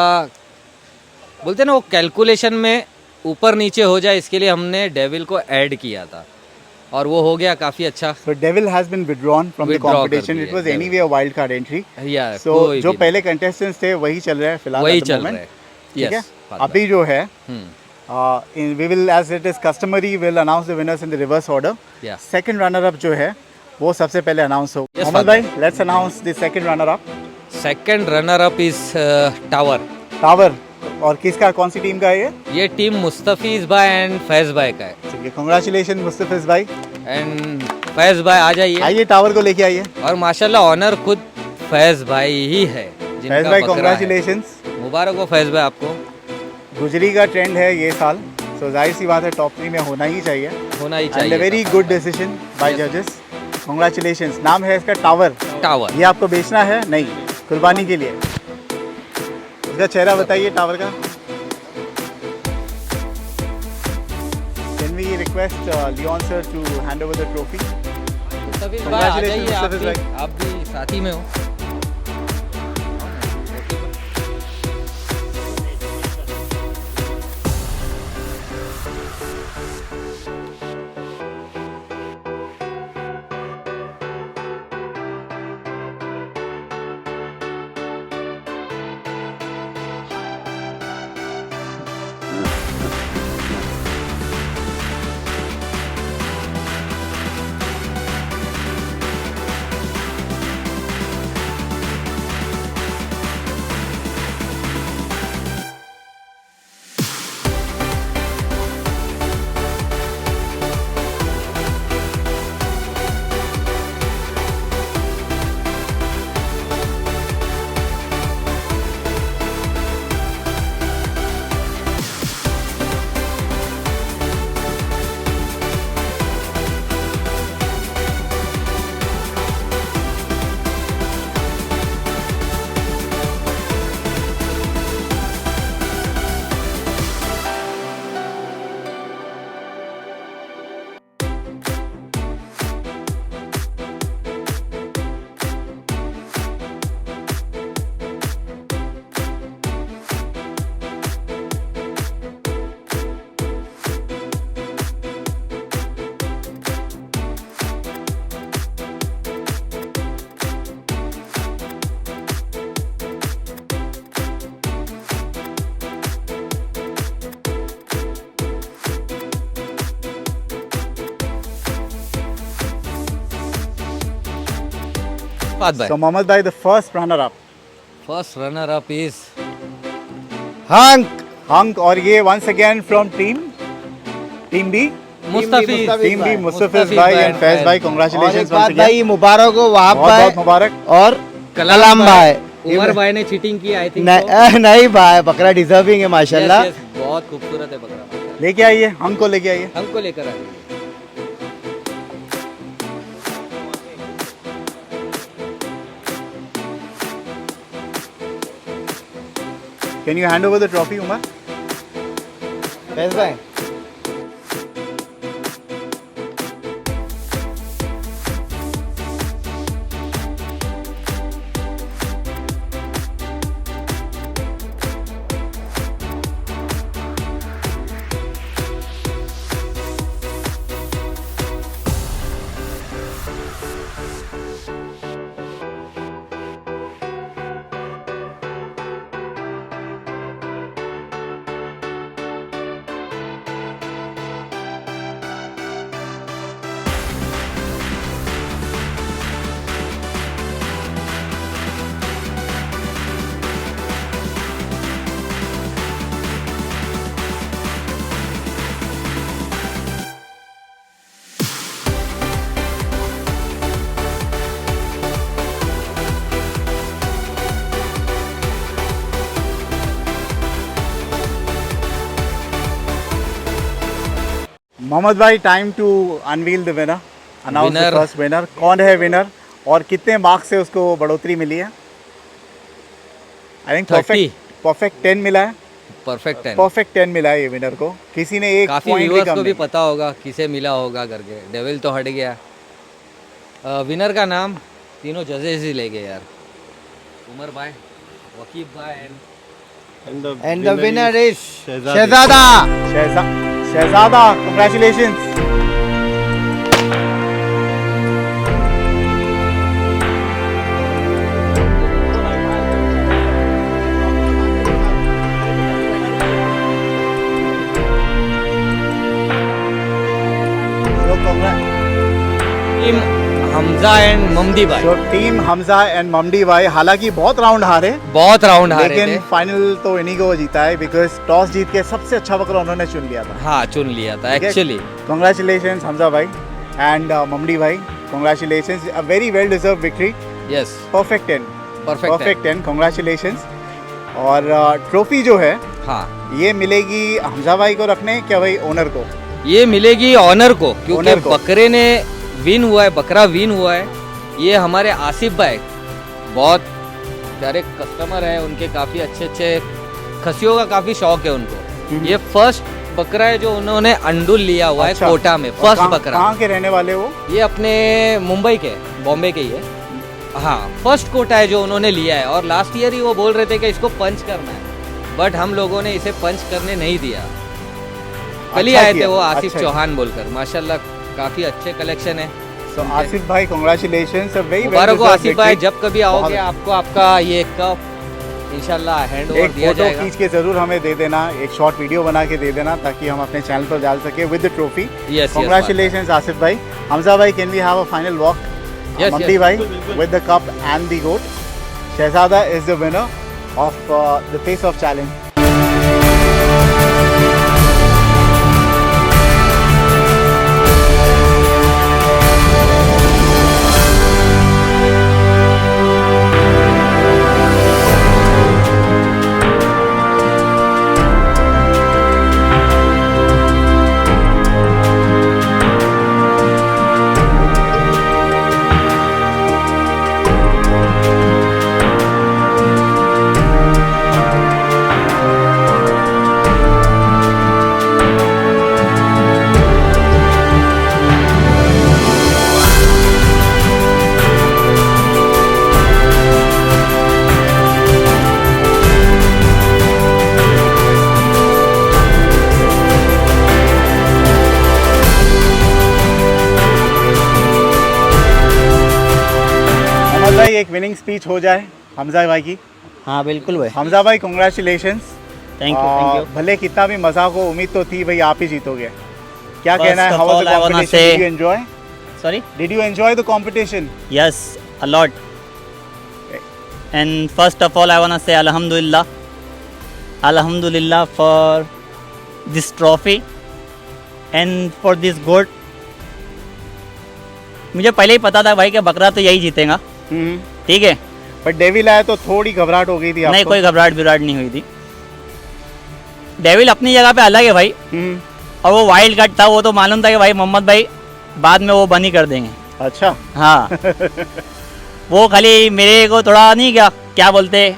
बोलते ना वो कैलकुलेशन में ऊपर नीचे हो जाए, इसके लिए हमने डेविल को ऐड किया था और वो हो गया काफ़ी अच्छा। So devil has been withdrawn from the Withdraw कर competition. दिए, It was devil। anyway a wild card entry. या So जो पहले contestants थे वही चल रहा है फिलहाल वही at the चल moment। रहा है। ठीक है, Yes, अभी जो है हम्म, we will, as it is customary, will announce the winners in the reverse order. Yeah. Second runner up जो है वो सबसे पहले अनाउंस हो। Yes, Mohammad Father। भाई, let's announce the second runner up. Second runner up is Tower. Tower. और किसका, कौन सी टीम का है ये? ये टीम मुस्तफीज भाई एंड फैज भाई का है। ठीक है, कांग्रेचुलेशन मुस्तफिज भाई। एंड फैज भाई आ जाइए, आइए टावर को लेके आइए। और माशाल्लाह ऑनर खुद फैज भाई ही है जिनका फैज भाई बकरा है। कांग्रेचुलेशंस, मुबारक हो फैज भाई आपको। गुजरी का ट्रेंड है ये साल, सो जाहिर सी बात है टॉप 3 में होना ही चाहिए। होना ही एंड अ चाहिए। वेरी गुड डिसीजन बाय जजेस, कांग्रेचुलेशंस। नाम है इसका टावर। टावर। ये आपको बेचना है? नहीं, कुर्बानी के लिए। इसका चेहरा बताइए टावर का। Can we request Leon sir to hand over the trophy? Mustafiz भाई आ जाइए, Congratulations, आप भी साथी में हो। फात भाई, So Mohammad bhai, the first runner up. First runner up is Hunk, और ये once again from team B, Mustafiz. team B, मुस्तफिज मुस्तफिज भाई भाई and फैज भाई, और congratulations एक once बात again। भाई, मुबारक हो वहाब बहुत भाई बहुत मुबारक। और कलाम कलाम भाई। भाई। उमर भाई ने चीटिंग की आई थिंक नहीं भाई, बकरा डिजर्विंग है माशाल्लाह। बहुत खूबसूरत है बकरा। लेके आइए, हमको लेके आइए। हमको लेकर आइए। Can you hand over the trophy, Umar? Faiz bhai, Mohammad bhai, time to unveil the winner, announce the Winner. First winner. कौन है विनर और कितने मार्क्स से उसको बढ़ोतरी मिली है? I think 30. परफेक्ट 10 मिला है। परफेक्ट है। परफेक्ट 10 मिला है ये विनर को। किसी ने एक काफी पॉइंट भी व्यूअर्स कम को भी नहीं। पता होगा किसे मिला होगा करके। डेविल तो हट गया। विनर का नाम तीनों जजेस ही ले गए यार। उमर भाई, वकीफ भाई and the winner is Shahzada. Shahzada, congratulations. Team Hamza and Mamdi भाई। तो टीम हमजा एंड ममडी भाई हालांकि बहुत राउंड हारे, बहुत राउंड हारे लेकिन थे। फाइनल तो इन्हीं को जीता है बिकॉज टॉस जीत के सबसे अच्छा बकरा उन्होंने चुन लिया था। हाँ, चुन लिया था एक्चुअली। Congratulations हमजा भाई एंड ममडी भाई, congratulations, a very well deserved victory, yes, perfect 10, perfect 10, congratulations। और ट्रॉफी जो है हाँ, ये मिलेगी हमजा भाई को रखने क्या भाई ओनर को? ये मिलेगी ऑनर को, क्योंकि Owner को। बकरे ने विन हुआ है, बकरा विन हुआ है। ये हमारे आसिफ भाई बहुत प्यारे कस्टमर है, उनके काफ़ी अच्छे अच्छे खसियों का काफ़ी शौक है उनको। ये फर्स्ट बकरा है जो उन्होंने अंडुल लिया हुआ है कोटा में, फर्स्ट बकरा। कहाँ के रहने वाले वो? ये अपने मुंबई के, बॉम्बे के ही है। हाँ, फर्स्ट कोटा है जो उन्होंने लिया है। और लास्ट ईयर ही वो बोल रहे थे कि इसको पंच करना है, बट हम लोगों ने इसे पंच करने नहीं दिया। कल ही अच्छा आए थे किया, वो आसिफ अच्छा चौहान बोलकर। माशाल्लाह काफ़ी अच्छे कलेक्शन है। So आसिफ भाई, congratulations, a very well मुबारक हो deserved आसिफ भाई, victory। जब कभी आओगे आपको आपका ये कप इंशाल्लाह हैंड ओवर एक दिया फोटो जाएगा। खींच के जरूर हमें दे देना, एक शॉर्ट वीडियो बना के दे देना ताकि हम अपने चैनल पर डाल सके with the trophy. Yes, Congratulations Asif भाई। हमजा भाई, can we have a final walk? Yes, Mamdi yes. भाई with the cup and the goat. Shehzada is the winner of the Face Off Challenge. भाई एक विनिंग स्पीच हो जाए हमजा भाई की। हाँ बिल्कुल भाई, हमजा भाई, congratulations। Thank you thank you. भले कितना भी मजा हो, उम्मीद तो थी भाई आप ही जीतोगे। क्या First कहना है? of How was all, the I wanna competition? say- Did you enjoy? Sorry? Did you enjoy the competition? Yes, a lot. And first of all, I wanna say Alhamdulillah. Alhamdulillah for this trophy and for this goat. मुझे पहले ही पता था भाई कि बकरा तो यही जीतेगा, ठीक है। बट डेविल आया तो थोड़ी घबराहट हो गई थी आपको? नहीं, कोई घबराहट बिराहट नहीं हुई थी। डेविल अपनी जगह पे अलग है भाई, और वो वाइल्ड कार्ड था, वो तो मालूम था कि भाई मोहम्मद भाई बाद में वो बनी कर देंगे। अच्छा। हाँ वो खाली मेरे को थोड़ा नहीं क्या बोलते,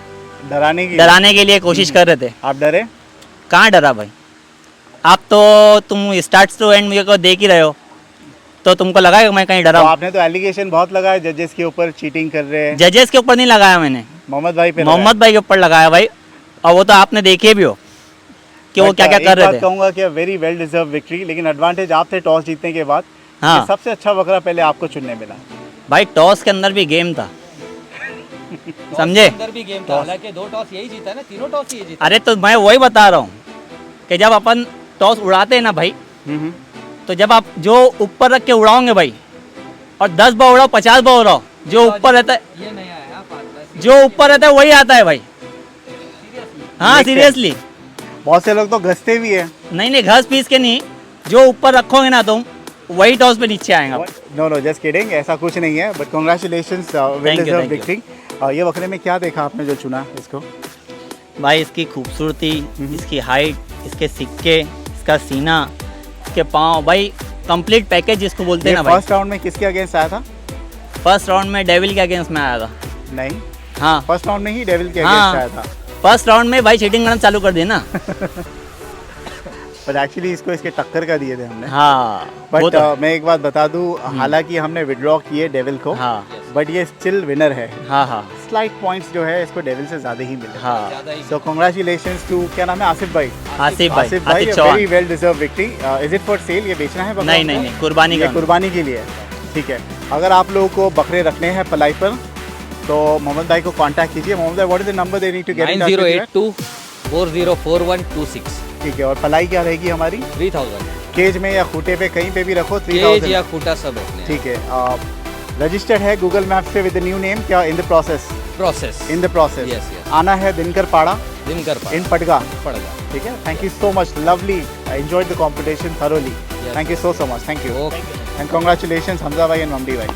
डराने के लिए कोशिश कर रहे थे। आप डरे? कहाँ डरा भाई, आप तो तुम स्टार्ट टू एंड मुझे को देख ही रहे हो, तो तुमको लगा कि मैं कहीं डरा तो हूँ? आपने तो एलिगेशन बहुत लगाया जजेस के ऊपर, चीटिंग कर रहे हैं। जजेस के ऊपर नहीं लगाया मैंने, मोहम्मद भाई पे मोहम्मद भाई के ऊपर लगाया भाई, और वो तो आपने देखे भी हो कि वो क्या क्या कर रहे थे। कहूंगा कि वेरी वेल डिजर्व विक्ट्री, लेकिन एडवांटेज आप थे टॉस जीतने के बाद। हाँ। सबसे अच्छा बकरा पहले आपको चुनने मिला। भाई टॉस के अंदर भी गेम था, समझे? अंदर भी गेम था, हालांकि 2 टॉस यही जीता है ना, तीनों टॉस यही जीता। अरे तो मैं वही बता रहा हूँ कि जब अपन टॉस उड़ाते हैं ना भाई, तो जब आप जो ऊपर रख के उड़ाओगे भाई, और 10 बार उड़ाओ 50 बार उड़ाओ, जो ऊपर रहता है, ये नया है आप, जो ऊपर रहता है वही आता है भाई। हाँ सीरियसली, बहुत से लोग तो घसते भी है। नहीं घस पीस के नहीं, जो ऊपर रखोगे ना तुम वही टॉस पे नीचे आएगा। नो जस्ट किडिंग, ऐसा कुछ नहीं है, but congratulations, well deserve victory. ये बकरे में क्या देखा आपने जो चुना इसको? भाई इसकी खूबसूरती, इसकी हाइट, इसके सिक्के, इसका सीना, इसके पाँव, भाई कंप्लीट पैकेज जिसको बोलते हैं ना भाई। फर्स्ट राउंड में किसके अगेंस्ट आया था? फर्स्ट राउंड में डेविल के अगेंस्ट में आया था। नहीं, हाँ फर्स्ट राउंड में ही डेविल के हाँ, अगेंस्ट आया था। फर्स्ट राउंड में भाई चीटिंग करना चालू कर दिया ना। बट एक्चुअली इसको इसके टक्कर का दिए थे हमने। हाँ बट मैं एक बात बता दूं, हालांकि हमने विड्रॉ किए डेविल को, हाँ बट ये स्टिल विनर है। हाँ हाँ स्लाइट पॉइंट्स जो है इसको डेविल से ज्यादा ही मिले। हाँ। सो कांग्रेचुलेशंस टू, क्या नाम है, आसिफ भाई? आसिफ भाई very well deserve victory. Is it for sale? ये बेचना है बकरा? नहीं कुर्बानी का, कुर्बानी के लिए। ठीक है, अगर आप लोगों को बकरे रखने हैं पलाई पर तो मोहम्मद भाई को कांटेक्ट कीजिए। Mohammad bhai, what is the number they need to get in touch with? 9082404126। ठीक है, और पलाई क्या रहेगी हमारी? 3000। केज में या खूटे पे कहीं पे भी रखो, 3000 केज या खूटा सब रखने। ठीक है, रजिस्टर्ड है गूगल मैप पे विद द न्यू नेम, क्या in the process? In the process. Yes. आना है दिनकर पाड़ा इन पटगा। पड़ेगा। ठीक है, thank you so much, lovely, I enjoyed the competition thoroughly. Thank you so much, thank you. Okay. And congratulations Hamza bhai and Mamdi bhai.